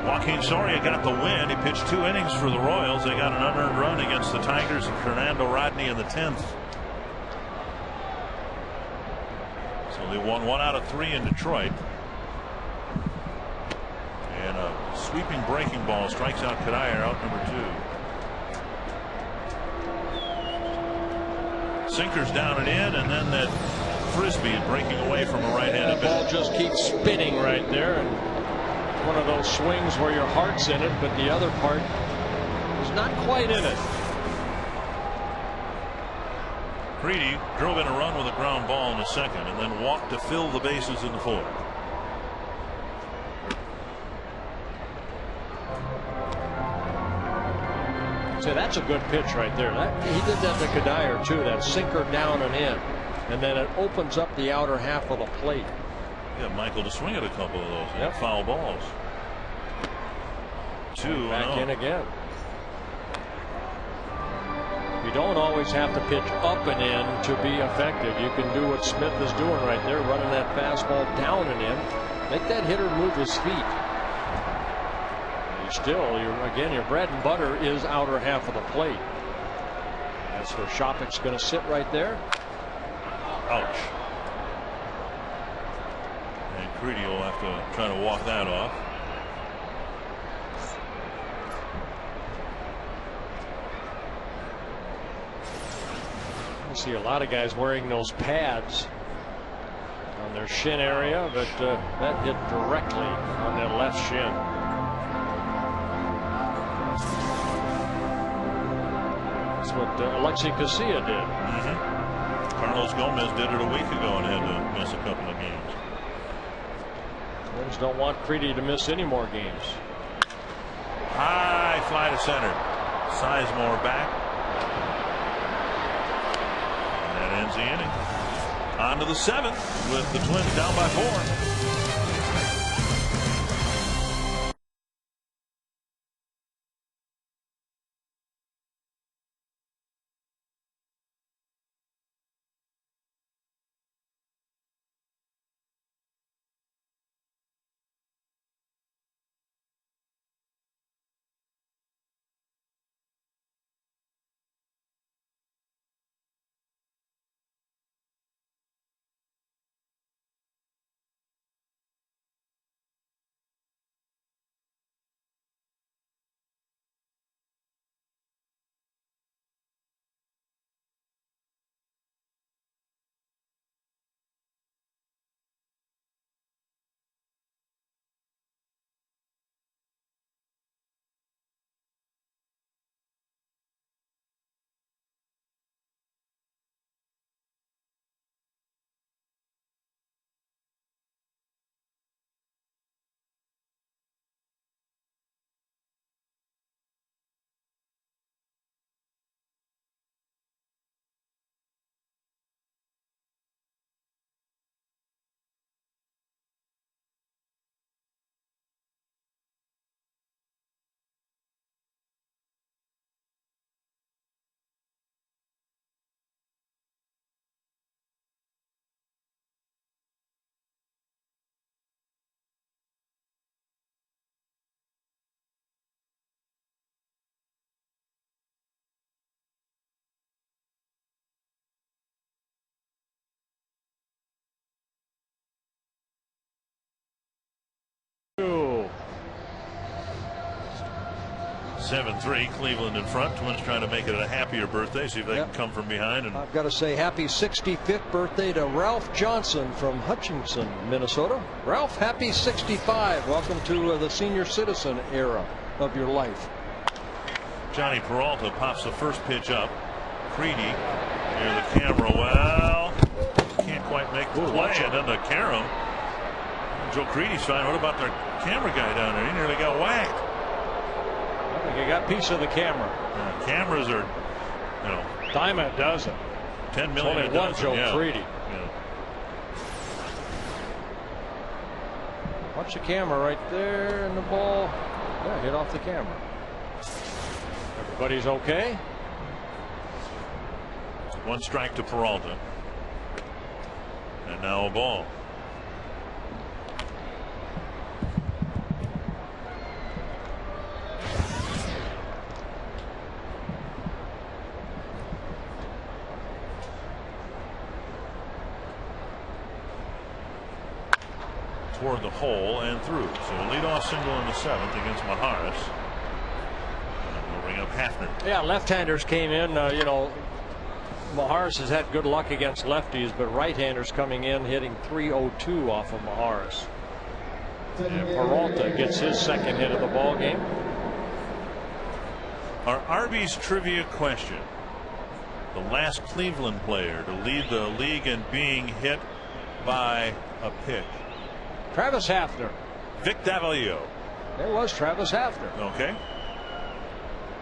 Joaquin Soria got the win. He pitched 2 innings for the Royals. They got an unearned run against the Tigers and Fernando Rodney in the 10th. So they won 1 out of 3 in Detroit. And a sweeping breaking ball strikes out Kadire, out number 2. Sinkers down and in, and then that frisbee breaking away from a right-handed ball just keeps spinning right there. And one of those swings where your heart's in it, but the other part is not quite in it. Creedy drove in a run with a ground ball in the second, and then walked to fill the bases in the fourth. So that's a good pitch right there. He did that to Kadire too. That sinker down and in, and then it opens up the outer half of the plate. Yeah, Michael to swing at a couple of those. Yep. Foul balls. 2 back in again. You don't always have to pitch up and in to be effective. You can do what Smith is doing right there, running that fastball down and in. Make that hitter move his feet. Again, your bread and butter is outer half of the plate. That's where Shopik's going to sit right there. Ouch. And Creedy will have to try to walk that off. I see a lot of guys wearing those pads on their shin area, but that hit directly on that left shin. That's what Alexi Casilla did. Carlos Gomez did it a week ago and had to miss a couple of games. Twins don't want Creedy to miss any more games. High fly to center. Sizemore back. And that ends the inning. On to the 7th with the Twins down by 4. Ooh. 7-3, Cleveland in front. Twins trying to make it a happier birthday, see if they can come from behind. And I've got to say happy 65th birthday to Ralph Johnson from Hutchinson, Minnesota. Ralph, happy 65. Welcome to the senior citizen era of your life. Johnny Peralta pops the first pitch up. Creedy near the camera. Well, can't quite make the play, and then the carom. Joe Creedy's fine. What about the camera guy down there? He nearly got whacked. Like you got a piece of the camera. Cameras are, Diamond does it. 10 million. Only one Joe Freedy. Yeah. Watch the camera right there, and the ball hit off the camera. Everybody's okay. 1 strike to Peralta. And now a ball. Toward the hole and through. So a leadoff single in the 7th against Maharis. And we'll bring up Hafner. Yeah, left-handers came in. Maharis has had good luck against lefties, but right-handers coming in hitting .302 off of Maharis. And Peralta gets his 2nd hit of the ball game. Our Arby's trivia question: the last Cleveland player to lead the league in being hit by a pitch. Travis Hafner. Vic Davalillo. It was Travis Hafner. Okay.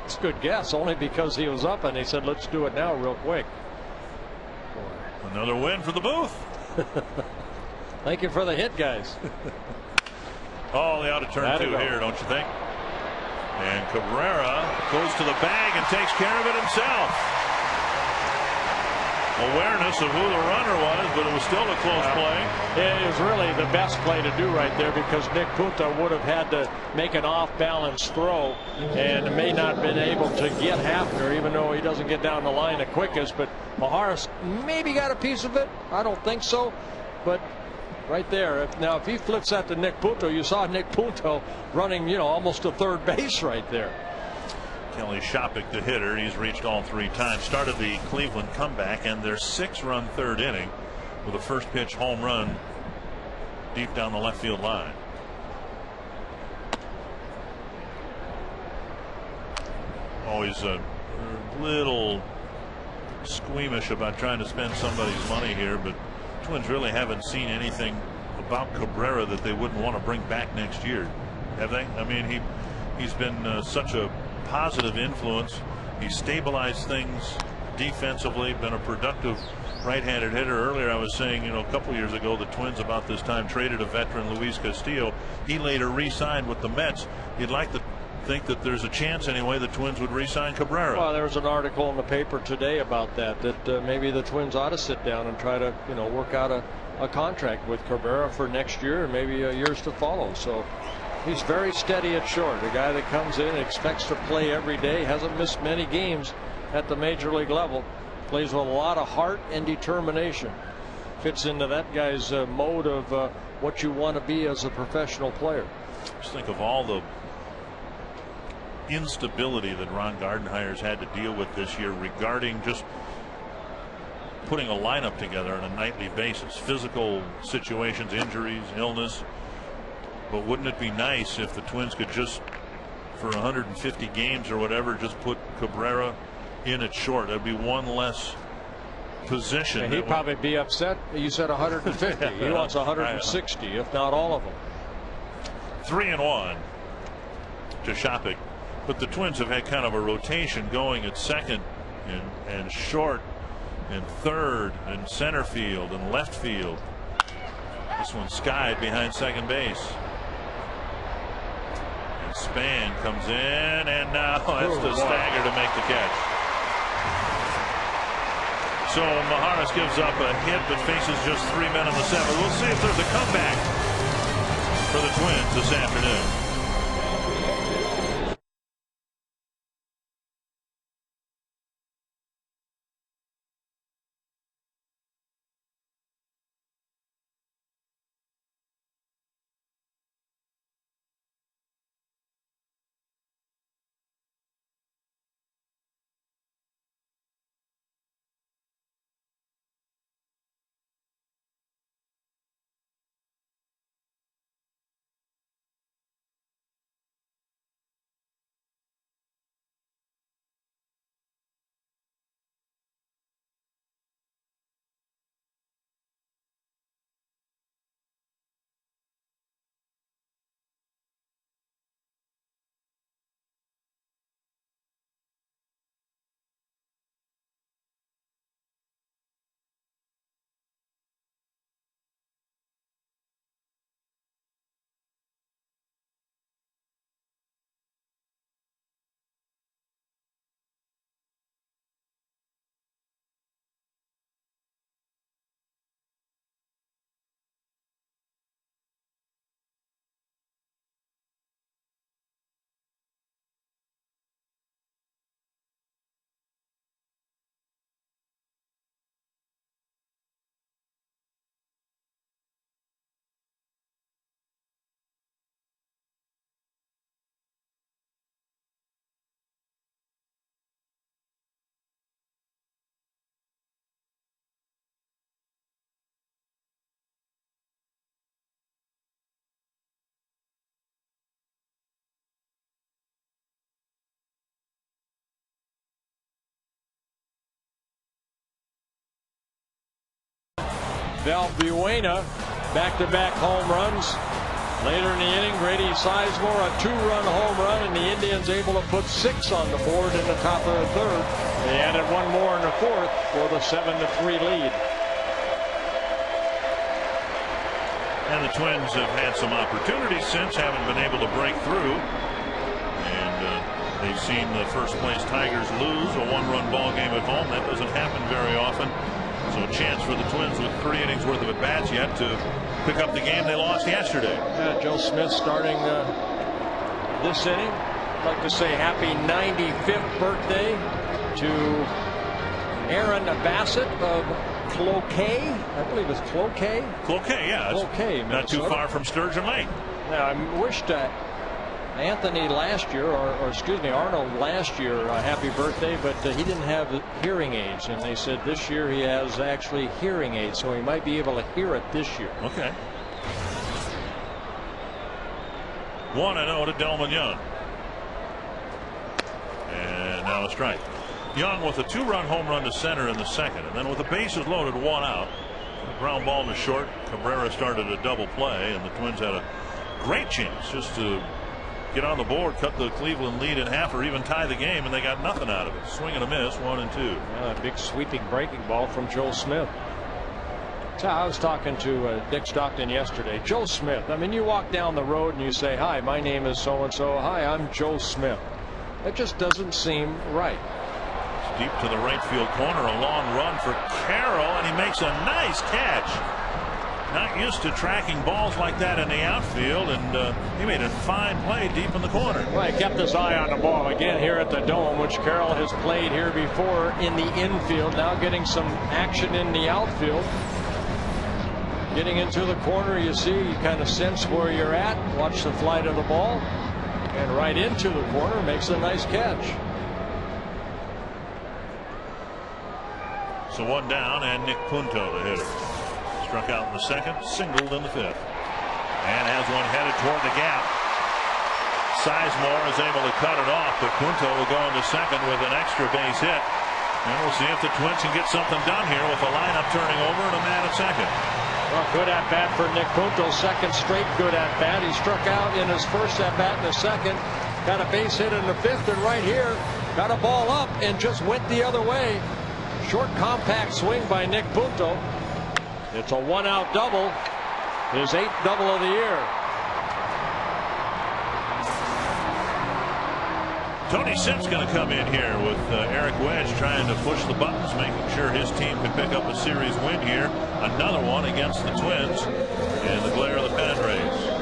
It's a good guess, only because he was up and he said, let's do it now real quick. Another win for the booth. Thank you for the hit, guys. Oh, they ought to turn 2 here, don't you think? And Cabrera goes to the bag and takes care of it himself. Awareness of who the runner was, but it was still a close play. It was really the best play to do right there, because Nick Punto would have had to make an off-balance throw and may not have been able to get Hafner, even though he doesn't get down the line the quickest. But Maharis maybe got a piece of it. I don't think so, but right there. Now, if he flips that to Nick Punto, you saw Nick Punto running, almost to third base right there. Kelly Shopik, the hitter, he's reached all 3 times. Started the Cleveland comeback and their 6-run 3rd inning with a first pitch home run deep down the left field line. Always a little squeamish about trying to spend somebody's money here, but Twins really haven't seen anything about Cabrera that they wouldn't want to bring back next year, have they? I mean, he's been such a positive influence. He stabilized things defensively, been a productive right-handed hitter. Earlier I was saying, a couple years ago, the Twins about this time traded a veteran, Luis Castillo. He later re-signed with the Mets. You'd like to think that there's a chance anyway the Twins would re-sign Cabrera. Well, there was an article in the paper today about that maybe the Twins ought to sit down and try to work out a contract with Cabrera for next year and maybe years to follow. So he's very steady at short. A guy that comes in and expects to play every day, hasn't missed many games at the major league level, plays with a lot of heart and determination. Fits into that guy's mode of what you want to be as a professional player. Just think of all the instability that Ron Gardenhire's had to deal with this year regarding just putting a lineup together on a nightly basis. Physical situations, injuries, illness. But wouldn't it be nice if the Twins could just, for 150 games or whatever, just put Cabrera in at short? That'd be one less position. And he'd probably be upset. You said 150. He wants 160, if not all of them. 3-1 to Shopik. But the Twins have had kind of a rotation going at second and short and third and center field and left field. This one skied behind second base. And Span comes in, and now has to stagger to make the catch. So Maharis gives up a hit but faces just 3 men in the 7th. We'll see if there's a comeback for the Twins this afternoon. Valbuena, back-to-back home runs. Later in the inning, Grady Sizemore, a 2-run home run, and the Indians able to put 6 on the board in the top of the third. They added 1 more in the fourth for the 7-3 lead. And the Twins have had some opportunities since, haven't been able to break through. And they've seen the first-place Tigers lose a 1-run ball game at home. That doesn't happen very often. So a chance for the Twins with 3 innings worth of at-bats yet to pick up the game they lost yesterday. Joe Smith starting this inning. I'd like to say happy 95th birthday to Aaron Bassett of Cloquet. I believe it's Cloquet. Cloquet, yeah. Cloquet, not too far from Sturgeon Lake. Now, I wished Anthony last year, or excuse me, Arnold last year, happy birthday, but he didn't have hearing aids, and they said this year he has actually hearing aids, so he might be able to hear it this year. Okay. 1-0 to Delmon Young. And now a strike. Young with a 2-run home run to center in the second, and then with the bases loaded, 1 out. The ground ball to short. Cabrera started a double play, and the Twins had a great chance just to get on the board, cut the Cleveland lead in half, or even tie the game, and they got nothing out of it. Swing and a miss, 1-2. Yeah, a big sweeping breaking ball from Joe Smith. So I was talking to Dick Stockton yesterday. Joe Smith. I mean, you walk down the road and you say, "Hi, my name is so and so. Hi, I'm Joe Smith." That just doesn't seem right. It's deep to the right field corner, a long run for Carroll, and he makes a nice catch. Not used to tracking balls like that in the outfield, and he made a fine play deep in the corner. Well, he kept his eye on the ball again here at the Dome, which Carroll has played here before in the infield. Now getting some action in the outfield. Getting into the corner, you see, you kind of sense where you're at. Watch the flight of the ball, and right into the corner, makes a nice catch. So 1 down, and Nick Punto, the hitter. Struck out in the second, singled in the fifth, and has one headed toward the gap. Sizemore is able to cut it off, but Punto will go into second with an extra base hit. And we'll see if the Twins can get something done here with the lineup turning over and a man at second. Well, good at bat for Nick Punto. Second straight good at bat. He struck out in his first at bat in the second. Got a base hit in the fifth, and right here got a ball up and just went the other way. Short compact swing by Nick Punto. It's a 1-out double. His 8th double of the year. Tony Sipp's going to come in here with Eric Wedge trying to push the buttons, making sure his team can pick up a series win here. Another one against the Twins in the glare of the pennant race.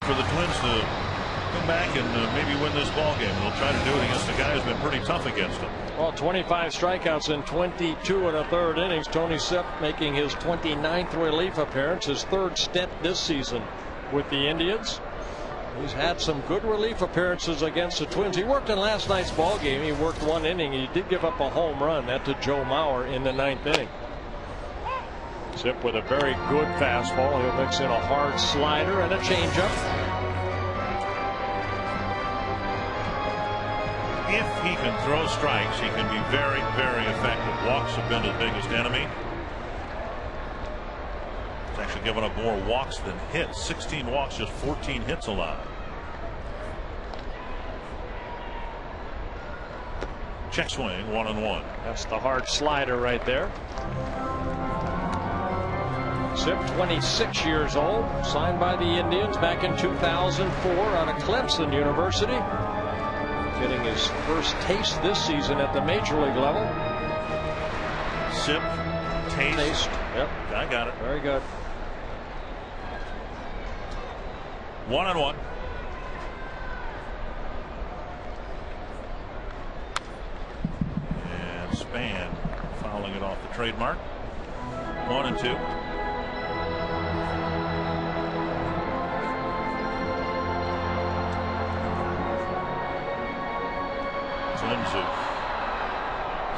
For the Twins to come back and maybe win this ball game. They'll try to do it against a guy who's been pretty tough against them. Well, 25 strikeouts in 22 1/3 innings. Tony Sipp making his 29th relief appearance, his 3rd stint this season with the Indians. He's had some good relief appearances against the Twins. He worked in last night's ball game. He worked one inning. He did give up a home run, that to Joe Mauer in the 9th inning. Zip with a very good fastball. He'll mix in a hard slider and a changeup. If he can throw strikes, he can be very, very effective. Walks have been his biggest enemy. He's actually given up more walks than hits. 16 walks, just 14 hits allowed. Check swing, 1-1. That's the hard slider right there. Zip, 26 years old, signed by the Indians back in 2004 out of Clemson University. Getting his first taste this season at the major league level. Sip, taste. Yep, I got it. very good. 1-1. And Span fouling it off the trademark. 1-2. Twins have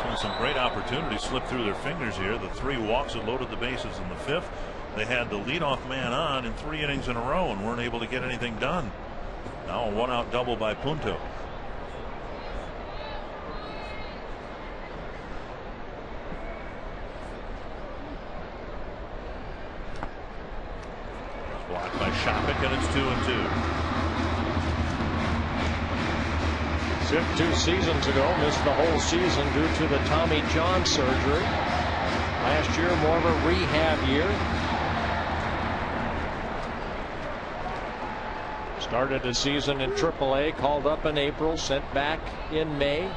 seen some great opportunities slip through their fingers here. The 3 walks that loaded the bases in the 5th. They had the leadoff man on in 3 innings in a row and weren't able to get anything done. Now a 1-out double by Punto. Blocked by Shopik, and it's 2-2. Zip 2 seasons ago missed the whole season due to the Tommy John surgery. Last year more of a rehab year. Started the season in AAA, called up in April, sent back in May,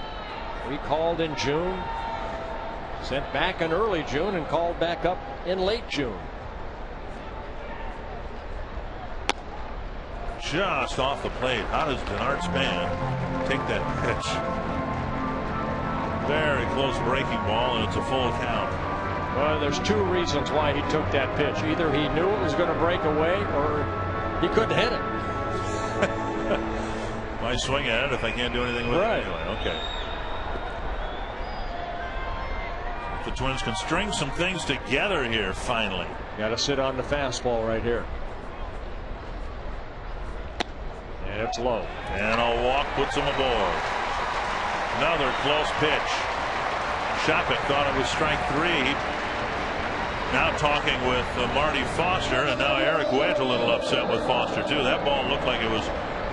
recalled in June, sent back in early June, and called back up in late June. Just off the plate. How does Denard Span take that pitch? Very close breaking ball, and it's a full count. Well, there's 2 reasons why he took that pitch. Either he knew it was going to break away, or he couldn't hit it. Why swing at it if I can't do anything with it anyway? Okay. If the Twins can string some things together here finally. Got to sit on the fastball right here. And it's low. And a walk puts him aboard. Another close pitch. Shopik thought it was strike 3. Now talking with Marty Foster, and now Eric Wedge a little upset with Foster too. That ball looked like it was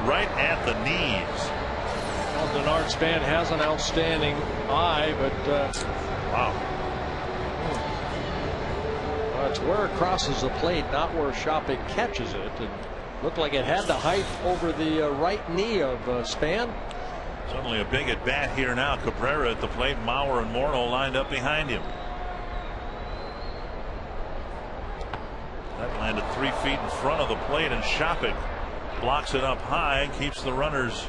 right at the knees. Well, Denard Span has an outstanding eye, but wow. Well, it's where it crosses the plate, not where Shopik catches it. And looked like it had the height over the right knee of Span. Suddenly a big at bat here now. Cabrera at the plate. Mauer and Morneau lined up behind him. That landed 3 feet in front of the plate, and Shopik blocks it up high and keeps the runners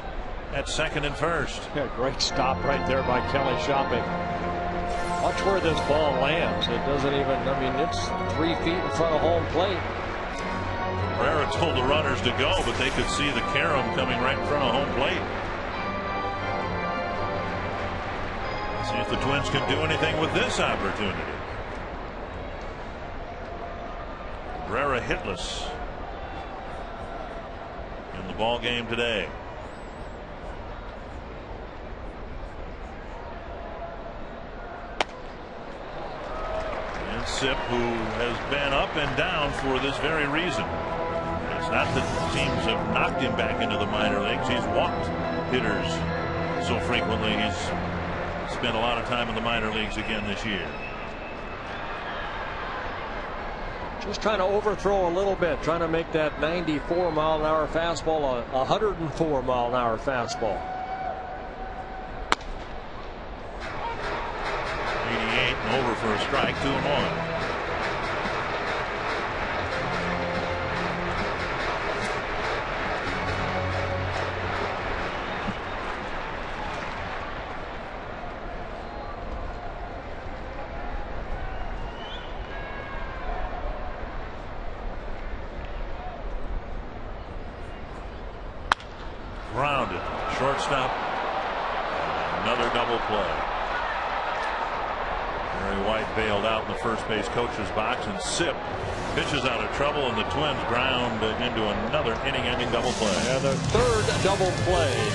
at second and first. Yeah, great stop right there by Kelly Shopik. Watch where this ball lands. It doesn't even, I mean, it's 3 feet in front of home plate. Cabrera told the runners to go, but they could see the carom coming right in front of home plate. See if the Twins can do anything with this opportunity. Cabrera hitless in the ball game today. And Sip, who has been up and down for this very reason. It's not that teams have knocked him back into the minor leagues. He's walked hitters so frequently. He's spent a lot of time in the minor leagues again this year. Just trying to overthrow a little bit, trying to make that 94-mile-an-hour fastball a 104-mile-an-hour fastball. 88 and over for a strike, 2-1. Grounded. Shortstop. Another double play. Barry White bailed out in the first base coach's box, and Sip pitches out of trouble, and the Twins ground into another inning-ending double play. And the third double play.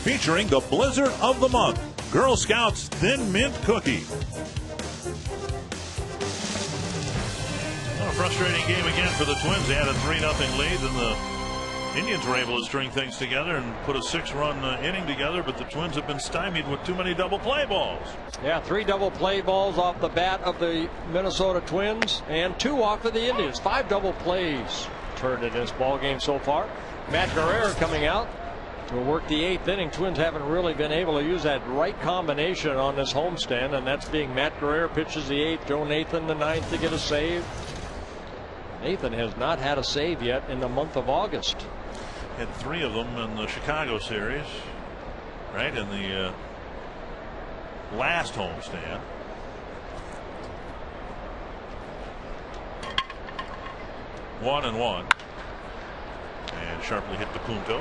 Featuring the Blizzard of the Month, Girl Scouts Thin Mint Cookie. Well, a frustrating game again for the Twins. They had a 3-0 lead, and the Indians were able to string things together and put a 6-run inning together, but the Twins have been stymied with too many double play balls. Yeah, 3 double play balls off the bat of the Minnesota Twins and 2 off of the Indians. 5 double plays turned in this ball game so far. Matt Guerrero coming out to work the 8th inning. Twins haven't really been able to use that right combination on this homestand, and that's being Matt Guerrero pitches the 8th, Joe Nathan the 9th to get a save. Nathan has not had a save yet in the month of August. Had 3 of them in the Chicago series, right, in the last homestand. One and one, and sharply hit the Punto.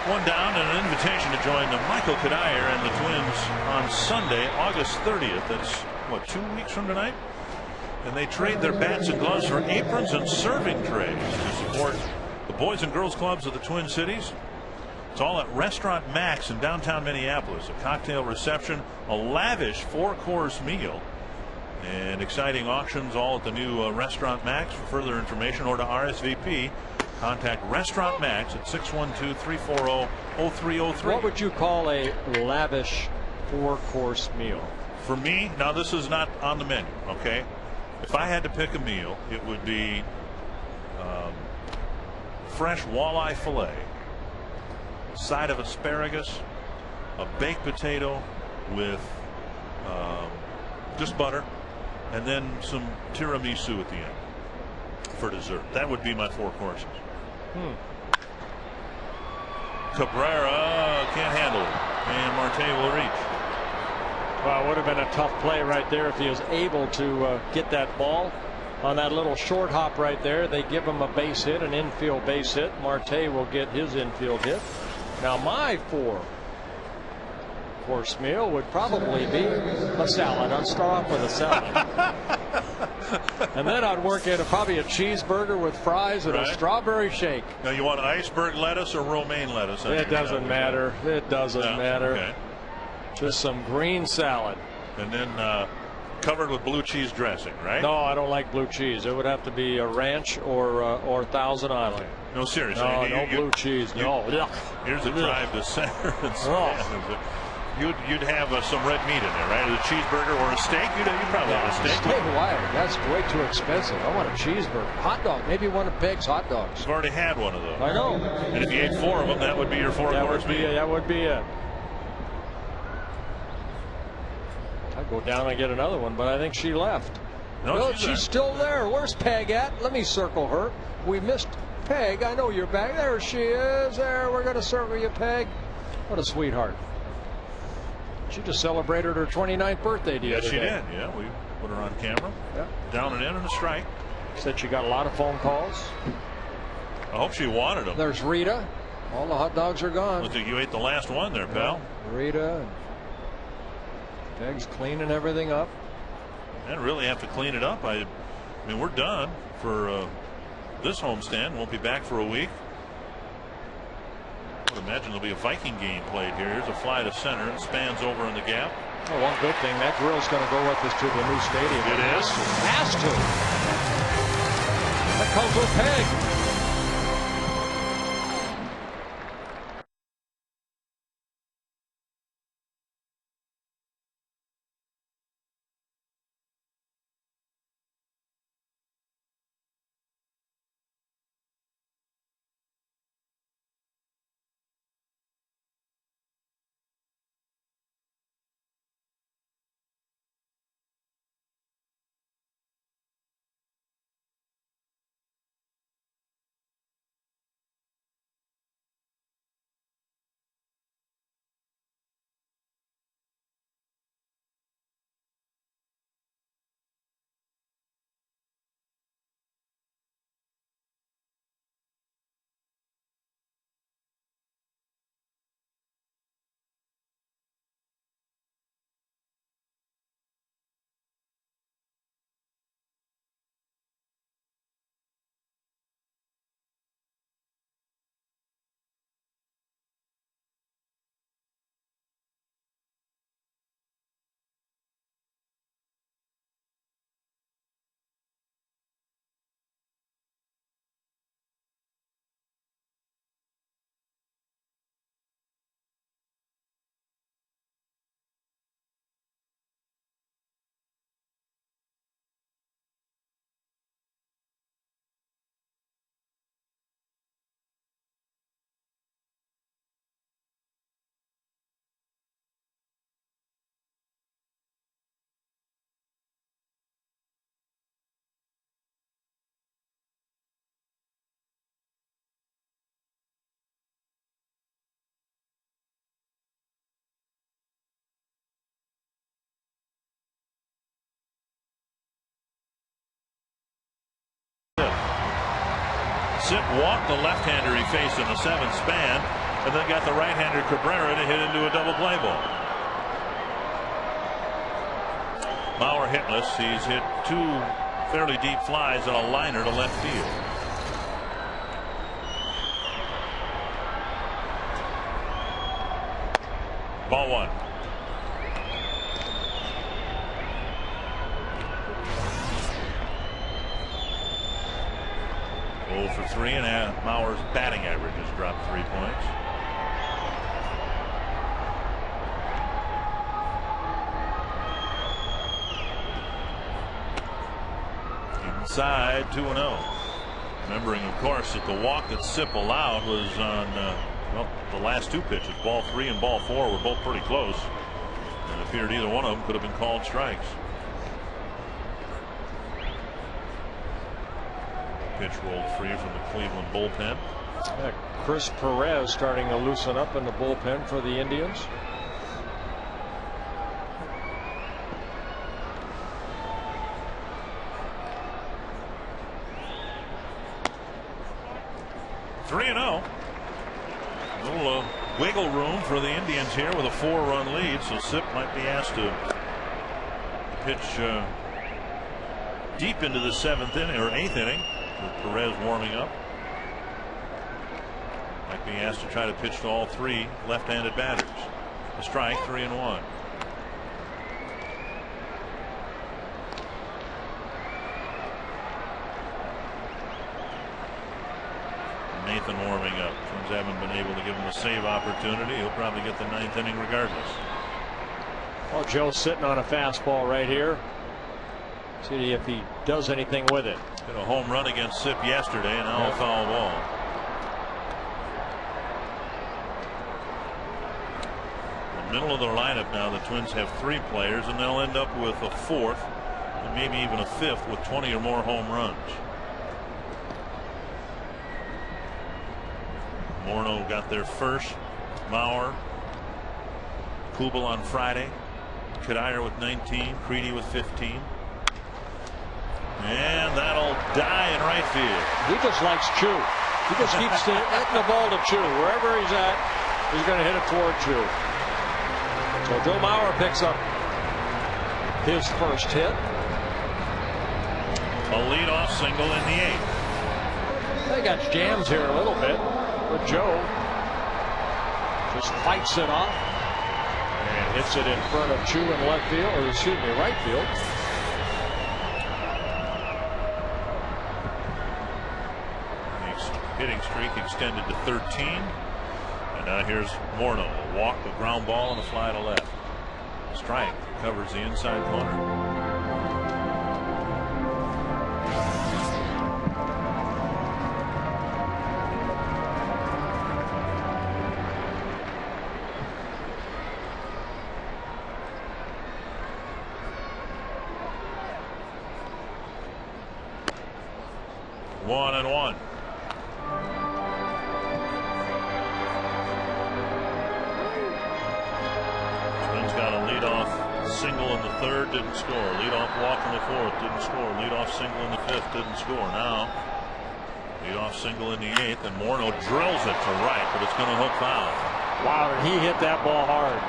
1 down, and an invitation to join Michael Kadire and the Twins on Sunday, August 30th. That's what, 2 weeks from tonight? And they trade their bats and gloves for aprons and serving trays to support the boys and girls clubs of the Twin Cities. It's all at Restaurant Max in downtown Minneapolis. A cocktail reception, a lavish 4-course meal, and exciting auctions all at the new Restaurant Max. For further information or to RSVP, contact Restaurant Max at 612-340-0303. What would you call a lavish 4-course meal? For me, now this is not on the menu, okay? If I had to pick a meal, it would be fresh walleye fillet, side of asparagus, a baked potato with just butter, and then some tiramisu at the end for dessert. That would be my 4 courses. Cabrera can't handle it, and Marte will reach. Well, it would have been a tough play right there if he was able to get that ball on that little short hop right there. They give him a base hit, an infield base hit. Marte will get his infield hit. Now my 4-course meal would probably be a salad. I'd start off with a salad. And then I'd work in probably a cheeseburger with fries and a strawberry shake. Now you want iceberg lettuce or romaine lettuce? It doesn't matter. It doesn't matter. Okay. Just some green salad. And then covered with blue cheese dressing, right? No, I don't like blue cheese. It would have to be a ranch or Thousand Island. No, seriously. No, no blue cheese. No. Here's a drive to center. And You'd have some red meat in there, right? A cheeseburger or a steak. You'd probably have a steak. Steak, why? That's way too expensive. I want a cheeseburger. Hot dog. Maybe one of Peg's hot dogs. You've already had one of those. I know. And if you ate 4 of them, that would be your 4-course meal. That would be it. I'd go down and get another one, but I think she left. No, she's still there. Where's Peg at? Let me circle her. We missed Peg. I know you're back. There she is. There. We're going to circle you, Peg. What a sweetheart. She just celebrated her 29th birthday the other day. Yes, she did. Yeah, we put her on camera. Yeah. Down and in and a strike. Said she got a lot of phone calls. I hope she wanted them. There's Rita. All the hot dogs are gone. Looks like you ate the last one there, pal. Rita. Peg's cleaning everything up. And really have to clean it up. I mean, we're done for this homestand. Won't be back for a week. I would imagine there'll be a Viking game played here. Here's a fly to center and spans over in the gap. Well, one good thing, that drill's going to go with us to the new stadium. It is. Has to. That comes with Peg. Sit walked the left-hander he faced in the 7th span, and then got the right-hander Cabrera to hit into a double play ball. Mauer hitless. He's hit 2 fairly deep flies and a liner to left field. Ball 1. For 3, and Mauer's batting average has dropped 3 points. Inside 2-0. Remembering, of course, that the walk that Sipp allowed was on well, the last 2 pitches. Ball 3 and ball 4 were both pretty close, and it appeared either one of them could have been called strikes. Pitch rolled free from the Cleveland bullpen. Yeah, Chris Perez starting to loosen up in the bullpen for the Indians. Three and 0. A little wiggle room for the Indians here with a 4-run lead, so Sipp might be asked to pitch deep into the 7th inning or 8th inning. With Perez warming up, might be asked to try to pitch to all 3 left-handed batters. A strike, 3-1. Nathan warming up. Twins haven't been able to give him a save opportunity. He'll probably get the 9th inning regardless. Well, Joe's sitting on a fastball right here. See if he does anything with it. Hit a home run against Sip yesterday, and now a foul ball. The middle of their lineup now, the Twins have 3 players, and they'll end up with a 4th and maybe even a 5th with 20 or more home runs. Morneau got there first. Mauer, Kubel on Friday. Kadire with 19, Creedy with 15. And that'll die in right field. He just likes Chu. He just keeps hitting the ball to Chu. Wherever he's at, he's going to hit it toward Chu. So Joe Mauer picks up his first hit. A leadoff single in the 8th. They got jams here a little bit, but Joe just fights it off and hits it in front of Chu in left field, or excuse me, right field. Hitting streak extended to 13. And now here's Morneau. A walk, a ground ball, and a fly to left. Strike covers the inside corner. One and one. Got a leadoff single in the 3rd, didn't score. Leadoff walk in the 4th, didn't score. Leadoff single in the 5th, didn't score. Now, leadoff single in the 8th, and Morneau drills it to right, but it's going to hook foul. Wow, and he hit that ball hard.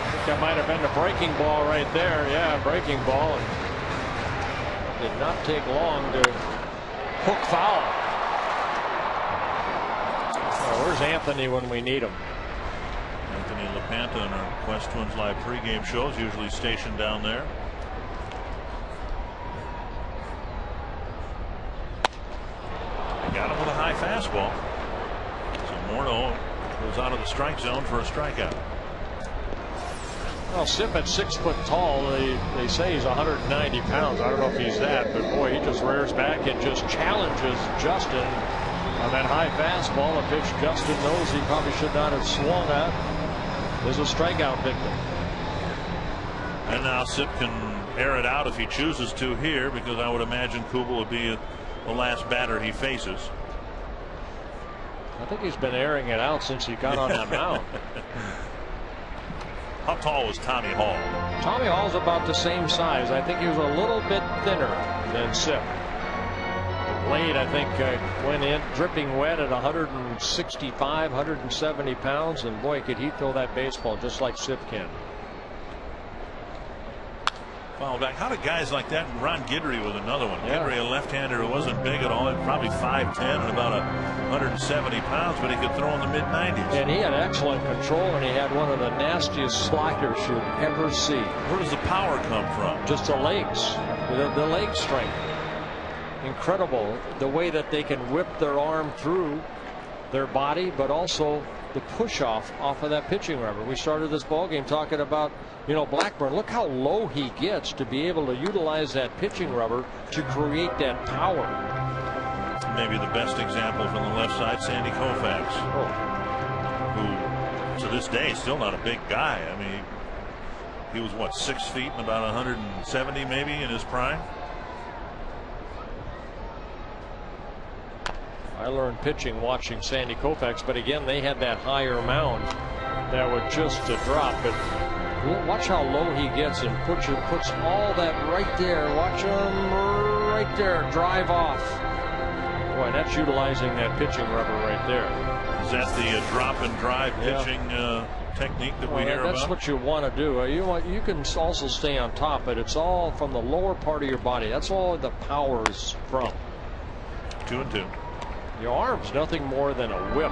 I think that might have been the breaking ball right there. Yeah, breaking ball. Did not take long to hook foul. Oh, where's Anthony when we need him? Anthony LaPanta in our Quest Twins Live pregame shows, usually stationed down there. They got him with a high fastball. So Morneau goes out of the strike zone for a strikeout. Well, Sip at 6 foot tall. They say he's 190 pounds. I don't know if he's that, but boy, he just rears back and just challenges Justin on that high fastball. A pitch Justin knows he probably should not have swung at. There's a strikeout victim. And now Sip can air it out if he chooses to here, because I would imagine Kubel would be the last batter he faces. I think he's been airing it out since he got on that mound. How tall was Tommy Hall? Tommy Hall's about the same size. I think he was a little bit thinner than Sip. Blade, I think, went in dripping wet at 165, 170 pounds, and boy, could he throw that baseball just like Sip can. Foul back. How did guys like that? Ron Guidry with another one. Yeah. Guidry, a left-hander who wasn't big at all, probably 5'10" and about 170 pounds, but he could throw in the mid-90s. And he had excellent control, and he had one of the nastiest sliders you'd ever see. Where does the power come from? Just the legs, the leg strength. Incredible the way that they can whip their arm through their body, but also the push off of that pitching rubber. We started this ball game talking about, you know, Blackburn. Look how low he gets to be able to utilize that pitching rubber to create that power. Maybe the best example from the left side, Sandy Koufax, who to this day still not a big guy. I mean, he was what, 6 feet and about 170 maybe in his prime. I learned pitching watching Sandy Koufax, but again, they had that higher mound that would just drop. But watch how low he gets and puts all that right there. Watch him right there drive off. Boy, that's utilizing that pitching rubber right there. Is that the drop and drive pitching technique that we hear about? That's what you want to do. You can also stay on top, but it's all from the lower part of your body. That's all the power is from. 2-2. Your arm's nothing more than a whip.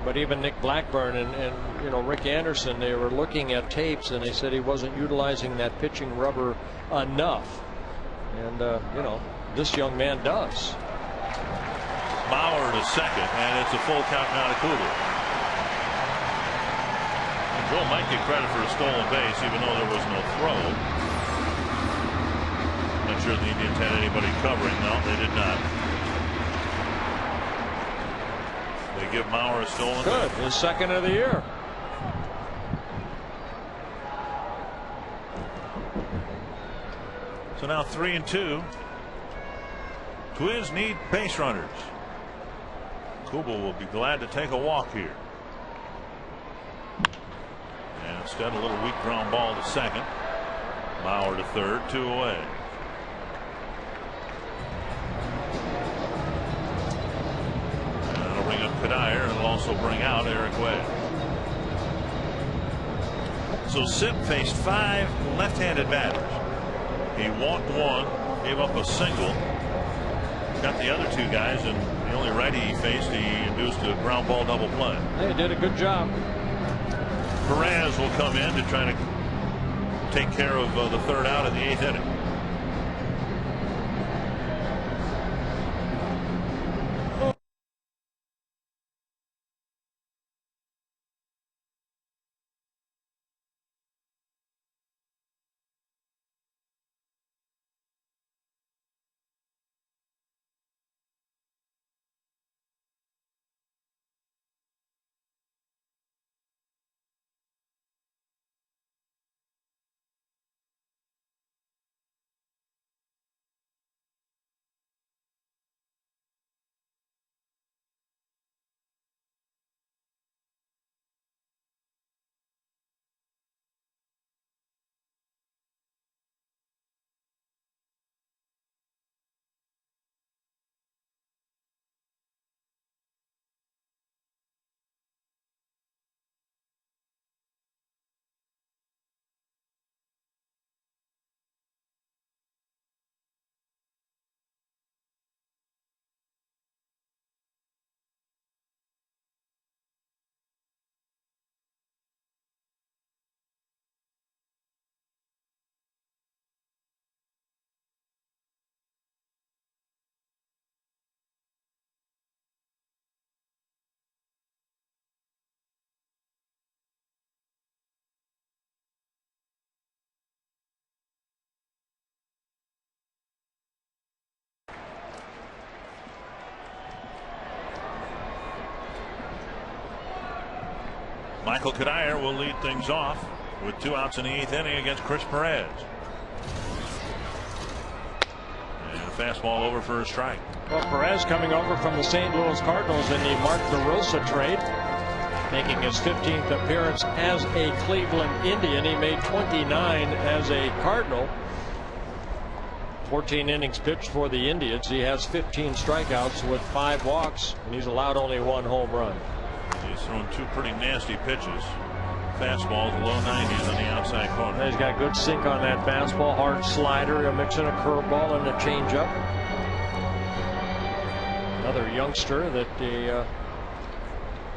But even Nick Blackburn and Rick Anderson, they were looking at tapes and they said he wasn't utilizing that pitching rubber enough. And this young man does. Bauer to second, and it's a full count now to Kubel. And Joe might get credit for a stolen base, even though there was no throw. Not sure the Indians had anybody covering. No, they did not. They give Mauer a stolen base. His second of the year. So now 3-2. Twins need base runners. Kubel will be glad to take a walk here. And instead, a little weak ground ball to second. Bauer to third, 2 away. And it'll bring up Kadire, and it'll also bring out Eric Way. So Sipp faced 5 left-handed batters. He walked 1, gave up a single. Got the other 2 guys, and the only righty he faced, he induced a ground ball double play. They did a good job. Perez will come in to try to take care of the third out in the 8th inning. Michael Kadire will lead things off with 2 outs in the 8th inning against Chris Perez. And a fastball over for a strike. Well, Perez coming over from the St. Louis Cardinals in the Mark DeRosa trade, making his 15th appearance as a Cleveland Indian. He made 29 as a Cardinal. 14 innings pitched for the Indians. He has 15 strikeouts with 5 walks, and he's allowed only 1 home run. He's thrown 2 pretty nasty pitches. Fastballs, low 90s on the outside corner. He's got good sink on that fastball, hard slider, a mix of a curveball and a changeup. Another youngster that the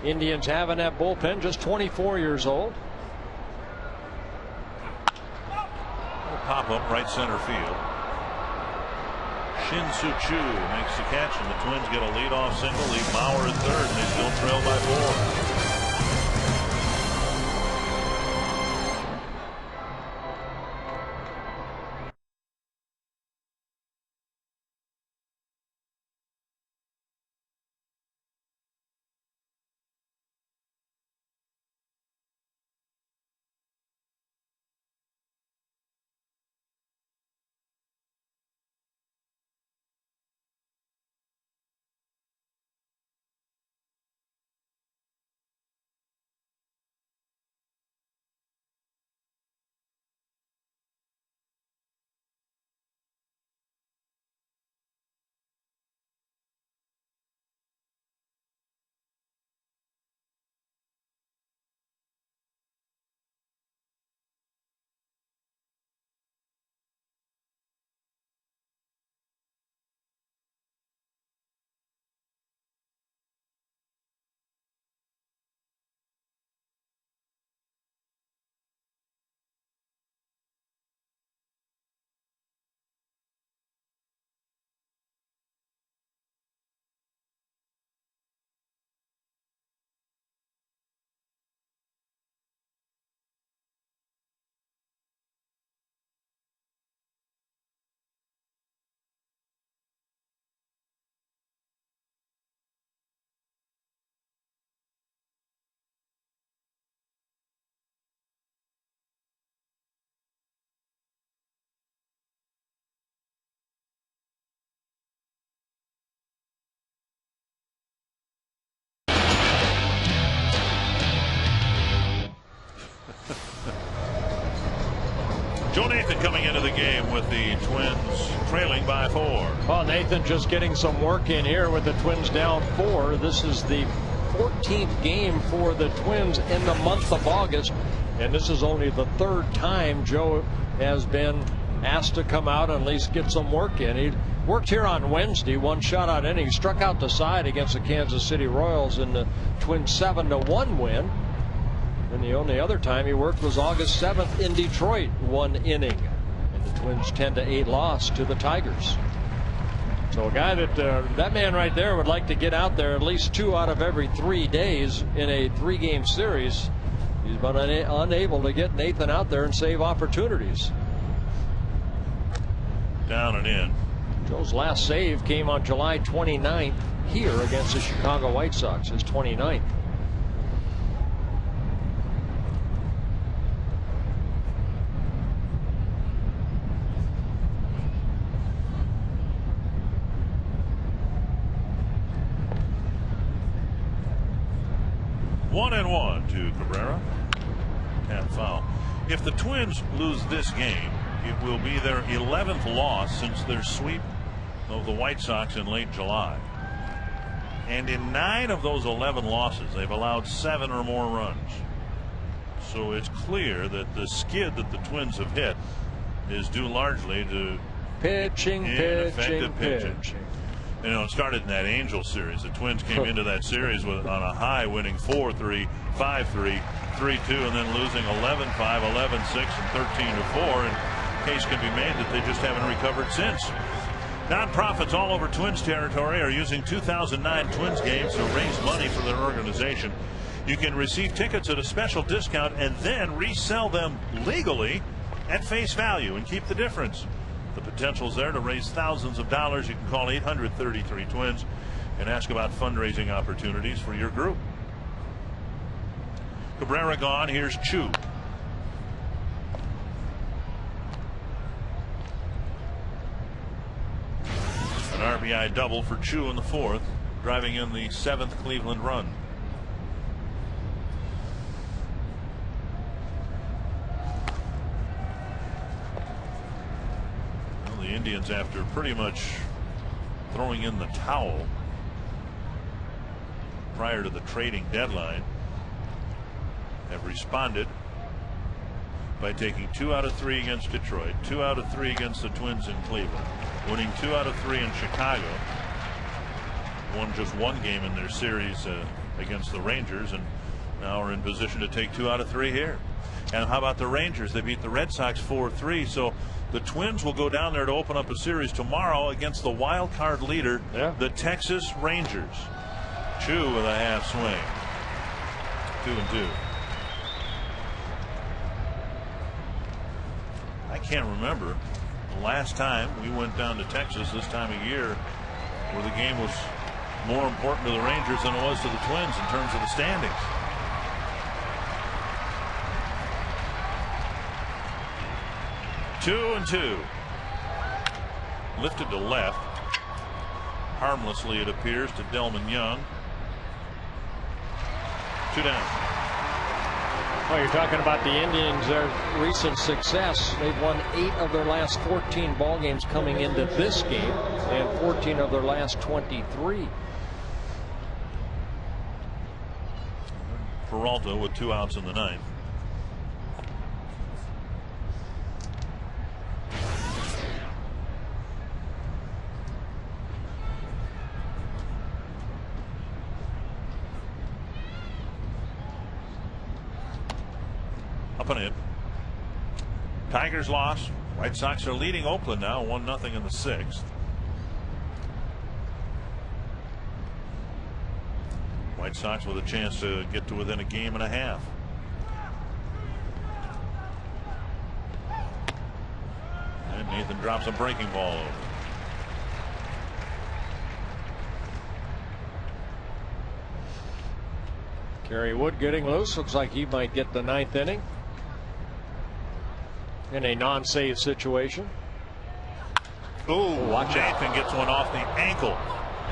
Indians have in that bullpen, just 24 years old. Pop up right center field. Shin-Soo Choo makes the catch, and the Twins get a leadoff single, leave Bauer at third, and they still trail by 4. Nathan coming into the game with the Twins trailing by 4. Well, Nathan just getting some work in here with the Twins down 4. This is the 14th game for the Twins in the month of August, and this is only the 3rd time Joe has been asked to come out and at least get some work in. He worked here on Wednesday, 1 shutout inning, struck out the side against the Kansas City Royals in the Twins 7-1 win. And the only other time he worked was August 7th in Detroit, 1 inning, and the Twins 10-8 loss to the Tigers. So a guy that man right there would like to get out there at least 2 out of every 3 days in a 3-game series. He's been unable to get Nathan out there and save opportunities. Down and in. Joe's last save came on July 29th here against the Chicago White Sox, his 29th. One and one to Cabrera. Tap foul. If the Twins lose this game, it will be their 11th loss since their sweep of the White Sox in late July. And in 9 of those 11 losses, they've allowed 7 or more runs. So it's clear that the skid that the Twins have hit is due largely to pitching. You know, it started in that Angels series. The Twins came into that series on a high, winning 4-3, 5-3, 3-2, and then losing 11-5, 11-6, and 13-4. And case can be made that they just haven't recovered since. Nonprofits all over Twins territory are using 2009 Twins games to raise money for their organization. You can receive tickets at a special discount and then resell them legally at face value and keep the difference. The potential's there to raise thousands of dollars. You can call 833-TWINS and ask about fundraising opportunities for your group. Cabrera gone. Here's Chu. An RBI double for Chu in the 4th, driving in the 7th Cleveland run. The Indians, after pretty much throwing in the towel prior to the trading deadline, have responded by taking 2 out of 3 against Detroit, 2 out of 3 against the Twins in Cleveland, winning 2 out of 3 in Chicago, won just 1 game in their series against the Rangers, and now are in position to take 2 out of 3 here. And how about the Rangers? They beat the Red Sox 4-3. So the Twins will go down there to open up a series tomorrow against the wild card leader, the Texas Rangers. Chu with a half swing. 2-2. I can't remember the last time we went down to Texas this time of year where the game was more important to the Rangers than it was to the Twins in terms of the standings. 2-2. Lifted to left. Harmlessly, it appears, to Delman Young. 2 down. Well, you're talking about the Indians, their recent success. They've won 8 of their last 14 ball games coming into this game, and 14 of their last 23. Peralta with 2 outs in the 9th. Up and in. Tigers lost. White Sox are leading Oakland now 1-0 in the 6th. White Sox with a chance to get to within a game and a half. And Nathan drops a breaking ball over. Kerry Wood getting loose. Looks like he might get the 9th inning in a non-save situation. Oh, Nathan gets one off the ankle.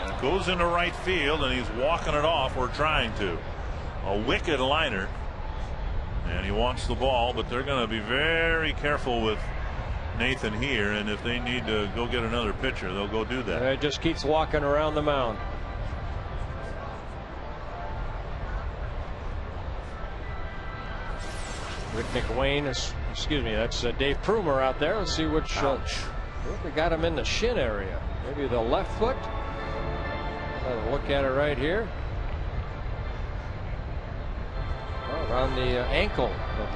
And it goes into right field, and he's walking it off, or trying to. A wicked liner. And he wants the ball, but they're going to be very careful with Nathan here, and if they need to go get another pitcher, they'll go do that. It just keeps walking around the mound. Rick McWayne is, excuse me, that's Dave Prumer out there. Let's see which. We got him in the shin area. Maybe the left foot. I'll look at it right here. Around the ankle of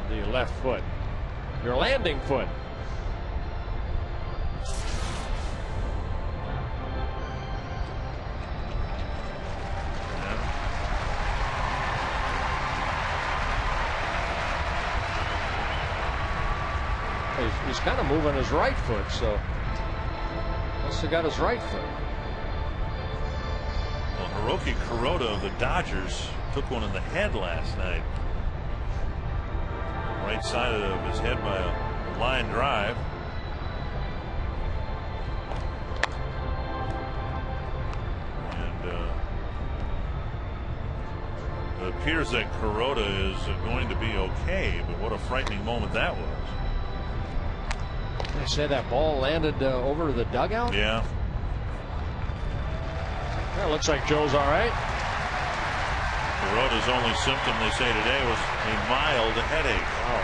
the left foot. Your landing foot. He's kind of moving his right foot, so must have got his right foot. Well, Hiroki Kuroda of the Dodgers took one in the head last night. Right side of his head by a line drive. And it appears that Kuroda is going to be okay, but what a frightening moment that was. They say that ball landed over the dugout. Yeah. Well, looks like Joe's all right. Kuroda's only symptom, they say today, was a mild headache. Wow.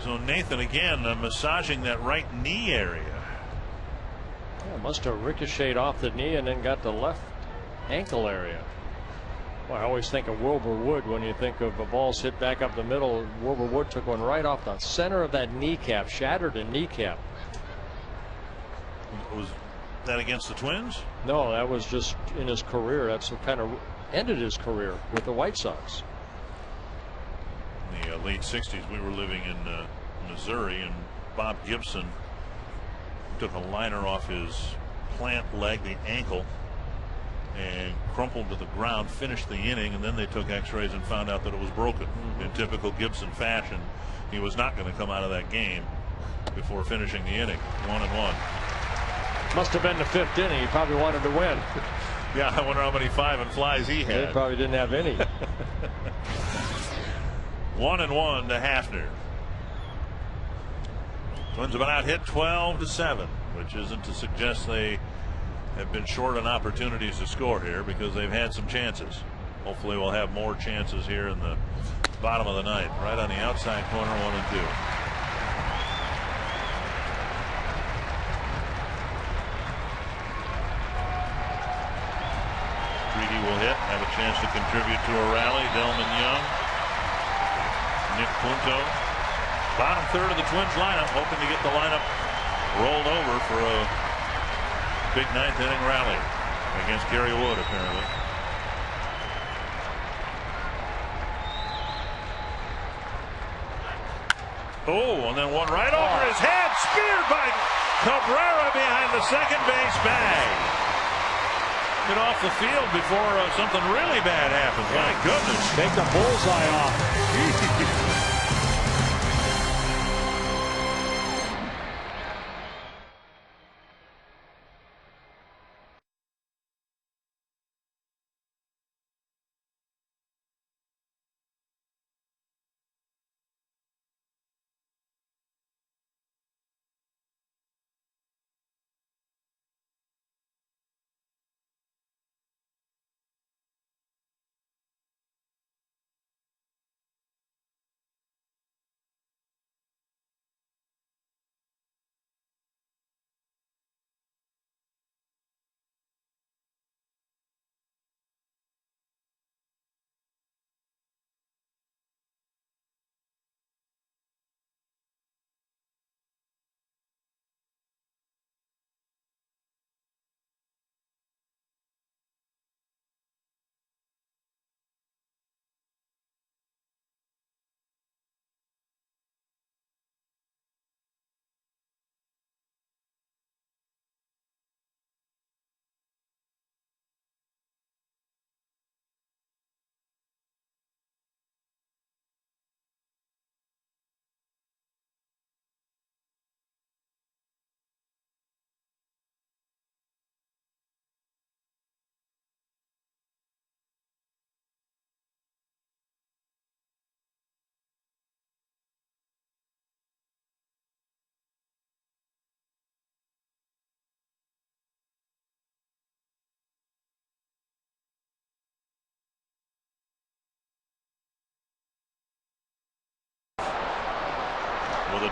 So Nathan again massaging that right knee area. Yeah, must have ricocheted off the knee and then got the left ankle area. Well, I always think of Wilbur Wood when you think of balls hit back up the middle. Wilbur Wood took one right off the center of that kneecap, shattered a kneecap. Was that against the Twins? No, that was just in his career. That's what kind of ended his career with the White Sox. In the late 60s, we were living in Missouri, and Bob Gibson took a liner off his plant leg, the ankle, and crumpled to the ground, finished the inning, and then they took x-rays and found out that it was broken. In typical Gibson fashion, he was not going to come out of that game before finishing the inning. 1-1. Must have been the fifth inning. He probably wanted to win. Yeah, I wonder how many 5 and flies he had. He probably didn't have any. 1-1 to Hafner. Twins have been out hit 12-7, which isn't to suggest they have been short on opportunities to score here, because they've had some chances. Hopefully we'll have more chances here in the bottom of the ninth. Right on the outside corner, 1-2. Greedy will hit, have a chance to contribute to a rally. Delman Young, Nick Punto. Bottom third of the Twins lineup, hoping to get the lineup rolled over for a big ninth inning rally against Gary Wood, apparently. Oh, and then one right over his head, speared by Cabrera behind the second base bag. Get off the field before something really bad happens. My goodness. Take the bullseye off.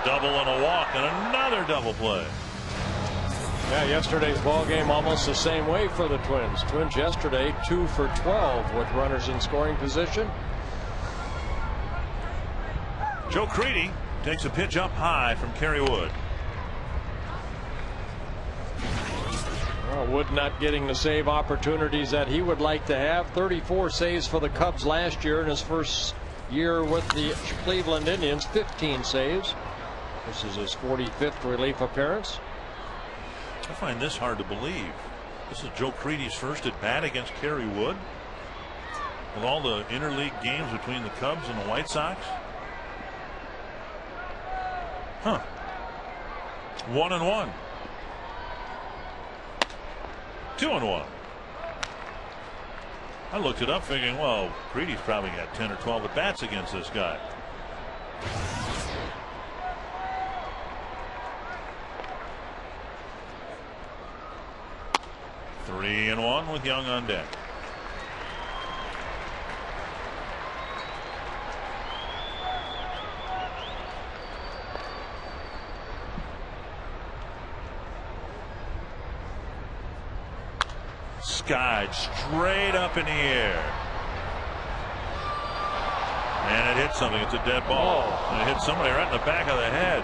a double and a walk and another double play. Yeah, yesterday's ball game almost the same way for the Twins. Twins yesterday 2 for 12 with runners in scoring position. Joe Creedy takes a pitch up high from Kerry Wood. Well, Wood not getting the save opportunities that he would like to have. 34 saves for the Cubs last year in his first year with the Cleveland Indians. 15 saves. This is his 45th relief appearance. I find this hard to believe. This is Joe Creedy's first at bat against Kerry Wood. With all the interleague games between the Cubs and the White Sox. Huh. 1-1. 2-1. I looked it up thinking, well, Creedy's probably got 10 or 12 at bats against this guy. Three and one with Young on deck. Skied straight up in the air. And it hit something. It's a dead ball. Oh. And it hit somebody right in the back of the head.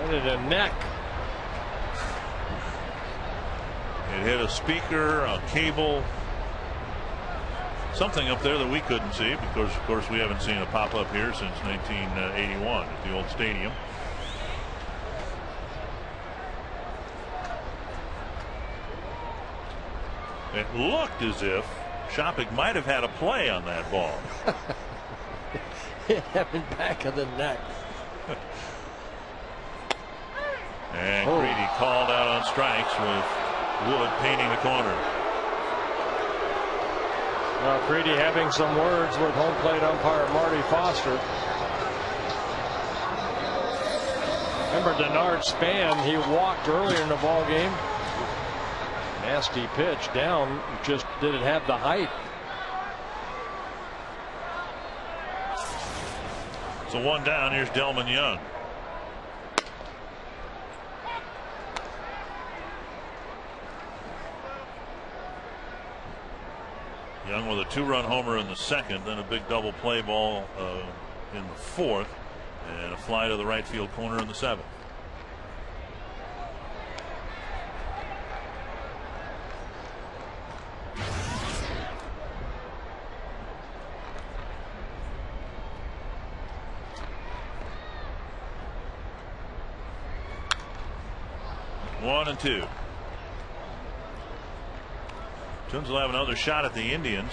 Hit it in the neck. It hit a speaker, a cable, something up there that we couldn't see because, of course, we haven't seen a pop up here since 1981 at the old stadium. It looked as if Shopping might have had a play on that ball. Hit him in back of the neck. And Creedy called out on strikes with Wood painting the corner. Well, Creedy having some words with home plate umpire Marty Foster. Remember Denard Span, he walked earlier in the ball game. Nasty pitch down, just did it have the height. So one down. Here's Delman Young. Young with a 2-run homer in the second, then a big double play ball in the fourth, and a fly to the right field corner in the seventh. One and two. Twins will have another shot at the Indians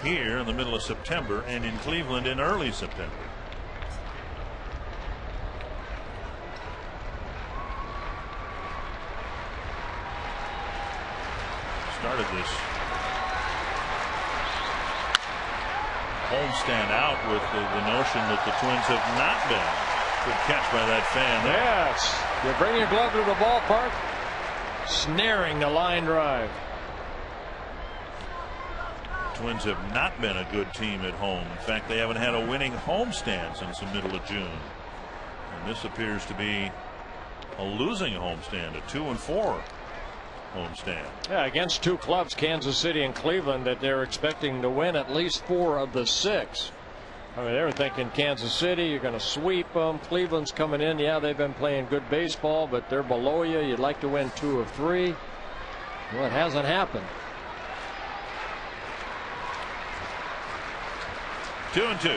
here in the middle of September and in Cleveland in early September. Started this homestand out with the notion that the Twins have not been. Good catch by that fan there. Yes, you bring your glove to the ballpark, snaring the line drive. Twins have not been a good team at home. In fact, they haven't had a winning homestand since the middle of June. And this appears to be a losing homestand, a 2-4 homestand. Yeah, against two clubs, Kansas City and Cleveland, that they're expecting to win at least 4 of the 6. I mean, they were thinking Kansas City, you're going to sweep them. Cleveland's coming in. Yeah, they've been playing good baseball, but they're below you. You'd like to win 2 of 3. Well, it hasn't happened. 2-2.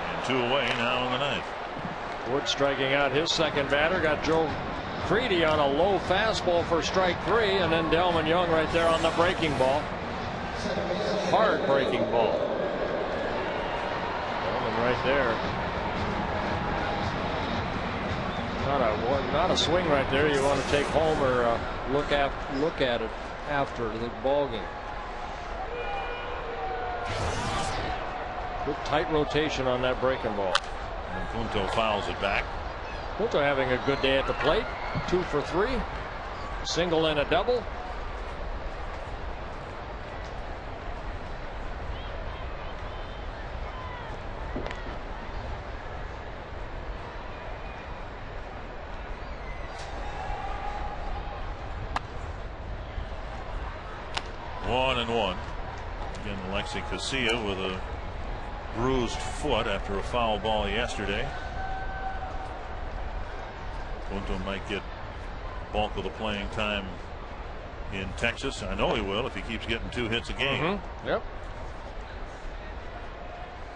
And 2 away now in the ninth. Wood striking out his second batter. Got Joe Creedy on a low fastball for strike 3, and then Delman Young right there on the breaking ball. Hard breaking ball. Delman right there. Not a swing right there. You want to take home or look at it after the ball game. Good tight rotation on that breaking ball. And Punto fouls it back. Punto having a good day at the plate. 2 for 3. Single and a double. 1-1. Again, Alexi Casilla with a bruised foot after a foul ball yesterday. Punto might get bulk of the playing time in Texas. I know he will if he keeps getting 2 hits a game. Yep.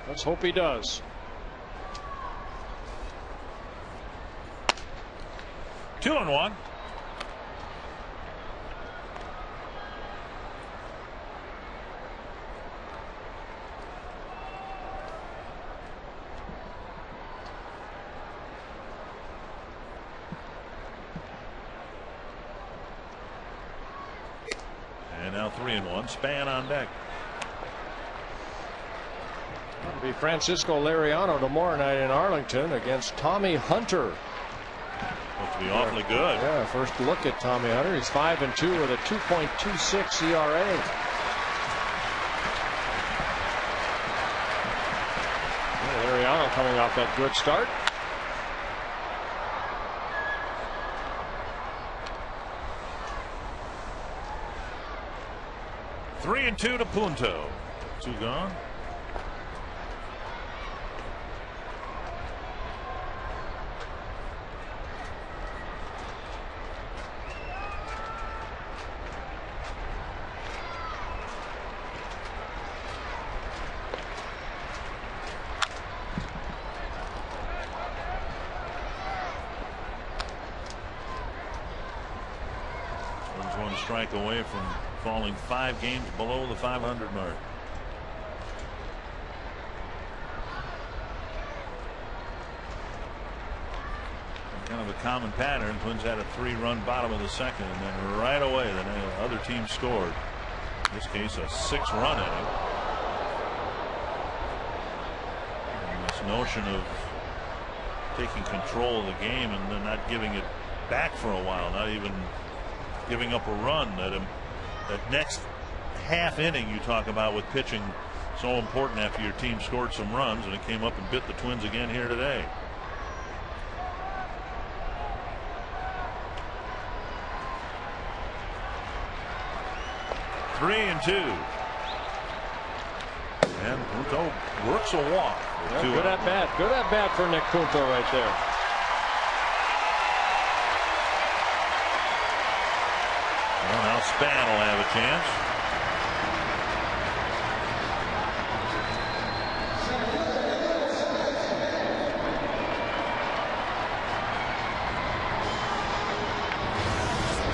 Let's hope he does. 2-1. And now 3-1. Span on deck. It'll be Francisco Liriano tomorrow night in Arlington against Tommy Hunter. Looks to be awfully good. Yeah, first look at Tommy Hunter. He's 5-2 with a 2.26 ERA. Liriano coming off that good start. Three and 2 to Punto. 2 gone. One strike away from falling 5 games below the 500 mark. Kind of a common pattern. Twins had a 3-run bottom of the second, and then right away the other team scored. In this case, a 6-run inning. And this notion of taking control of the game and then not giving it back for a while, not even giving up a run. That next half inning you talk about with pitching, so important after your team scored some runs, and it came up and bit the Twins again here today. Three and 2. And Punto works a walk. Yeah, good at bat. Good at bat for Nick Punto right there. Well, now Span will have a chance.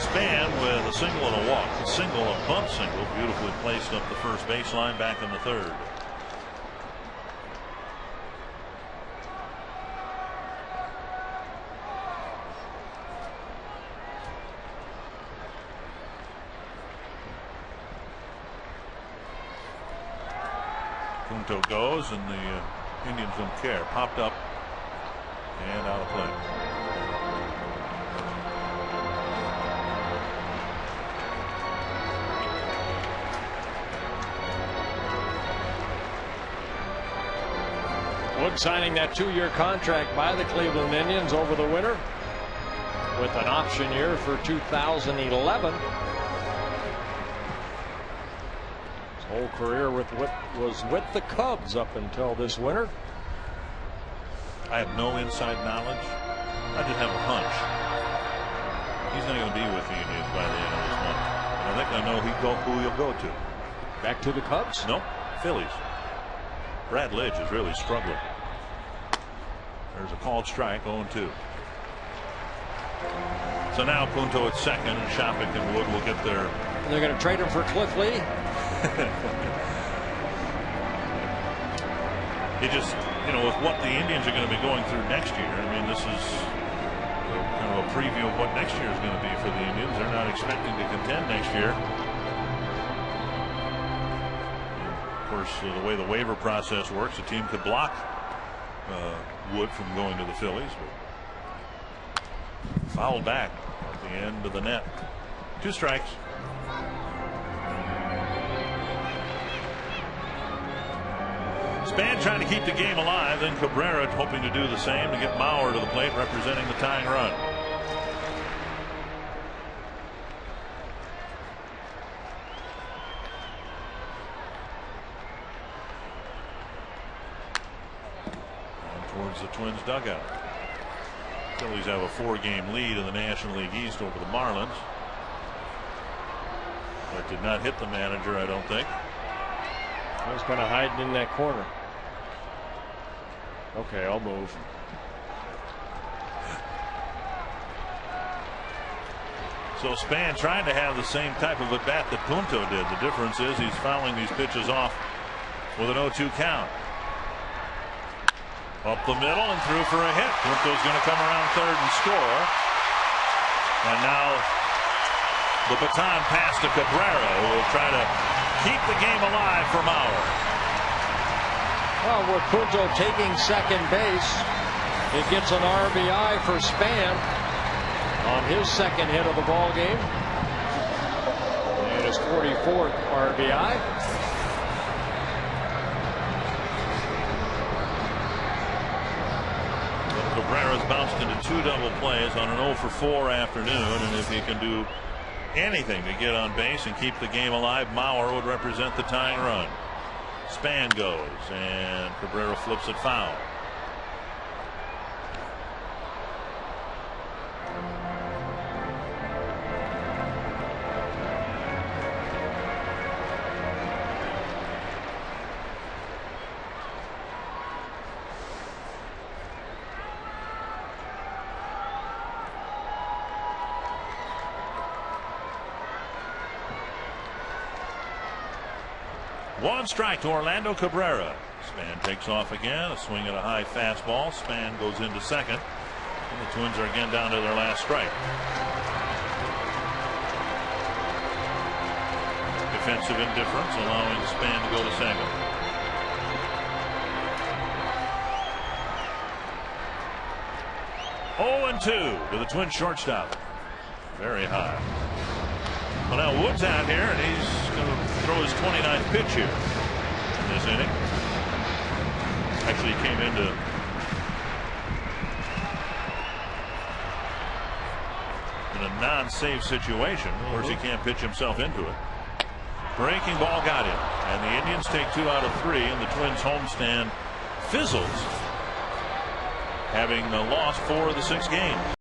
Span with a single and a walk. A single, a bunt single, beautifully placed up the first baseline back in the third. Punto goes, and the Indians don't care. Popped up and out of play. Wood signing that 2-year contract by the Cleveland Indians over the winter with an option year for 2011. Whole career was with the Cubs up until this winter. I have no inside knowledge. I just have a hunch. He's not going to be with the Indians by the end of this month. And I think I know who he'll go to. Back to the Cubs? Nope. Phillies. Brad Lidge is really struggling. There's a called strike, 0-2. So now Punto at second, and Shopik and Wood will get there. They're going to trade him for Cliff Lee. He just, with what the Indians are going to be going through next year, I mean, this is kind of a preview of what next year is going to be for the Indians. They're not expecting to contend next year. Of course, the way the waiver process works, a team could block Wood from going to the Phillies. But fouled back at the end of the net. 2 strikes. Span trying to keep the game alive, then Cabrera hoping to do the same to get Mauer to the plate, representing the tying run. towards the Twins dugout. Phillies have a 4-game lead in the National League East over the Marlins. That did not hit the manager, I don't think. I was kind of hiding in that corner. Okay, I'll move. So Span trying to have the same type of at bat that Punto did. The difference is he's fouling these pitches off with an 0-2 count. Up the middle and through for a hit. Punto's going to come around third and score. And now the baton pass to Cabrera, who will try to keep the game alive for Mauer. Well, with Punto taking second base, it gets an RBI for Span on his second hit of the ball game, and his 44th RBI. Cabrera's bounced into 2 double plays on an 0 for 4 afternoon, and if he can do anything to get on base and keep the game alive, Mauer would represent the tying run. Span goes, and Cabrera flips it foul. One strike to Orlando Cabrera. Span takes off again. A swing at a high fastball. Span goes into second. And the Twins are again down to their last strike. Defensive indifference allowing Span to go to second. Oh, 0-2 to the Twins shortstop. Very high. Well, now Wood's out here, and he's going to throw his 29th pitch here in this inning. Actually, he came into in a non-save situation. Of course, he can't pitch himself into it. Breaking ball got him, and the Indians take 2 out of 3, and the Twins homestand fizzles, having lost 4 of the 6 games.